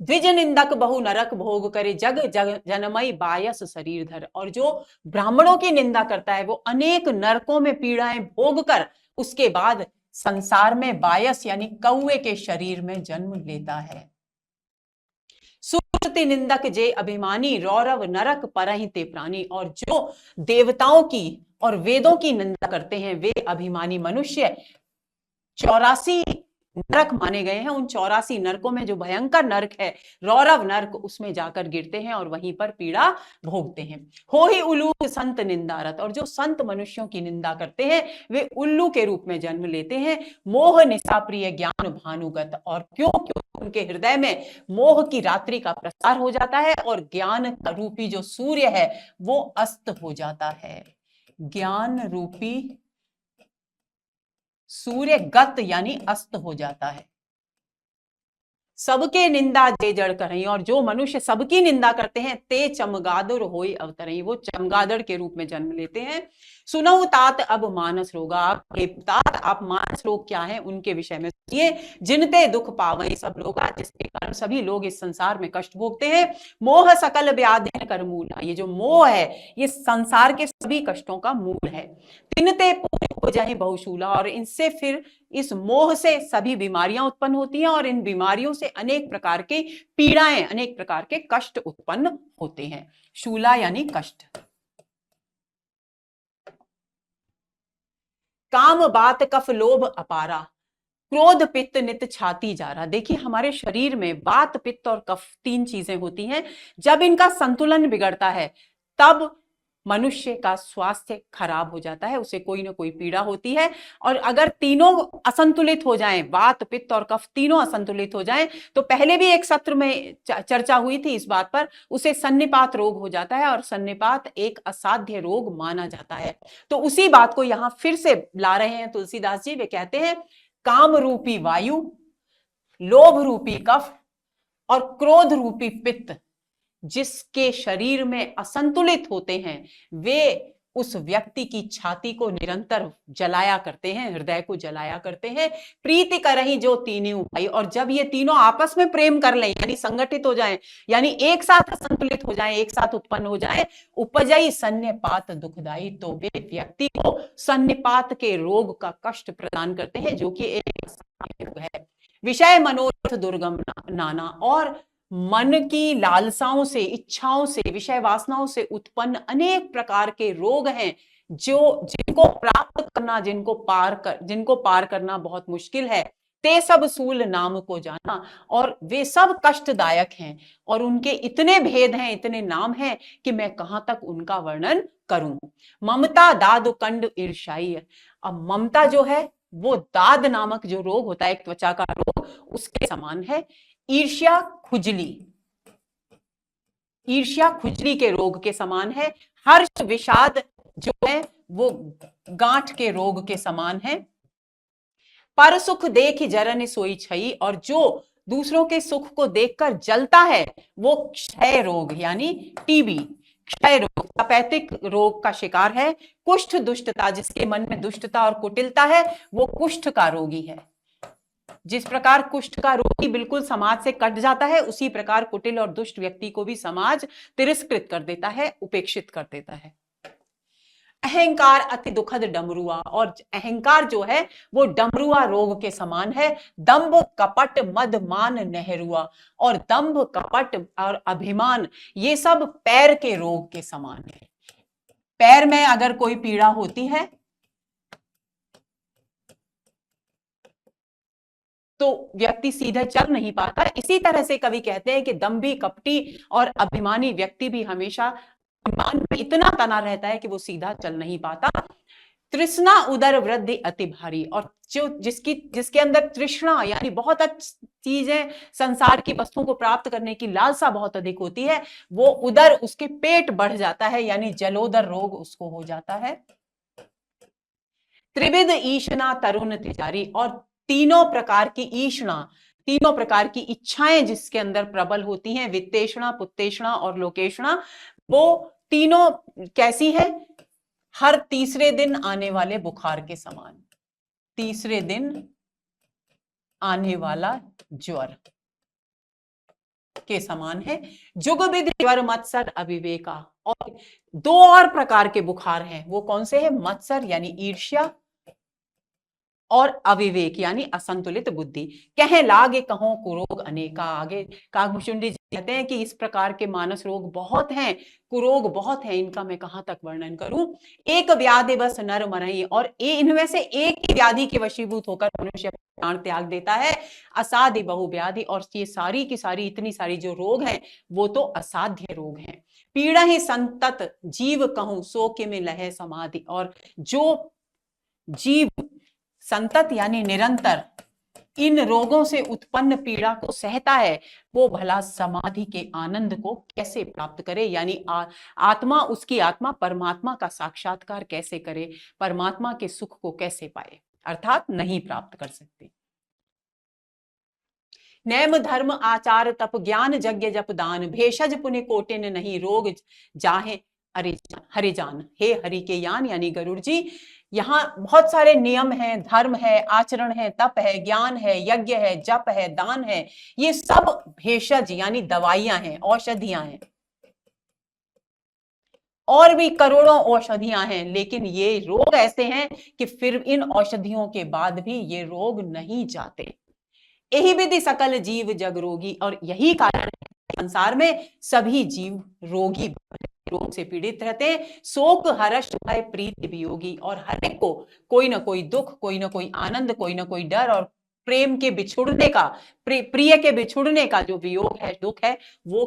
द्विज निंदक बहु नरक भोग करे, जग जग जनमय बायस शरीर धर, और जो ब्राह्मणों की निंदा करता है वो अनेक नरकों में पीड़ाएं भोग कर उसके बाद संसार में बायस यानी कौवे के शरीर में जन्म लेता है। सुरति निंदक जे अभिमानी, रौरव नरक परहि ते प्राणी, और जो देवताओं की और वेदों की निंदा करते हैं वे अभिमानी मनुष्य 84 नरक माने गए हैं। उन 84 नरकों में जो भयंकर नरक है रौरव नरक, उसमें जाकर गिरते हैं और वहीं पर पीड़ा भोगते हैं। हो ही उल्लू संत निंदारत, और जो संत मनुष्यों की निंदा करते हैं वे उल्लू के रूप में जन्म लेते हैं। मोह निशा प्रिय ज्ञान भानुगत, और क्यों क्यों उनके हृदय में मोह की रात्रि का प्रसार हो जाता है और ज्ञान रूपी जो सूर्य है वो अस्त हो जाता है। ज्ञान रूपी सूर्य गत यानी अस्त हो जाता है। सबके निंदा जे जड़ करई, और जो मनुष्य सबकी निंदा करते हैं ते चमगादड़ होई अवतरई, वो चमगादड़ के रूप में जन्म लेते हैं। सुनऊ तात अब मानस रोगा, तात आप मानस रोग क्या है उनके विषय में सुनिए। जिनते दुख पावई सब लोगा, जिसके कारण सभी लोग इस संसार में कष्ट भोगते हैं। मोह सकल व्याधि कर मूला, ये जो मोह है ये संसार के सभी कष्टों का मूल है। तिनते पूरे हो जाए बहुशूला, और इनसे फिर इस मोह से सभी बीमारियां उत्पन्न होती हैं और इन बीमारियों से अनेक प्रकार की पीड़ाएं, अनेक प्रकार के कष्ट उत्पन्न होते हैं। शूला यानी कष्ट। काम बात कफ लोभ अपारा, क्रोध पित्त नित छाती जा रहा। देखिए हमारे शरीर में वात पित्त और कफ 3 चीजें होती हैं। जब इनका संतुलन बिगड़ता है तब मनुष्य का स्वास्थ्य खराब हो जाता है, उसे कोई ना कोई पीड़ा होती है। और अगर तीनों असंतुलित हो जाएं, वात पित्त और कफ तीनों असंतुलित हो जाएं, तो पहले भी एक सत्र में चर्चा हुई थी इस बात पर, उसे सन्निपात रोग हो जाता है, और सन्निपात एक असाध्य रोग माना जाता है। तो उसी बात को यहां फिर से ला रहे हैं तुलसीदास जी। वे कहते हैं काम रूपी वायु, लोभ रूपी कफ और क्रोध रूपी पित्त जिसके शरीर में असंतुलित होते हैं वे उस व्यक्ति की छाती को निरंतर जलाया करते हैं, हृदय को जलाया करते हैं। प्रीति करही जो तीनों भाई, और जब ये तीनों आपस में प्रेम कर लें यानी संगठित हो जाएं, यानी एक साथ संतुलित हो जाएं, एक साथ उत्पन्न हो जाएं, उपजई सन्निपात दुखदाई, तो वे व्यक्ति को सन्निपात के रोग का कष्ट प्रदान करते हैं जो कि एक रोग है। विषय मनोरथ दुर्गम नाना, और मन की लालसाओं से, इच्छाओं से, विषय वासनाओं से उत्पन्न अनेक प्रकार के रोग हैं जो जिनको प्राप्त करना, जिनको पार करना बहुत मुश्किल है। ते सब सूल नाम को जाना, और वे सब कष्टदायक हैं और उनके इतने भेद हैं, इतने नाम हैं कि मैं कहां तक उनका वर्णन करूं। ममता दाद कंड ईर्ष्याई, अब ममता जो है वो दाद नामक जो रोग होता है, एक त्वचा का रोग, उसके समान है। ईर्ष्या खुजली, ईर्ष्या खुजली के रोग के समान है। हर्ष विषाद जो है वो गांठ के रोग के समान है। पर सुख देख जरन सोई छई, और जो दूसरों के सुख को देखकर जलता है वो क्षय रोग यानी टीबी, क्षय रोग, तपैतिक रोग का शिकार है। कुष्ठ दुष्टता, जिसके मन में दुष्टता और कुटिलता है वो कुष्ठ का रोगी है। जिस प्रकार कुष्ठ का रोगी बिल्कुल समाज से कट जाता है, उसी प्रकार कुटिल और दुष्ट व्यक्ति को भी समाज तिरस्कृत कर देता है, उपेक्षित कर देता है। अहंकार अति दुखद डमरुआ, और अहंकार जो है वो डमरुआ रोग के समान है। दंभ कपट मद मान नेहरुआ, और दंभ कपट और अभिमान ये सब पैर के रोग के समान है। पैर में अगर कोई पीड़ा होती है तो व्यक्ति सीधे चल नहीं पाता। इसी तरह से कवि कहते हैं कि दंभी कपटी और अभिमानी व्यक्ति भी हमेशा अभिमान में इतना तना रहता है कि वो सीधा चल नहीं पाता। तृष्णा उदर वृद्धि अति भारी, और जो जिसके अंदर तृष्णा यानी बहुत चीजें संसार की वस्तुओं को प्राप्त करने की लालसा बहुत अधिक होती है, वो उदर उसके पेट बढ़ जाता है, यानी जलोदर रोग उसको हो जाता है। त्रिविध ईशना तरुण तिजारी, और तीनों प्रकार की ईशना, तीनों प्रकार की इच्छाएं जिसके अंदर प्रबल होती हैं, वित्तेषणा, पुत्तेषणा और लोकेषणा, वो तीनों कैसी है? हर तीसरे दिन आने वाले बुखार के समान, तीसरे दिन आने वाला ज्वर के समान है। जुग विधि ज्वर मत्सर अविवेका, और दो और प्रकार के बुखार हैं, वो कौन से हैं? मत्सर यानी ईर्ष्या, और अविवेक यानी असंतुलित बुद्धि। कहे लागे कहो कुरोग अनेका, आगे काकभूषुंडी जी कहते हैं कि इस प्रकार के मानस रोग बहुत हैं, कुरोग बहुत हैं, इनका मैं कहां तक वर्णन करूं। एक व्याधि बस नर मरई, और इनमें से एक ही व्याधि के वशीभूत होकर मनुष्य प्राण त्याग देता है। असाध्य बहु व्याधि, और ये सारी की सारी इतनी सारी जो रोग हैं वो तो असाध्य रोग हैं। पीड़ा ही संतत जीव कहूं सो के में लहे समाधि, और जो जीव संतत यानी निरंतर इन रोगों से उत्पन्न पीड़ा को सहता है, वो भला समाधि के आनंद को कैसे प्राप्त करे, यानी आत्मा, उसकी आत्मा परमात्मा का साक्षात्कार कैसे करे, परमात्मा के सुख को कैसे पाए, अर्थात नहीं प्राप्त कर सकते। नैम धर्म आचार तप ज्ञान यज्ञ जप दान, भेषज पुण्य कोटिन नहीं रोग जाहे हरि जान। हे हरि के यान यानी गरुड़ जी, यहाँ बहुत सारे नियम हैं, धर्म है, आचरण है, तप है, ज्ञान है, यज्ञ है, जप है, दान है, ये सब भेषज यानी दवाइयां हैं, औषधियां हैं, और भी करोड़ों औषधियां हैं, लेकिन ये रोग ऐसे हैं कि फिर इन औषधियों के बाद भी ये रोग नहीं जाते। यही विधि सकल जीव जग रोगी, और यही कारण है संसार में सभी जीव रोगी, रोग से पीड़ित रहते हैं। शोक हर्ष भय प्रीति वियोगी, और हर एक को कोई ना कोई दुख, कोई ना कोई आनंद, कोई ना कोई डर, और प्रेम के बिछुड़ने का, प्रिय के बिछुड़ने का जो वियोग है, दुख है, वो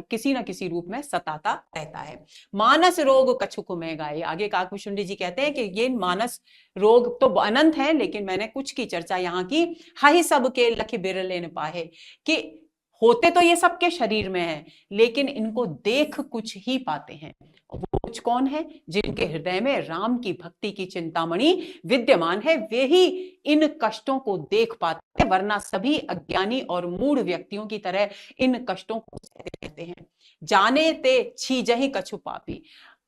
किसी ना किसी रूप में सताता रहता है। मानस रोग कछुक में गाये, आगे काकभूषुंडी जी कहते हैं कि ये मानस रोग तो अनंत है, लेकिन मैंने कुछ की चर्चा यहाँ की। हाही सबके लख बिरले न पाहे, कि होते तो ये सबके शरीर में है, लेकिन इनको देख कुछ ही पाते हैं। वो कुछ कौन है? जिनके हृदय में राम की भक्ति की चिंतामणि विद्यमान है, वे ही इन कष्टों को देख पाते हैं, वरना सभी अज्ञानी और मूढ़ व्यक्तियों की तरह इन कष्टों को सहते रहते हैं। जाने ते छीजहि कछु पापी,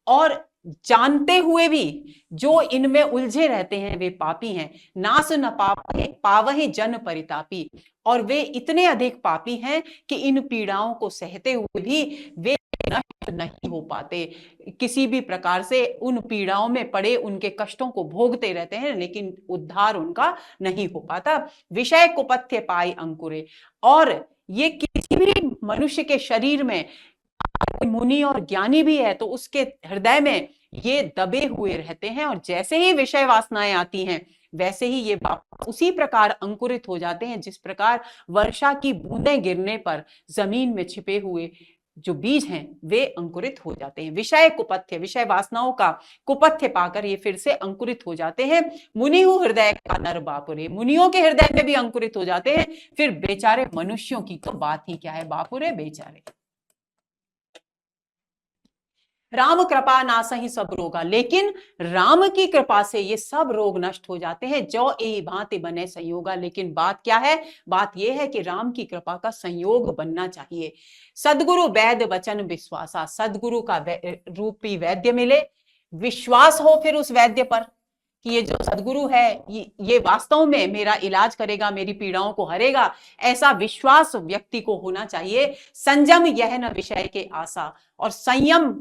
और जानते हुए भी जो इनमें उलझे रहते हैं वे पापी हैं। नास न पावहि जन परितापी, और वे इतने अधिक पापी हैं कि इन पीड़ाओं को सहते हुए भी वे नष्ट नहीं हो पाते, किसी भी प्रकार से उन पीड़ाओं में पड़े उनके कष्टों को भोगते रहते हैं, लेकिन उद्धार उनका नहीं हो पाता। विषय कुपथ्य पाई अंकुरे, और ये किसी भी मनुष्य के शरीर में, मुनि और ज्ञानी भी है तो उसके हृदय में ये दबे हुए रहते हैं, और जैसे ही विषय वासनाएं आती हैं वैसे ही ये उसी प्रकार अंकुरित हो जाते हैं, जिस प्रकार वर्षा की बूंदें गिरने पर जमीन में छिपे हुए जो बीज हैं वे अंकुरित हो जाते हैं। विषय कुपथ्य, विषय वासनाओं का कुपथ्य पाकर ये फिर से अंकुरित हो जाते हैं। मुनिहु हृदय का नर बापुरे, मुनियों के हृदय में भी अंकुरित हो जाते हैं, फिर बेचारे मनुष्यों की तो बात ही क्या है, बापुरे बेचारे। राम कृपा नासहि सब रोगा, लेकिन राम की कृपा से ये सब रोग नष्ट हो जाते हैं। जो ए भांति बने संयोगा, लेकिन बात क्या है? बात यह है कि राम की कृपा का संयोग बनना चाहिए। सदगुरु वैद्य वचन विश्वासा, सदगुरु का रूपी वैद्य मिले, विश्वास हो फिर उस वैद्य पर कि ये जो सदगुरु है ये वास्तव में मेरा इलाज करेगा, मेरी पीड़ाओं को हरेगा, ऐसा विश्वास व्यक्ति को होना चाहिए। संयम यह न विषय के आशा, और संयम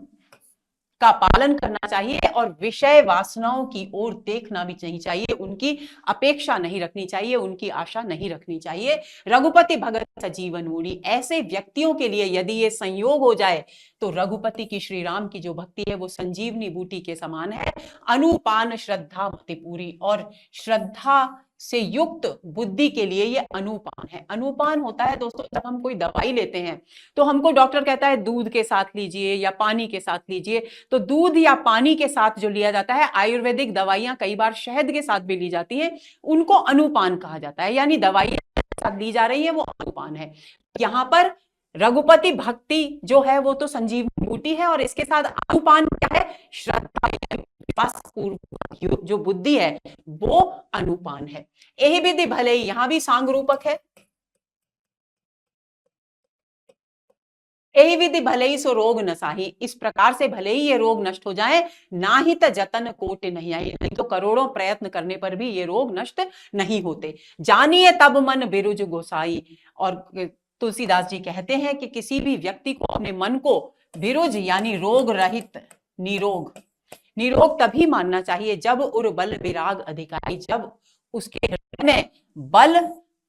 का पालन करना चाहिए, और विषय वासनाओं की ओर देखना भी नहीं चाहिए, उनकी अपेक्षा नहीं रखनी चाहिए, उनकी आशा नहीं रखनी चाहिए। रघुपति भगत सजीवन मूढ़ी, ऐसे व्यक्तियों के लिए यदि ये संयोग हो जाए तो रघुपति की, श्री राम की जो भक्ति है वो संजीवनी बूटी के समान है। अनुपान श्रद्धा मति पूरी, और श्रद्धा से युक्त बुद्धि के लिए ये अनुपान है। अनुपान होता है दोस्तों, जब हम कोई दवाई लेते हैं तो हमको डॉक्टर कहता है दूध के साथ लीजिए या पानी के साथ लीजिए, तो दूध या पानी के साथ जो लिया जाता है, आयुर्वेदिक दवाइयां कई बार शहद के साथ भी ली जाती है, उनको अनुपान कहा जाता है, यानी दवाइयां के साथ ली जा रही है वो अनुपान है। यहाँ पर रघुपति भक्ति जो है वो तो संजीवनी बूटी है, और इसके साथ अनुपान क्या है, श्रद्धा, जो बुद्धि है वो अनुपान है। यही विधि भले ही, यहां भी सांग रूपक है, यही विधि भले ही सो रोग नसाही, इस प्रकार से भले ही ये रोग नष्ट हो जाए, ना ही तो जतन कोट नहीं आई, नहीं तो करोड़ों प्रयत्न करने पर भी ये रोग नष्ट नहीं होते। जानिए तब मन बिरुज गोसाई, और तुलसीदास जी कहते हैं कि किसी भी व्यक्ति को अपने मन को बिरुज यानी रोग रहित, निरोग तभी मानना चाहिए जब उर बल विराग अधिकारी, जब उसके हृदय में बल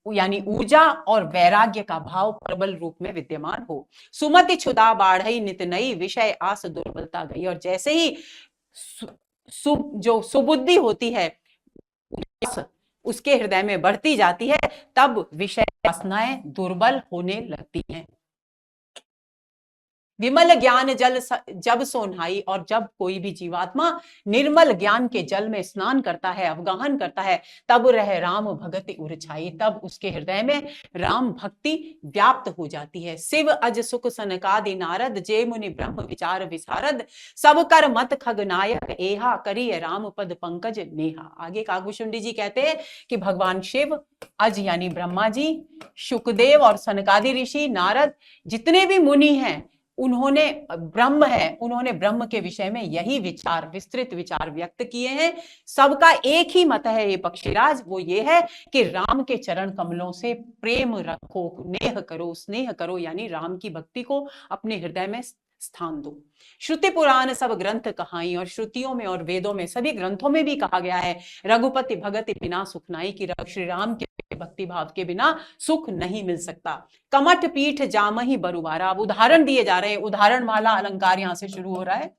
यानी ऊर्जा और वैराग्य का भाव प्रबल रूप में विद्यमान हो। सुमति क्षुदा बाढ़ई नित नई, विषय आस दुर्बलता गई, और जैसे ही जो सुबुद्धि होती है उसके हृदय में बढ़ती जाती है, तब विषय वासनाएं दुर्बल होने लगती हैं। विमल ज्ञान जल जब सोन्हाई, और जब कोई भी जीवात्मा निर्मल ज्ञान के जल में स्नान करता है, अवगाहन करता है, तब रह राम भगति उरछाई, तब उसके हृदय में राम भक्ति व्याप्त हो जाती है। शिव अज सुख सनकादि नारद, जे मुनि ब्रह्म विचार विशारद, सब कर मत खगनायक एहा, करी राम पद पंकज नेहा। आगे काकभूषुंडी जी कहते हैं कि भगवान शिव, अज यानी ब्रह्मा जी, शुकदेव और सनकादि ऋषि, नारद, जितने भी मुनि हैं, उन्होंने ब्रह्म है, उन्होंने ब्रह्म के विषय में यही विचार, विस्तृत विचार व्यक्त किए हैं। सबका एक ही मत है ये पक्षीराज, वो ये है कि राम के चरण कमलों से प्रेम रखो, स्नेह करो, यानी राम की भक्ति को अपने हृदय में स्थान दो। श्रुति पुराण सब ग्रंथ कहाई, और श्रुतियों में और वेदों में, सभी ग्रंथों में भी कहा गया है, रघुपति भगत बिना सुख नाई, कि श्री राम के भक्ति भाव के बिना सुख नहीं मिल सकता। कमठ पीठ जामहि बरुबारा, अब उदाहरण दिए जा रहे हैं, उदाहरण माला अलंकार यहां से शुरू हो रहा है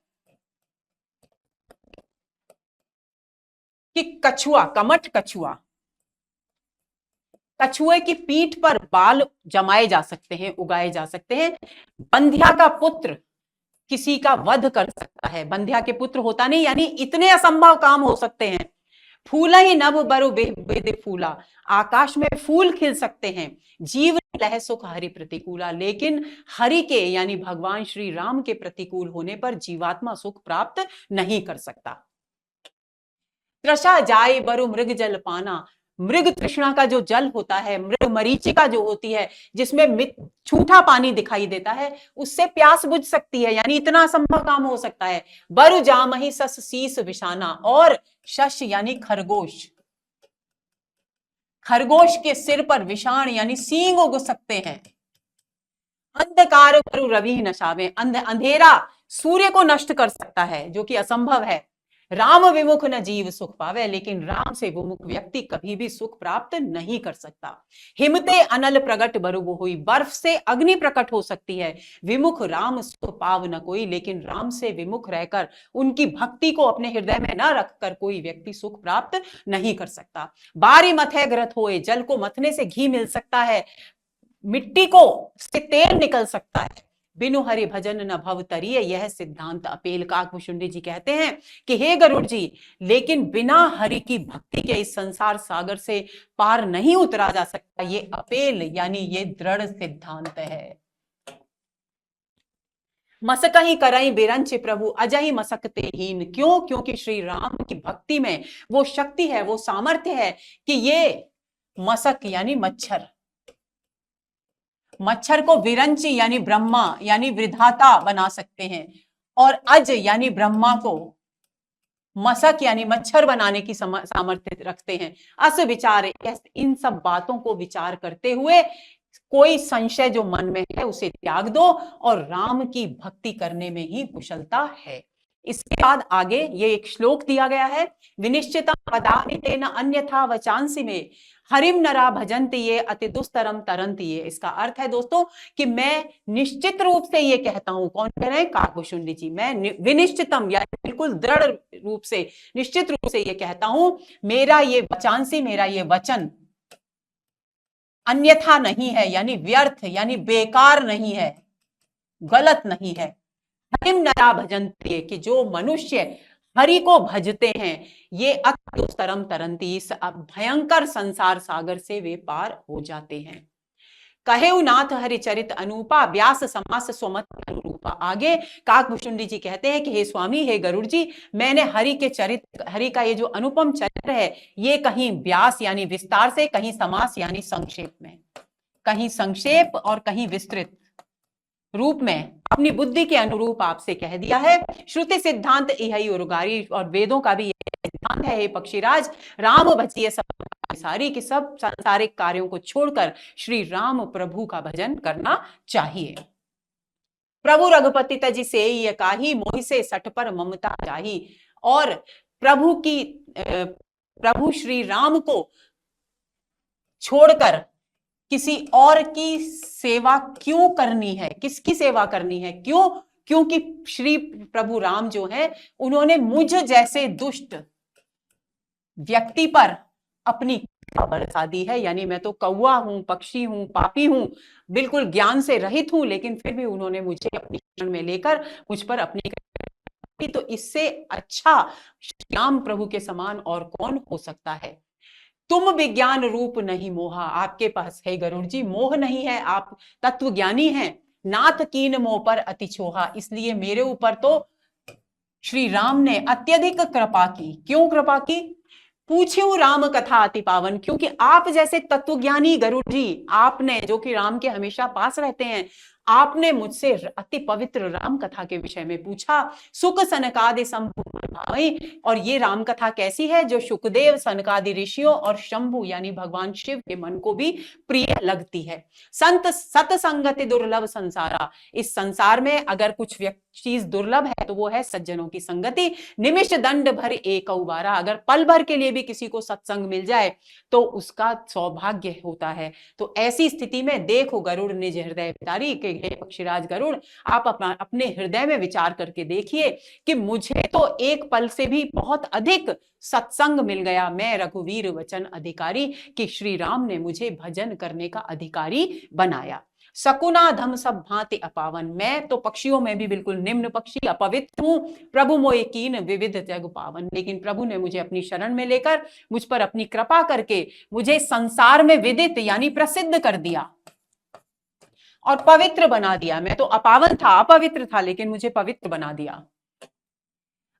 कि कछुआ, कमठ कछुआ, कछुए की पीठ पर बाल जमाए जा सकते हैं, उगाए जा सकते हैं। बंध्या का पुत्र किसी का वध कर सकता है, बंध्या के पुत्र होता नहीं, यानी इतने असंभव काम हो सकते हैं। फूला ही नभ बरु बेद फूला, आकाश में फूल खिल सकते हैं। जीव लह सुख हरि प्रतिकूला, लेकिन हरि के यानी भगवान श्री राम के प्रतिकूल होने पर जीवात्मा सुख प्राप्त नहीं कर सकता। तृषा जाए बरु मृग जल पाना, मृग तृष्णा का जो जल होता है, मृग मरीचिका जो होती है, जिसमें छूटा पानी दिखाई देता है, उससे प्यास बुझ सकती है, यानी इतना असंभव काम हो सकता है। बरु जामहि सस शीस विशाना, और शश यानी खरगोश, खरगोश के सिर पर विषाण यानी सींग उग सकते हैं। अंधकार बरु रवि नशावे, अंधेरा सूर्य को नष्ट कर सकता है, जो कि असंभव है। राम विमुख न जीव सुख पावे, लेकिन राम से विमुख व्यक्ति कभी भी सुख प्राप्त नहीं कर सकता। हिमते अनल प्रगट बरु हुई, बर्फ से अग्नि प्रकट हो सकती है, विमुख राम सुख पाव न कोई, लेकिन राम से विमुख रहकर उनकी भक्ति को अपने हृदय में न रखकर कोई व्यक्ति सुख प्राप्त नहीं कर सकता। बारी मथे ग्रत होए, जल को मथने से घी मिल सकता है, मिट्टी को से तेल निकल सकता है, बिनु हरि भजन न भव तरिए, यह सिद्धांत अपेल। काकभूषुंडी जी कहते हैं कि हे गरुड़ जी, लेकिन बिना हरि की भक्ति के इस संसार सागर से पार नहीं उतरा जा सकता, ये अपेल यानी ये दृढ़ सिद्धांत है। मसकहि करई बिरंच प्रभु, अजहि मसकते हीन, क्यों? क्योंकि श्री राम की भक्ति में वो शक्ति है, वो सामर्थ्य है कि ये मसक यानी मच्छर को विरंची यानी ब्रह्मा यानी विधाता बना सकते हैं, और अज यानी ब्रह्मा को मशक यानी मच्छर बनाने की सामर्थ्य रखते हैं। अस विचार, इन सब बातों को विचार करते हुए कोई संशय जो मन में है उसे त्याग दो और राम की भक्ति करने में ही कुशलता है। इसके बाद आगे ये एक श्लोक दिया गया है, विनिश्चितम वदामि तेन अन्यथा वचांसि में हरिम नरा भजन्ति ये अति दुस्तरम तरंति ये। इसका अर्थ है दोस्तों कि मैं निश्चित रूप से ये कहता हूं, कौन कह रहे हैं? काकभूषुंडी जी। मैं विनिश्चितम यानी बिल्कुल दृढ़ रूप से, निश्चित रूप से ये कहता हूं, मेरा ये वचांसी, मेरा ये वचन अन्यथा नहीं है, यानी व्यर्थ यानी बेकार नहीं है, गलत नहीं है। हरिम नरा भजन्ते, कि जो मनुष्य हरि को भजते हैं ये अति दुस्तरम तरंती, इस भयंकर संसार सागर से वे पार हो जाते हैं। कहेउ नाथ हरिचरित अनूपा व्यास समास स्वमत अनुरूपा। आगे काकभूषुंडी जी कहते हैं कि हे स्वामी, हे गरुड़ जी, मैंने हरि के चरित्र, हरि का ये जो अनुपम चरित्र है, ये कहीं व्यास यानी विस्तार से, कहीं समास यानी संक्षेप में, कहीं संक्षेप और कहीं विस्तृत रूप में अपनी बुद्धि के अनुरूप आपसे कह दिया है। श्रुति सिद्धांत इहै उर्गारी, और वेदों का भी यह सिद्धांत है, हे पक्षीराज, राम भजिए सब सारी की सब सांसारिक कार्यों को छोड़कर श्री राम प्रभु का भजन करना चाहिए। प्रभु रघुपति तजि सेई काही, मोहि से सठ पर ममता जाही। और प्रभु श्री राम को छोड़कर किसी और की सेवा क्यों करनी है? किसकी सेवा करनी है? क्यों? क्योंकि श्री प्रभु राम जो है, उन्होंने मुझ जैसे दुष्ट व्यक्ति पर अपनी बरसा दी है। यानी मैं तो कौवा हूं, पक्षी हूं, पापी हूं, बिल्कुल ज्ञान से रहित हूं, लेकिन फिर भी उन्होंने मुझे अपनी शरण में लेकर मुझ पर अपनी, तो इससे अच्छा राम प्रभु के समान और कौन हो सकता है? तुम विज्ञान रूप नहीं मोहा, आपके पास है गरुड़ जी मोह नहीं है, आप तत्व ज्ञानी हैं। नाथ कीन मोह पर अति छोहा, इसलिए मेरे ऊपर तो श्री राम ने अत्यधिक कृपा की। क्यों कृपा की? पूछ्यो राम कथा अति पावन, क्योंकि आप जैसे तत्वज्ञानी गरुड़ जी, आपने जो कि राम के हमेशा पास रहते हैं, आपने मुझसे अति पवित्र राम कथा के विषय में पूछा। सुख सनकादि संपूर्ण भाई, और ये राम कथा कैसी है? जो सुखदेव, सनकादि ऋषियों और शंभु यानी भगवान शिव के मन को भी प्रिय लगती है। संत सतसंगति दुर्लभ संसारा, इस संसार में अगर कुछ चीज दुर्लभ है तो वो है सज्जनों की संगति। निमिष दंड भर एक उबारा, अगर पल भर के लिए भी किसी को सत्संग मिल जाए तो उसका सौभाग्य होता है। तो ऐसी स्थिति में देखो गरुड़ निज हृदय विचारी, के हे पक्षीराज गरुड़, आप अपने हृदय में विचार करके देखिए कि मुझे तो एक पल से भी बहुत अधिक सत्संग मिल गया। मैं रघुवीर वचन अधिकारी, कि श्री राम ने मुझे भजन करने का अधिकारी बनाया। सकुना धम सब भांति अपावन, मैं तो पक्षियों में भी बिल्कुल निम्न पक्षी, अपवित्र हूं। प्रभु मोए कीन विविध जग पावन, लेकिन प्रभु ने मुझे अपनी शरण में लेकर मुझ पर अपनी कृपा करके मुझे संसार में विदित यानी प्रसिद्ध कर दिया और पवित्र बना दिया। मैं तो अपावन था, अपवित्र था, लेकिन मुझे पवित्र बना दिया।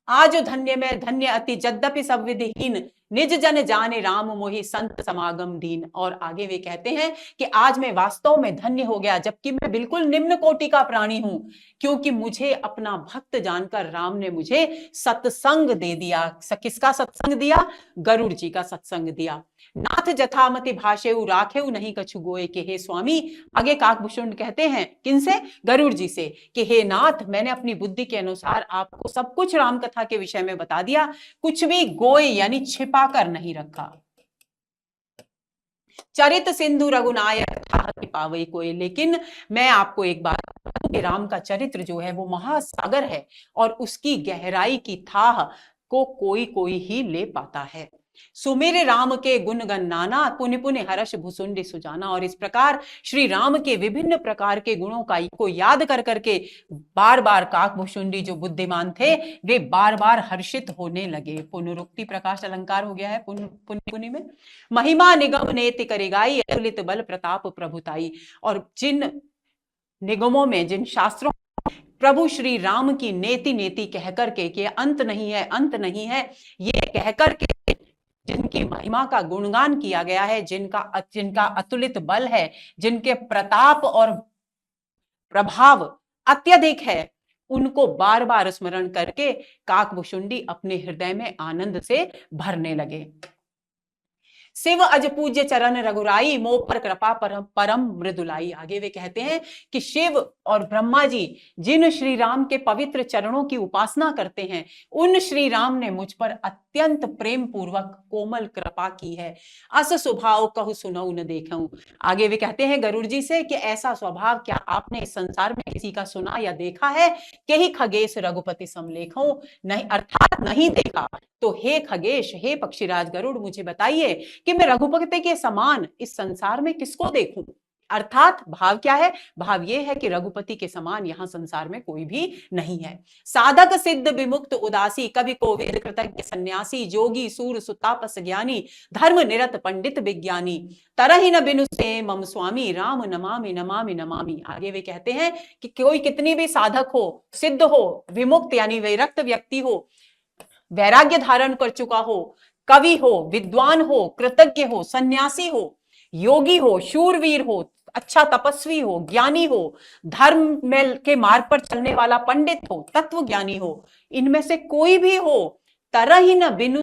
आज धन्य में धन्य अति यद्यपि सब विधिहीन, निज जन जाने राम मोहि संत समागम दीन। और आगे वे कहते हैं कि आज मैं वास्तव में धन्य हो गया, जबकि मैं बिल्कुल निम्न कोटि का प्राणी हूं, क्योंकि मुझे अपना भक्त जानकर राम ने मुझे सत्संग दे दिया। किसका सत्संग दिया? गरुड़ जी का सत्संग दिया। नाथ जथामति भाषेउ राखेउ नहीं कछु गोए, के हे स्वामी, आगे काकभूषुंड कहते हैं किनसे? गरुड़ जी से, कि हे नाथ, मैंने अपनी बुद्धि के अनुसार आपको सब कुछ राम कथा के विषय में बता दिया, कुछ भी गोए यानी छिपा कर नहीं रखा। चरित सिंधु रघुनायक पावई कोई, लेकिन मैं आपको एक बात बताऊं कि राम का चरित्र जो है वो महासागर है और उसकी गहराई की थाह को कोई कोई ही ले पाता है। सुमेर राम के गुण गन्नाना, पुनि पुनि हर्ष भुसुंडी सुजाना। और इस प्रकार श्री राम के विभिन्न प्रकार के गुणों को याद कर करके बार बार काकभूषुंडी जो बुद्धिमान थे वे बार बार हर्षित होने लगे। पुनरुक्ति प्रकाश अलंकार हो गया है पुनि में। महिमा निगम नेति करेगाई, अतुलित बल प्रताप प्रभुताई। और जिन निगमों में, जिन शास्त्रों प्रभु श्री राम की नेति नेति कहकर के कि अंत नहीं है, अंत नहीं है, ये कहकर के जिनकी महिमा का गुणगान किया गया है, जिनका अतुलित बल है, जिनके प्रताप और प्रभाव अत्यधिक है, उनको बार बार स्मरण करके काकभुशुंडी अपने हृदय में आनंद से भरने लगे। शिव अज पूज्य चरण रघुराई, मोह पर कृपा परम परम मृदुलाई। आगे वे कहते हैं कि शिव और ब्रह्मा जी जिन श्री राम के पवित्र चरणों की उपासना करते हैं, उन श्री राम ने मुझ पर अत्यंत प्रेम पूर्वक कोमल कृपा की है। अस स्वभाव कहु सुनऊ न देखऊं। आगे वे कहते हैं गरुड़ जी से कि ऐसा स्वभाव क्या आपने इस संसार में किसी का सुना या देखा है? कि ही खगेश रघुपति समलेखऊं। नहीं, अर्थात नहीं देखा। तो हे खगेश, हे पक्षीराज गरुड़, मुझे बताइए कि मैं रघुपति के समान इस संसार में किसको देखूं। अर्थात भाव क्या है? भाव यह है कि रघुपति के समान यहां संसार में कोई भी नहीं है। साधक सिद्ध विमुक्त उदासी, कवि कोविद कृतज्ञ सन्यासी, जोगी सूर सुतापस ज्ञानी, धर्म निरत पंडित विज्ञानी, तरहि न बिनु से मम स्वामी, राम नमामि नमामि नमामि। आगे वे कहते हैं कि कोई कितनी भी साधक हो, सिद्ध हो, विमुक्त यानी विरक्त व्यक्ति हो, वैराग्य धारण कर चुका हो, कवि हो, विद्वान हो, कृतज्ञ हो, सन्यासी हो, योगी हो, शूरवीर हो, अच्छा तपस्वी हो, ज्ञानी हो, धर्म में के मार्ग पर चलने वाला पंडित हो, तत्व ज्ञानी हो, इनमें से कोई भी हो, तरह ही न बिनु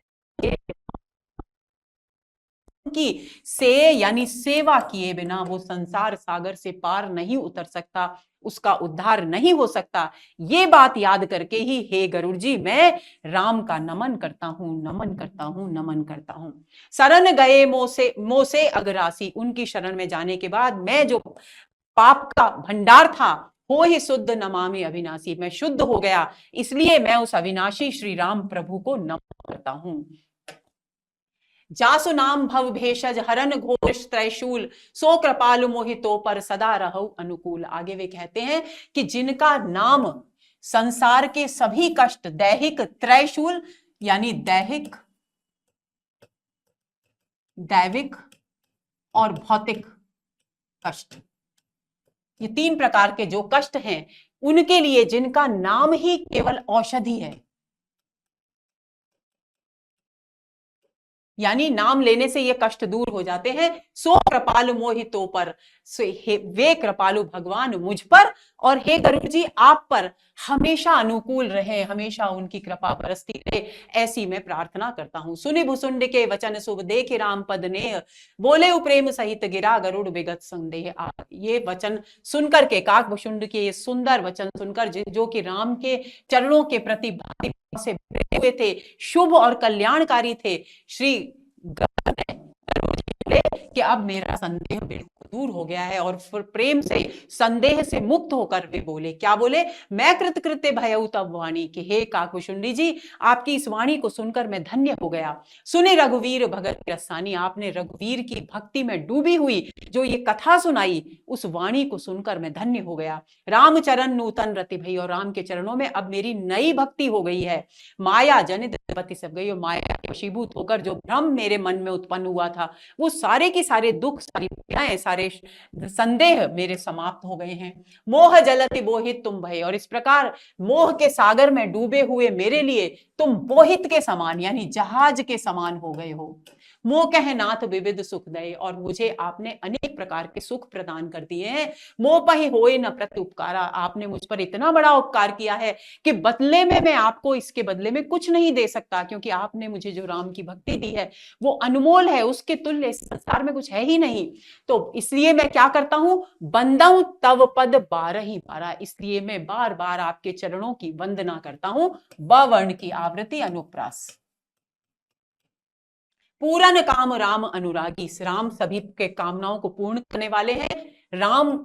की से यानी सेवा किए बिना वो संसार सागर से पार नहीं उतर सकता, उसका उद्धार नहीं हो सकता। ये बात याद करके ही हे गरुड़ जी मैं राम का नमन करता हूं, नमन करता हूं, नमन करता हूं। शरण गए मोसे अगरासी, उनकी शरण में जाने के बाद मैं जो पाप का भंडार था, हो ही शुद्ध नमामि अविनाशी, मैं शुद्ध हो गया, इसलिए मैं उस अविनाशी श्री राम प्रभु को नमन करता हूं। जासु नाम भव भेषज हरन घोष त्रैशूल, सो कृपालु मोहितो पर सदा रहु अनुकूल। आगे वे कहते हैं कि जिनका नाम संसार के सभी कष्ट, दैहिक त्रैशूल यानी दैहिक, दैविक और भौतिक कष्ट, ये तीन प्रकार के जो कष्ट हैं, उनके लिए जिनका नाम ही केवल औषधि है, यानी नाम लेने से ये कष्ट दूर हो जाते हैं। सो कृपालु मोहितो पर, वे कृपालु भगवान मुझ पर और हे गरुड़ जी आप पर हमेशा अनुकूल रहे, हमेशा उनकी कृपा बरसती रहे, ऐसी मैं प्रार्थना करता हूं। सुनि भुसुंड के वचन शुभ, देखे राम पद नेह, बोले प्रेम सहित गिरा गरुड़ विगत संदेह। ये वचन सुनकर के, काकभुशुंड के ये सुंदर वचन सुनकर, जो कि राम के चरणों के प्रति से भरे हुए थे, शुभ और कल्याणकारी थे, श्री कि अब मेरा संदेह बिल्कुल दूर हो गया है। और फिर प्रेम से, संदेह से मुक्त होकर वे बोले, क्या बोले? मैं कृतकृत्य भयउ तब वाणी, कि हे काकभुशुंडी जी आपकी इस वाणी को सुनकर मैं धन्य हो गया। सुने रघुवीर भगत रसानी, आपने रघुवीर की भक्ति में डूबी हुई जो ये कथा सुनाई, उस वाणी को सुनकर मैं धन्य हो गया। रामचरण नूतन रति भई, और राम के चरणों में अब मेरी नई भक्ति हो गई है। माया जनित पति सब गई, और माया के वशीभूत होकर जो भ्रम मेरे मन में उत्पन्न हुआ था, वो सारे के सारे दुख, सारी पीड़ाएं, सारे संदेह मेरे समाप्त हो गए हैं। मोह जलति बोहित तुम भय, और इस प्रकार मोह के सागर में डूबे हुए मेरे लिए तुम बोहित के समान यानी जहाज के समान हो गए हो। मोह कह नाथ विविध सुख दे, और मुझे आपने अनेक प्रकार के सुख प्रदान कर दिए हैं। मोह पहि होए न प्रति उपकारा, आपने मुझ पर इतना बड़ा उपकार किया है कि बदले में मैं आपको इसके बदले में कुछ नहीं दे सकता, क्योंकि आपने मुझे जो राम की भक्ति दी है वो अनमोल है, उसके तुल्य इस संसार में कुछ है ही नहीं। तो इसलिए मैं क्या करता हूं? बंदऊ तव पद बारहि बारा, इसलिए मैं बार बार आपके चरणों की वंदना करता हूं। ब वर्ण की आवृत्ति अनुप्रास। पूरन काम राम अनुरागी, राम सभी के कामनाओं को पूर्ण करने वाले हैं। राम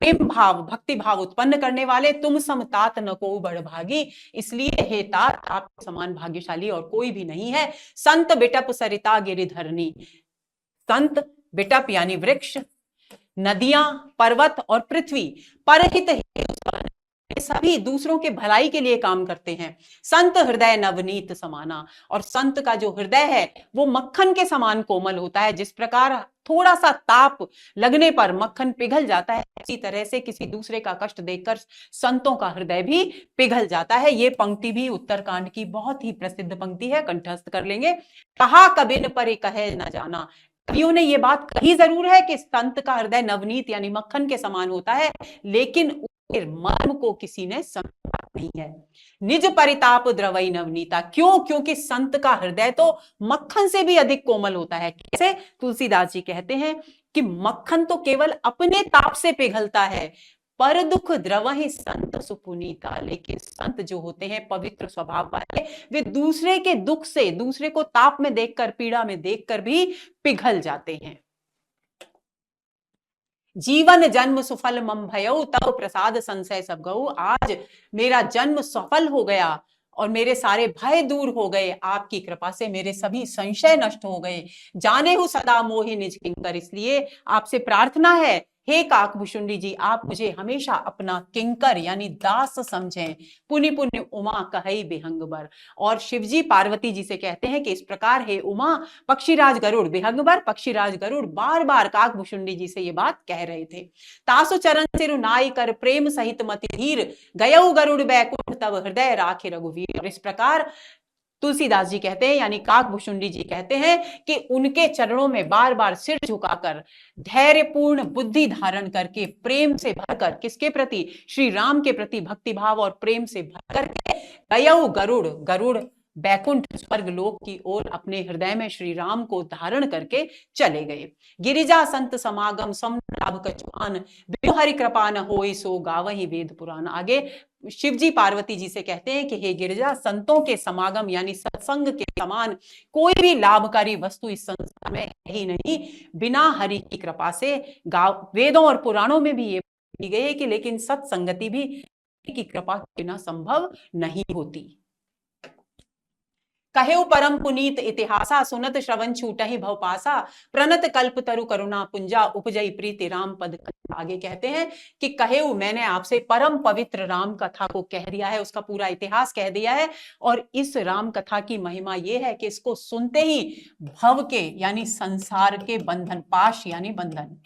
प्रेम भाव, भक्ति भाव उत्पन्न करने वाले। तुम सम तात न को बड़ भागी, इसलिए हे तात आप समान भाग्यशाली और कोई भी नहीं है। संत बिटप सरिता गिरिधरनी, संत बिटप यानी वृक्ष, नदियां, पर्वत और पृथ्वी परहित सभी दूसरों के भलाई के लिए काम करते हैं। संत हृदय नवनीत समाना, और संत का जो हृदय है वो मक्खन के समान कोमल होता है। जिस प्रकार थोड़ा सा ताप लगने पर मक्खन पिघल जाता है, इसी तरह से किसी दूसरे का कष्ट देखकर संतों का हृदय भी पिघल जाता है। ये पंक्ति भी उत्तरकांड की बहुत ही प्रसिद्ध पंक्ति है, कंठस्थ कर लेंगे। कहा कबिन पर कहे न जाना, कवियों ने ये बात कही जरूर है कि संत का हृदय नवनीत यानी मक्खन के समान होता है, लेकिन मर्म को किसी ने समझा नहीं है। निज परिताप द्रवई नवनीता, क्यों? क्योंकि संत का हृदय तो मक्खन से भी अधिक कोमल होता है। कैसे? तुलसीदास जी कहते हैं कि मक्खन तो केवल अपने ताप से पिघलता है, पर दुख द्रवहि संत सुपुनीता। लेकिन संत जो होते हैं पवित्र स्वभाव वाले, वे दूसरे के दुख से, दूसरे को ताप में देखकर, पीड़ा में देखकर भी पिघल जाते हैं। जीवन जन्म सुफल मम भयउ, तब प्रसाद संशय सब गऊ। आज मेरा जन्म सफल हो गया और मेरे सारे भय दूर हो गए, आपकी कृपा से मेरे सभी संशय नष्ट हो गए। जाने हूं सदा मोहि निज किंकर, इसलिए आपसे प्रार्थना है, हे काकभूषुंडी जी, आप मुझे हमेशा अपना किंकर यानी दास समझें। पुनि पुनि उमा कहई बिहंगबर। और शिवजी पार्वती जी से कहते हैं कि इस प्रकार हे उमा, पक्षीराज गरुड़, बिहंगबर पक्षीराज गरुड़ बार बार काकभूषुंडी जी से ये बात कह रहे थे। तासु चरण सिरु नाई कर प्रेम सहित मति धीर, गयऊ गरुड़ बैकुंठ तब हृदय राखे रघुवीर। और इस प्रकार तुलसीदास जी कहते हैं, यानी काकभूषुंडी जी कहते हैं कि उनके चरणों में बार बार सिर झुकाकर, धैर्यपूर्ण बुद्धि धारण करके, प्रेम से भरकर, किसके प्रति? श्री राम के प्रति भक्तिभाव और प्रेम से भरकर के गयऊ गरुड़, गरुड़ बैकुंठ स्वर्ग लोक की ओर अपने हृदय में श्री राम को धारण करके चले गए। गिरिजा संत समागम सम लाभ कछुआन, बिनु हरि कृपा न होई सो गावहि वेद पुराण। आगे शिवजी पार्वती जी से कहते हैं कि हे गिरिजा, संतों के समागम यानी सत्संग के समान कोई भी लाभकारी वस्तु इस संसार में है ही नहीं। बिना हरि की कृपा से, वेदों और पुराणों में भी ये की गई है कि लेकिन सत्संगति भी की कृपा के बिना संभव नहीं होती। कहेउ परम पुनीत इतिहासा, सुनत श्रवण छूटहि भवपासा, प्रणत कल्प तरु करुणा पुंजा, उपजई प्रीति राम पद। आगे कहते हैं कि कहेउ, मैंने आपसे परम पवित्र राम कथा को कह दिया है, उसका पूरा इतिहास कह दिया है। और इस राम कथा की महिमा यह है कि इसको सुनते ही भव के यानी संसार के बंधन, पाश यानी बंधन,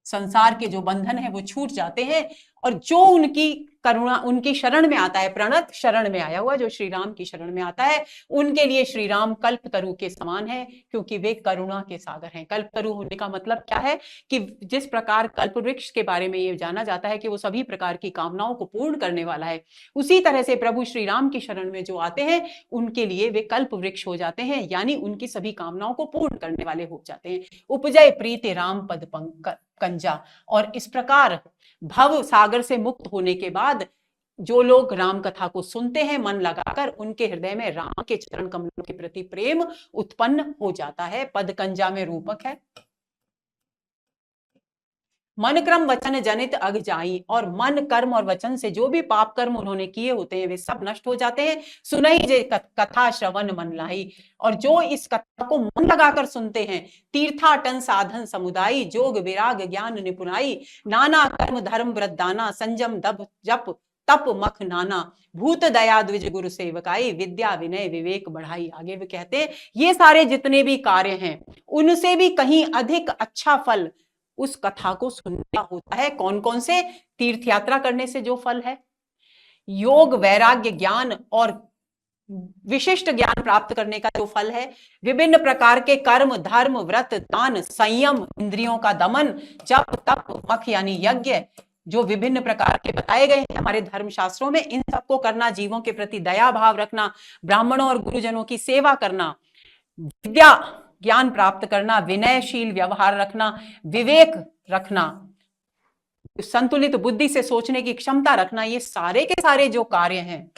संसार के जो बंधन है वो छूट जाते हैं। और जो उनकी करुणा, उनकी शरण में आता है, प्रणत शरण में आया हुआ जो श्री राम की शरण में आता है, उनके लिए श्री राम कल्प तरु के समान है, क्योंकि वे करुणा के सागर हैं। कल्प तरु होने का मतलब क्या है कि जिस प्रकार कल्प वृक्ष के बारे में ये जाना जाता है कि वो सभी प्रकार की कामनाओं को पूर्ण करने वाला है, उसी तरह से प्रभु श्री राम की शरण में जो आते हैं उनके लिए वे कल्प वृक्ष हो जाते हैं, यानी उनकी सभी कामनाओं को पूर्ण करने वाले हो जाते हैं। उपजय प्रीति राम पद कंजा। और इस प्रकार भव सागर से मुक्त होने के बाद जो लोग राम कथा को सुनते हैं मन लगाकर, उनके हृदय में राम के चरण कमलों के प्रति प्रेम उत्पन्न हो जाता है। पद कंजा में रूपक है। मन क्रम वचन जनित अग जाई, और मन कर्म और वचन से जो भी पाप कर्म उन्होंने किए होते हैं वे सब नष्ट हो जाते हैं। सुनई जे कथा श्रवण मन लाई, और जो इस कथा को मन लगाकर सुनते हैं, तीर्थाटन साधन समुदायी, जोग विराग ज्ञान निपुणाई, नाना कर्म धर्म व्रत दाना, संयम दभ जप तप मख नाना, भूत दया द्विज गुरु सेवकाई, विद्या विनय विवेक बढ़ाई। आगे वे कहते हैं ये सारे जितने भी कार्य हैं उनसे भी कहीं अधिक अच्छा फल उस कथा को सुनना होता है। कौन कौन से? तीर्थ यात्रा करने से जो फल है, योग वैराग्य ज्ञान और विशिष्ट ज्ञान प्राप्त करने का जो फल है, विभिन्न प्रकार के कर्म धर्म व्रत दान संयम, इंद्रियों का दमन, जप तप मख यानी यज्ञ, जो विभिन्न प्रकार के बताए गए हैं हमारे धर्म शास्त्रों में, इन सबको करना, जीवों के प्रति दया भाव रखना, ब्राह्मणों और गुरुजनों की सेवा करना, विद्या ज्ञान प्राप्त करना, विनयशील व्यवहार रखना, विवेक रखना, संतुलित बुद्धि से सोचने की क्षमता रखना, ये सारे के सारे जो कार्य हैं,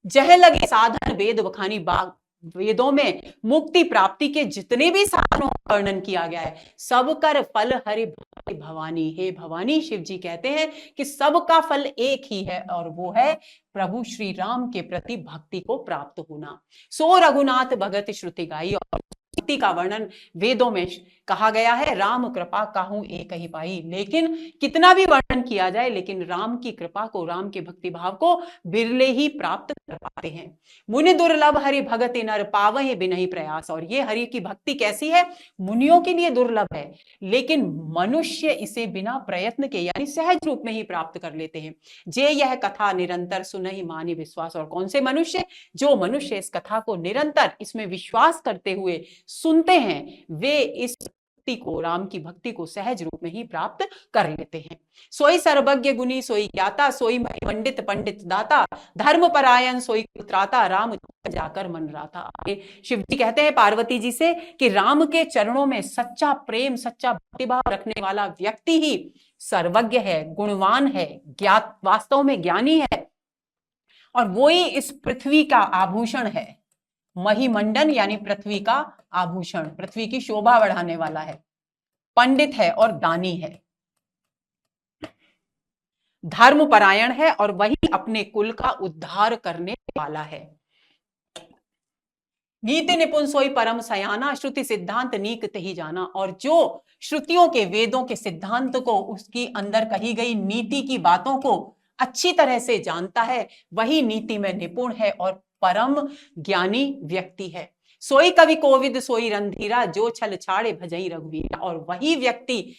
जह लगे साधन वेद बखानी बाग, वेदों में मुक्ति प्राप्ति के जितने भी साधनों का वर्णन किया गया है, सब कर फल हरि भवानी। हे भवानी, शिव जी कहते हैं कि सबका फल एक ही है और वो है प्रभु श्री राम के प्रति भक्ति को प्राप्त होना। सो रघुनाथ भगत श्रुति गाई, और भक्ति का वर्णन वेदों में कहा गया है, राम कृपा काहू एक ही पाई। लेकिन कितना भी वर्णन किया जाए, लेकिन राम की कृपा को, राम के भक्ति भाव को बिरले ही प्राप्त कर पाते हैं। मुनि दुर्लभ हरि भगति नर पावहि बिनहि प्रयास। और ये हरि की भक्ति कैसी है? मुनियों के लिए दुर्लभ है, लेकिन मनुष्य इसे बिना प्रयत्न के यानी सहज रूप में ही प्राप्त कर लेते हैं। जे यह कथा निरंतर सुनहि मानि विश्वास। और कौन से मनुष्य? जो मनुष्य इस कथा को निरंतर इसमें विश्वास करते हुए सुनते हैं, वे इस भक्ति को, राम की भक्ति को सहज रूप में ही प्राप्त कर लेते हैं। सोई सर्वज्ञ गुनी सोई ज्ञाता, सोई पंडित पंडित दाता, धर्म परायण सोई त्राता, राम जाकर मन राता। शिव जी कहते हैं पार्वती जी से कि राम के चरणों में सच्चा प्रेम, सच्चा भक्तिभाव रखने वाला व्यक्ति ही सर्वज्ञ है, गुणवान है, ज्ञात, वास्तव में ज्ञानी है, और वो ही इस पृथ्वी का आभूषण है। महिमंडन यानी पृथ्वी का आभूषण, पृथ्वी की शोभा बढ़ाने वाला है, पंडित है और दानी है, धर्मपरायण है और वही अपने कुल का उद्धार करने वाला है। नीति निपुण सोई परम सयाना, श्रुति सिद्धांत नीक ही जाना। और जो श्रुतियों के, वेदों के सिद्धांत को, उसकी अंदर कही गई नीति की बातों को अच्छी तरह से जानता है, वही नीति में निपुण है और परम ज्ञानी व्यक्ति है। सोई कवि कोविद सोई रणधीरा, जो छल छाड़े भजई रघुवीरा। और वही व्यक्ति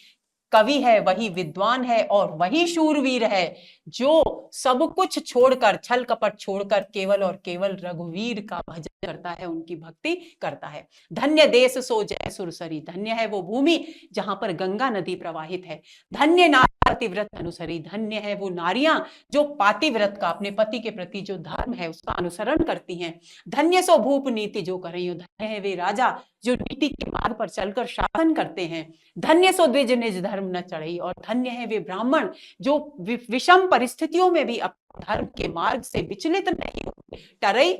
कवि है, वही विद्वान है और वही शूरवीर है जो सब कुछ छोड़कर, छल कपट छोड़कर केवल और केवल रघुवीर का भजन करता है, उनकी भक्ति करता है। धन्य देश सो जय सुरसरी, धन्य है वो भूमि जहां पर गंगा नदी प्रवाहित है। धन्य नारी पतिव्रत अनुसरी, धन्य है वो नारियां जो पातिव्रत का, अपने पति के प्रति जो धर्म है उसका अनुसरण करती हैं। धन्य सो भूप नीति जो करइयो, धन्य है वे राजा जो नीति के मार्ग पर चलकर शासन करते हैं। धन्य सो द्विज निज धर्म न चढ़ई, और धन्य है वे ब्राह्मण जो विषम परिस्थितियों में भी अपने धर्म के मार्ग से विचलित नहीं होते, टरई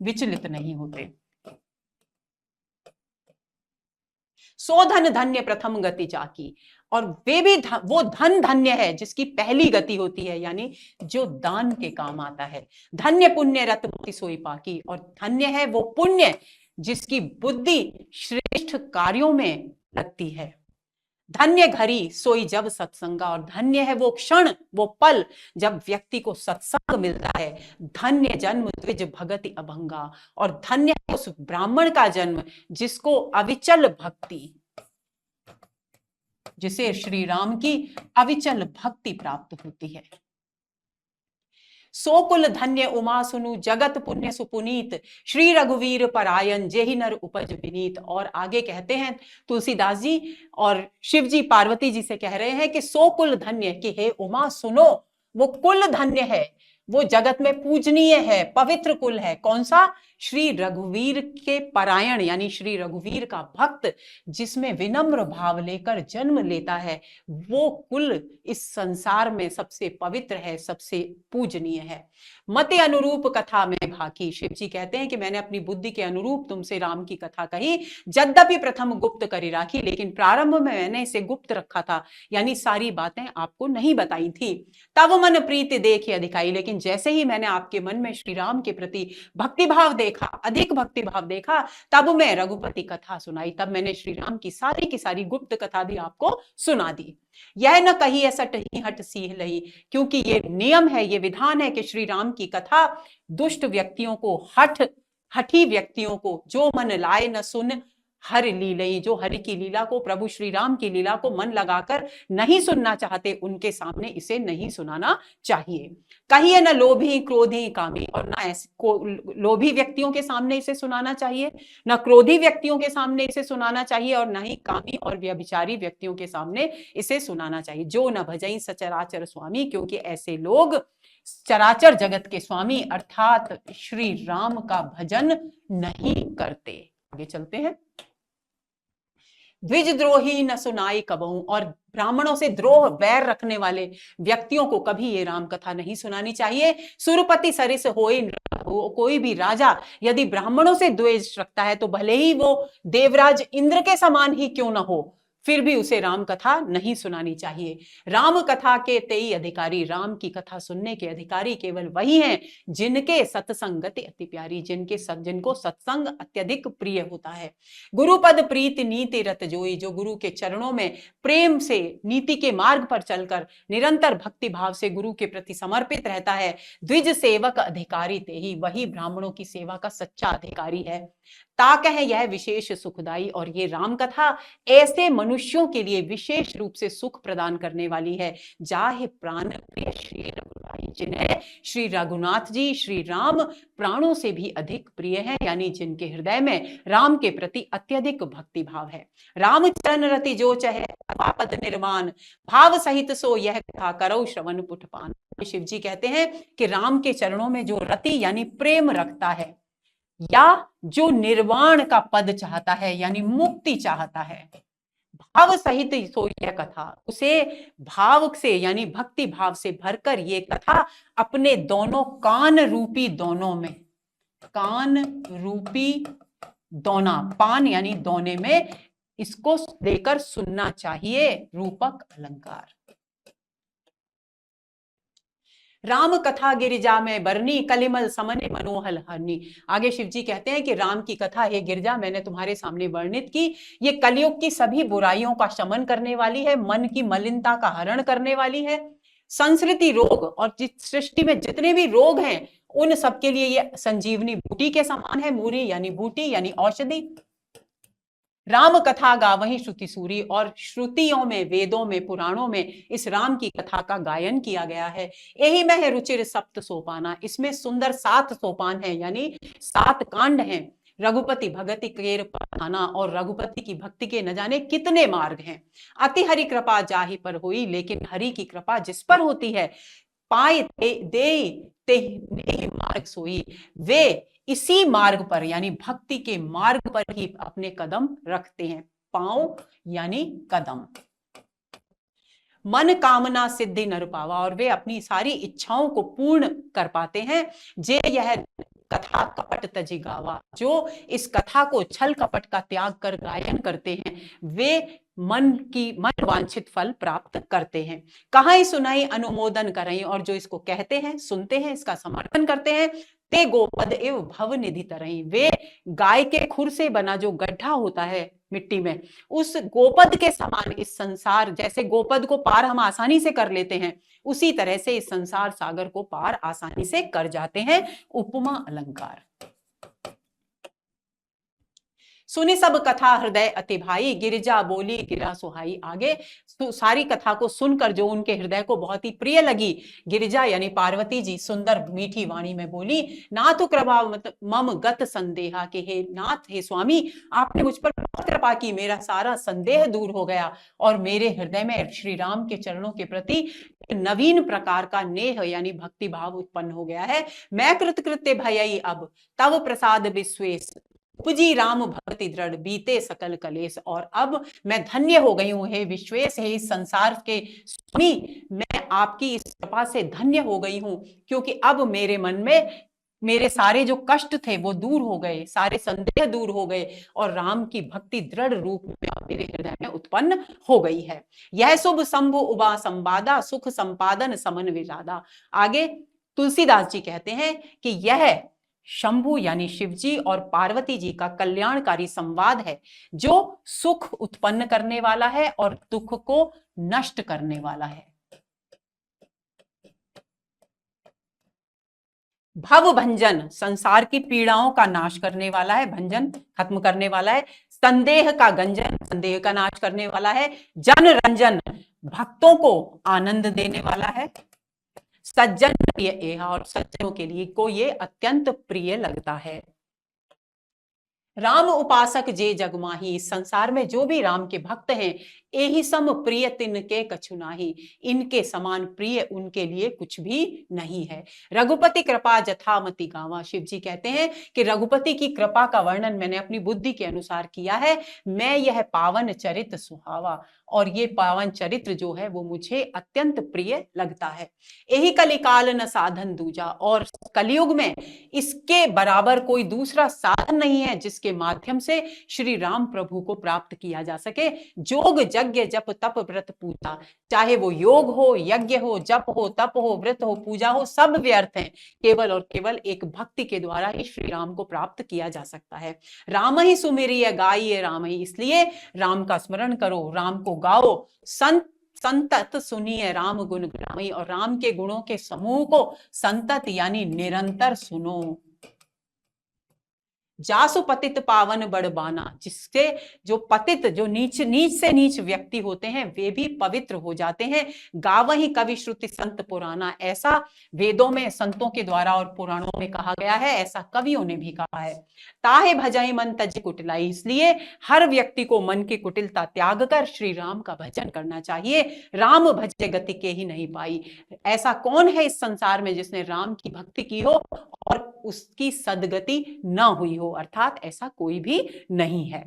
विचलित नहीं होते। सो धन धन्य प्रथम गति जाकी, और वे भी वो धन धन्य है जिसकी पहली गति होती है, यानी जो दान के काम आता है। धन्य पुण्य रत बुद्धि सोई पाकी, और धन्य है वो पुण्य जिसकी बुद्धि श्रेष्ठ कार्यों में लगती है। धन्य घड़ी सोई जब सत्संगा, और धन्य है वो क्षण, वो पल जब व्यक्ति को सत्संग मिलता है। धन्य जन्म द्विज भगति अभंगा, और धन्य है उस ब्राह्मण का जन्म जिसको अविचल भक्ति, जिसे श्री राम की अविचल भक्ति प्राप्त होती है। सो कुल धन्य उमा सुनु, जगत पुण्य सुपुनीत, श्री रघुवीर परायण जेहि नर उपज विनीत। और आगे कहते हैं तुलसीदास जी, और शिव जी पार्वती जी से कह रहे हैं कि सो कुल धन्य, कि हे उमा सुनो, वो कुल धन्य है, वो जगत में पूजनीय है, पवित्र कुल है। कौन सा? श्री रघुवीर के परायण, यानी श्री रघुवीर का भक्त जिसमें विनम्र भाव लेकर जन्म लेता है, वो कुल इस संसार में सबसे पवित्र है, सबसे पूजनीय है। मते अनुरूप कथा में भाकी, शिव जी कहते हैं कि मैंने अपनी बुद्धि के अनुरूप तुमसे राम की कथा कही, यद्यपि प्रथम गुप्त करी राखी, लेकिन प्रारंभ में मैंने इसे गुप्त रखा था, यानी सारी बातें आपको नहीं बताई थी। तब मन प्रीति देखे अधिकाई, लेकिन जैसे ही मैंने आपके मन में श्री राम के प्रति भक्तिभाव देखा, अधिक भक्तिभाव देखा, तब मैं रघुपति कथा सुनाई, तब मैंने श्री राम की सारी गुप्त कथा भी आपको सुना दी। यह न कही ऐसा टही हट सीह लही, क्योंकि ये नियम है, ये विधान है कि श्री राम की कथा दुष्ट व्यक्तियों को, हठी व्यक्तियों को, जो मन लाए न सुन हर लीलई, जो हरि की लीला को, प्रभु श्री राम की लीला को मन लगाकर नहीं सुनना चाहते, उनके सामने इसे नहीं सुनाना चाहिए। कहिए न लोभी क्रोधी कामी, और ना ऐसे लोभी व्यक्तियों के सामने इसे सुनाना चाहिए, न क्रोधी व्यक्तियों के सामने इसे सुनाना चाहिए, और न ही कामी और व्यभिचारी व्यक्तियों के सामने इसे सुनाना चाहिए। जो न भजई सचराचर स्वामी, क्योंकि ऐसे लोग चराचर जगत के स्वामी अर्थात श्री राम का भजन नहीं करते। आगे चलते हैं। द्विज द्रोही न सुनाई कबहू, और ब्राह्मणों से द्रोह वैर रखने वाले व्यक्तियों को कभी ये राम कथा नहीं सुनानी चाहिए। सुरपति सरिस होए, कोई भी राजा यदि ब्राह्मणों से द्वेष रखता है तो भले ही वो देवराज इंद्र के समान ही क्यों न हो, फिर भी उसे राम कथा नहीं सुनानी चाहिए। राम कथा के तेई अधिकारी, राम की कथा सुनने के अधिकारी केवल वही हैं जिनके सत्संगति अति प्यारी, जिनको सत्संग अत्यधिक प्रिय होता है। गुरुपद प्रीति नीति रत जोई, जो गुरु के चरणों में प्रेम से नीति के मार्ग पर चलकर निरंतर भक्ति भाव से गुरु के प्रति समर्पित रहता है। द्विज सेवक अधिकारी तेही, वही ब्राह्मणों की सेवा का सच्चा अधिकारी है। ताक है यह विशेष सुखदाई, और ये राम कथा ऐसे मनुष्यों के लिए विशेष रूप से सुख प्रदान करने वाली है। जाहे प्राण प्रिय श्री रघुराई, नहीं, जिन्हें श्री रघुनाथ जी श्री राम प्राणों से भी अधिक प्रिय हैं, यानी जिनके हृदय में राम के प्रति अत्यधिक भक्ति भाव है। राम चरण रति जो चहे पद निर्माण, भाव सहित सो यह कथा करो श्रवण पुटपान। शिव जी कहते हैं कि राम के चरणों में जो रति यानी प्रेम रखता है, या जो निर्वाण का पद चाहता है यानी मुक्ति चाहता है, भाव सहित सो यह कथा, उसे भाव से यानी भक्ति भाव से भरकर ये कथा अपने दोनों कान रूपी दोनों में, कान रूपी दोना, पान यानी दोने में इसको देकर सुनना चाहिए। रूपक अलंकार। राम कथा गिरिजा में बरनी, कलिमल समने मनोहल हरनी। आगे शिव जी कहते हैं कि राम की कथा हे गिरिजा मैंने तुम्हारे सामने वर्णित की, ये कलयुग की सभी बुराइयों का शमन करने वाली है, मन की मलिनता का हरण करने वाली है, संस्कृति रोग और सृष्टि में जितने भी रोग हैं उन सबके लिए ये संजीवनी बूटी के समान है। मूरी यानी बूटी यानी औषधि। राम कथा गावहीं श्रुति सूरी, और श्रुतियों में, वेदों में, पुराणों में इस राम की कथा का गायन किया गया है। यही में है रुचिर सप्त सोपाना, इसमें सुंदर 7 सोपान है यानी 7 कांड हैं। रघुपति भगति केर पाना, और रघुपति की भक्ति के न जाने कितने मार्ग हैं। अति हरि कृपा जाहि पर हुई, लेकिन हरि की कृपा जिस पर होती है, पाए दे ते मार्ग सोई, वे इसी मार्ग पर यानी भक्ति के मार्ग पर ही अपने कदम रखते हैं। पांव यानी कदम। मन कामना सिद्धि नर पावा, और वे अपनी सारी इच्छाओं को पूर्ण कर पाते हैं। जे यह कथा कपट तजी गावा, जो इस कथा को छल कपट का त्याग कर गायन करते हैं, वे मन वांछित फल प्राप्त करते हैं। कहां सुनाई अनुमोदन करें, और जो इसको कहते हैं, सुनते हैं, इसका समर्थन करते हैं, ते गोपद एव भव निधि तरही, वे गाय के खुर से बना जो गड्ढा होता है मिट्टी में, उस गोपद के समान इस संसार, जैसे गोपद को पार हम आसानी से कर लेते हैं, उसी तरह से इस संसार सागर को पार आसानी से कर जाते हैं। उपमा अलंकार। सुनी सब कथा हृदय अति भाई, गिरिजा बोली गिरा सुहाई। आगे सारी कथा को सुनकर जो उनके हृदय को बहुत ही प्रिय लगी, गिरिजा यानी पार्वती जी सुंदर मीठी वाणी में बोली, नाथ कृपा मम गत संदेहा, के हे नाथ, हे स्वामी, आपने मुझ पर बहुत कृपा की, मेरा सारा संदेह दूर हो गया और मेरे हृदय में श्री राम के चरणों के प्रति नवीन प्रकार का नेह यानी भक्ति भाव उत्पन्न हो गया है। मैं कृतकृत्य भयई अब, तव प्रसाद विश्वेश, उपजी राम भक्ति दृढ़, बीते सकल कलेश। और अब मैं धन्य हो गई हूं, हे विश्वेश, हे इस संसार के स्वामी, मैं आपकी इस कृपा से धन्य हो गई हूं, क्योंकि अब मेरे मन में मेरे सारे जो कष्ट थे वो दूर हो गए, सारे संदेह दूर हो गए, और राम की भक्ति दृढ़ रूप में मेरे हृदय में उत्पन्न हो गई है। यह शुभ शंभु उबा संवादा, सुख संपादन समन विरादा। आगे तुलसीदास जी कहते हैं कि यह शंभु यानी शिवजी और पार्वती जी का कल्याणकारी संवाद है, जो सुख उत्पन्न करने वाला है और दुख को नष्ट करने वाला है। भव भंजन, संसार की पीड़ाओं का नाश करने वाला है, भंजन खत्म करने वाला है। संदेह का गंजन, संदेह का नाश करने वाला है। जन रंजन, भक्तों को आनंद देने वाला है। सज्जन प्रिय एहा, और सज्जनों के लिए को ये अत्यंत प्रिय लगता है। राम उपासक जे जगमाही, संसार में जो भी राम के भक्त हैं, एही सम प्रिय तिनके कछु नाही, इनके समान प्रिय उनके लिए कुछ भी नहीं है। रघुपति कृपा जथामति गावा, शिव जी कहते हैं कि रघुपति की कृपा का वर्णन मैंने अपनी बुद्धि के अनुसार किया है। मैं यह पावन चरित्र सुहावा, और ये पावन चरित्र जो है वो मुझे अत्यंत प्रिय लगता है। यही कलिकाल न साधन दूजा, और कलयुग में इसके बराबर कोई दूसरा साधन नहीं है जिसके माध्यम से श्री राम प्रभु को प्राप्त किया जा सके। जोग यज्ञ जप तप व्रत पूजा, चाहे वो योग हो, यज्ञ हो, जप हो, तप हो, व्रत हो, पूजा हो, सब व्यर्थ हैं। केवल और केवल एक भक्ति के द्वारा ही श्री राम को प्राप्त किया जा सकता है। राम ही सुमिरिय गाइए राम ही, इसलिए राम का स्मरण करो, राम को गाओ, संतत सुनिए राम गुण गाई, और राम के गुणों के समूह को संतत यानी निरंतर सुनो। जासु पतित पावन बड़बाना, जिससे जो पतित, जो नीच नीच से नीच व्यक्ति होते हैं वे भी पवित्र हो जाते हैं। गावहि कवि श्रुति संत पुराना, ऐसा वेदों में संतों के द्वारा और पुराणों में कहा गया है, ऐसा कवियों ने भी कहा है। ताहे भजई मन तज कुटिलाई, इसलिए हर व्यक्ति को मन की कुटिलता त्याग कर श्री राम का भजन करना चाहिए। राम भजे गति के ही नहीं पाई, ऐसा कौन है इस संसार में जिसने राम की भक्ति की हो और उसकी सदगति न हुई हो, अर्थात ऐसा कोई भी नहीं है।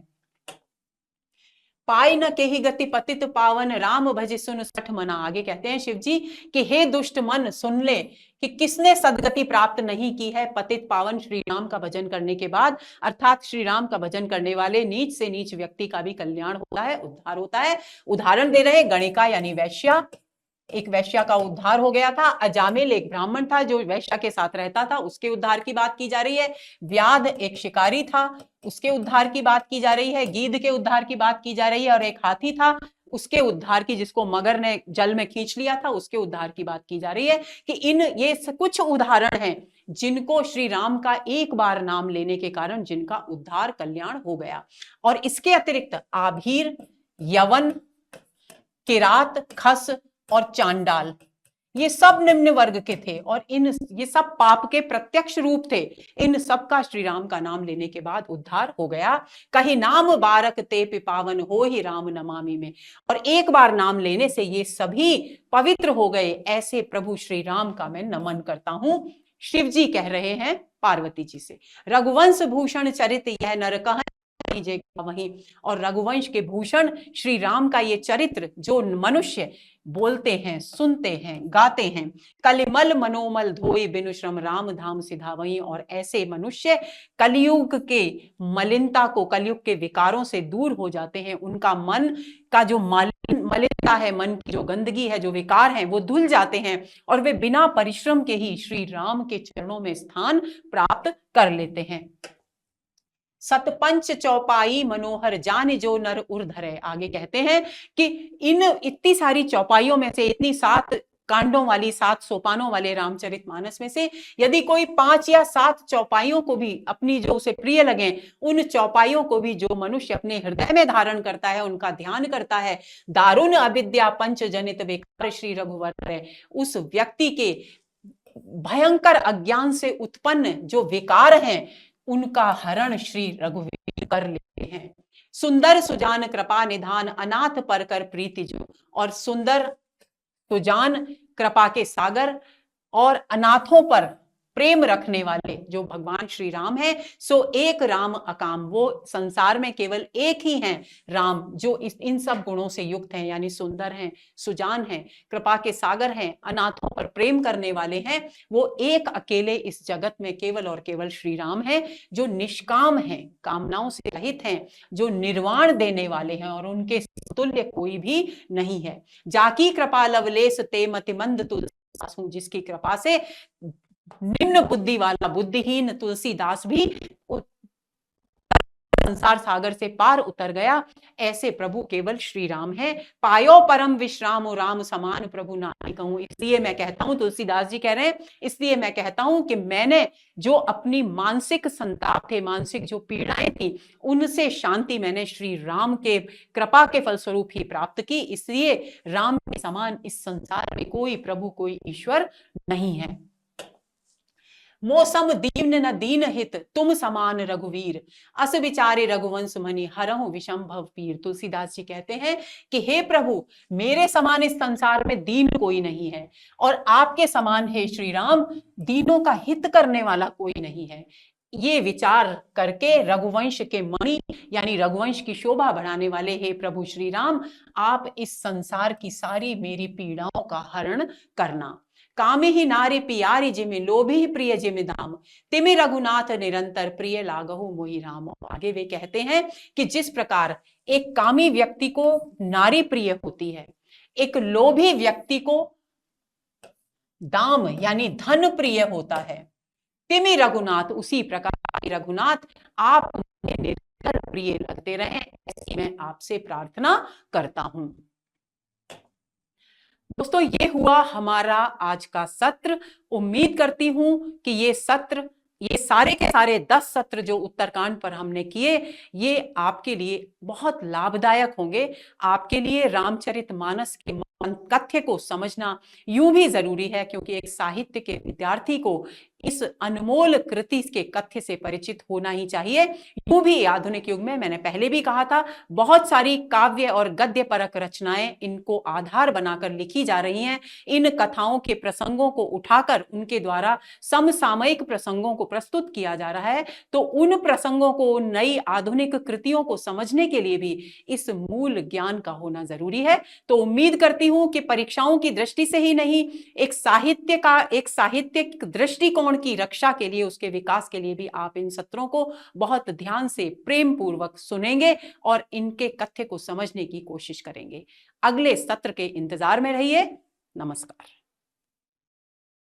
पाई न केहि गति पतित पावन, राम भज सुन सठ मना। आगे कहते हैं शिव जी कि हे दुष्ट मन, सुन ले कि किसने सदगति प्राप्त नहीं की है पतित पावन श्री राम का भजन करने के बाद, अर्थात श्री राम का भजन करने वाले नीच से नीच व्यक्ति का भी कल्याण होता है, उद्धार होता है। उदाहरण दे रहे गणिका यानी वैश्या, एक वैश्या का उद्धार हो गया था। अजामिल एक ब्राह्मण था जो वैश्या के साथ रहता था, उसके उद्धार की बात की जा रही है। व्याध एक शिकारी था, उसके उद्धार की बात की जा रही है। गीध के उद्धार की बात की जा रही है। और एक हाथी था, उसके उद्धार की, जिसको मगर ने जल में खींच लिया था, उसके उद्धार की बात की जा रही है। कि ये कुछ उदाहरण हैं जिनको श्री राम का एक बार नाम लेने के कारण जिनका उद्धार कल्याण हो गया। और इसके अतिरिक्त आभीर, यवन, किरात, खस और चांडाल, ये सब निम्न वर्ग के थे और ये सब पाप के प्रत्यक्ष रूप थे। इन सब का श्री राम का नाम लेने के बाद उद्धार हो गया। कहीं नाम बारक ते पिपावन हो ही राम नमामि में, और एक बार नाम लेने से ये सभी पवित्र हो गए, ऐसे प्रभु श्री राम का मैं नमन करता हूं। शिव जी कह रहे हैं पार्वती जी से, रघुवंश भूषण चरित यह नर कह वहीं। और रघुवंश के भूषण श्री राम का ये चरित्र जो मनुष्य बोलते हैं, सुनते हैं, गाते हैं, कलिमल मनोमल धोए बिनु श्रम राम धाम सिधावहीं। और ऐसे मनुष्य कलयुग के मलिनता को, कलयुग के विकारों से दूर हो जाते हैं। उनका मन का जो मलिनता है, मन की जो गंदगी है, जो विकार है, वो धुल जाते हैं और वे बिना परिश्रम के ही श्री राम के चरणों में स्थान प्राप्त कर लेते हैं। सतपंच चौपाई मनोहर जान जो नर उर्धरे। आगे कहते हैं कि इन इतनी सारी चौपाइयों में से, इतनी 7 कांडों वाली, 7 सोपानों वाले रामचरितमानस में से यदि कोई 5 या 7 चौपाइयों को भी अपनी जो उसे प्रिय लगे, उन चौपाइयों को भी जो मनुष्य अपने हृदय में धारण करता है, उनका ध्यान करता है, दारुण अविद्या पंच जनित विकार श्री रघुवर है, उस व्यक्ति के भयंकर अज्ञान से उत्पन्न जो विकार हैं उनका हरण श्री रघुवीर कर लेते हैं। सुंदर सुजान कृपा निधान अनाथ पर कर प्रीति जो, और सुंदर सुजान कृपा के सागर और अनाथों पर प्रेम रखने वाले जो भगवान श्री राम है, सो एक राम अकाम, वो संसार में केवल एक ही हैं राम जो इन सब गुणों से युक्त हैं, यानी सुंदर हैं, सुजान हैं, कृपा के सागर हैं, अनाथों पर प्रेम करने वाले हैं। वो एक अकेले इस जगत में केवल और केवल श्री राम हैं जो निष्काम हैं, कामनाओं से रहित हैं, जो निर्वाण देने वाले हैं और उनके तुल्य कोई भी नहीं है। जाकी कृपा लवलेस ते मतिमंद तुलसीदास, जिसकी कृपा से निम्न बुद्धि वाला बुद्धिहीन तुलसीदास भी संसार सागर से पार उतर गया, ऐसे प्रभु केवल श्री राम है। पायो परम विश्राम राम समान प्रभु नाहि कहूं। इसलिए मैं कहता हूं, तुलसीदास जी कह रहे हैं, इसलिए मैं कहता हूं कि मैंने जो अपनी मानसिक संताप थे, मानसिक जो पीड़ाएं थी, उनसे शांति मैंने श्री राम के कृपा के फलस्वरूप ही प्राप्त की। इसलिए राम के समान इस संसार में कोई प्रभु, कोई ईश्वर नहीं है। मौसम दीन न दीन हित तुम समान रघुवीर, अस विचारे रघुवंश मनि हरहु विषम भव पीर। तुलसीदास जी कहते हैं कि हे प्रभु, मेरे समान इस संसार में दीन कोई नहीं है और आपके समान है श्री राम, दीनों का हित करने वाला कोई नहीं है। ये विचार करके रघुवंश के मणि यानी रघुवंश की शोभा बढ़ाने वाले हे प्रभु श्री राम, आप इस संसार की सारी मेरी पीड़ाओं का हरण करना। कामे ही नारी पियारी जिमि लोभी प्रिय जिमि धाम, तिमि रघुनाथ निरंतर प्रिय लागहु मोहि राम। आगे वे कहते हैं कि जिस प्रकार एक कामी व्यक्ति को नारी प्रिय होती है, एक लोभी व्यक्ति को दाम यानी धन प्रिय होता है, तिमि रघुनाथ, उसी प्रकार रघुनाथ आप उन्हें निरंतर प्रिय लगते रहें, ऐसी मैं आपसे प्रार्थना करता हूं। दोस्तों, ये हुआ हमारा आज का सत्र। उम्मीद करती हूं कि ये सत्र ये सारे के सारे 10 सत्र जो उत्तरकांड पर हमने किए, ये आपके लिए बहुत लाभदायक होंगे। आपके लिए रामचरितमानस के कथ्य को समझना यूं भी जरूरी है, क्योंकि एक साहित्य के विद्यार्थी को इस अनमोल कृति के कथ्य से परिचित होना ही चाहिए। यूं भी आधुनिक युग में, मैंने पहले भी कहा था, बहुत सारी काव्य और गद्य परक रचनाएं इनको आधार बनाकर लिखी जा रही हैं। इन कथाओं के प्रसंगों को उठाकर उनके द्वारा समसामयिक प्रसंगों को प्रस्तुत किया जा रहा है। तो उन प्रसंगों को, नई आधुनिक कृतियों को समझने के लिए भी इस मूल ज्ञान का होना जरूरी है। तो उम्मीद करती हूं कि परीक्षाओं की दृष्टि से ही नहीं, एक साहित्यिक दृष्टिकोण की रक्षा के लिए, उसके विकास के लिए भी आप इन सत्रों को बहुत ध्यान से, प्रेम पूर्वक सुनेंगे और इनके कथ्य को समझने की कोशिश करेंगे। अगले सत्र के इंतजार में रहिए। नमस्कार।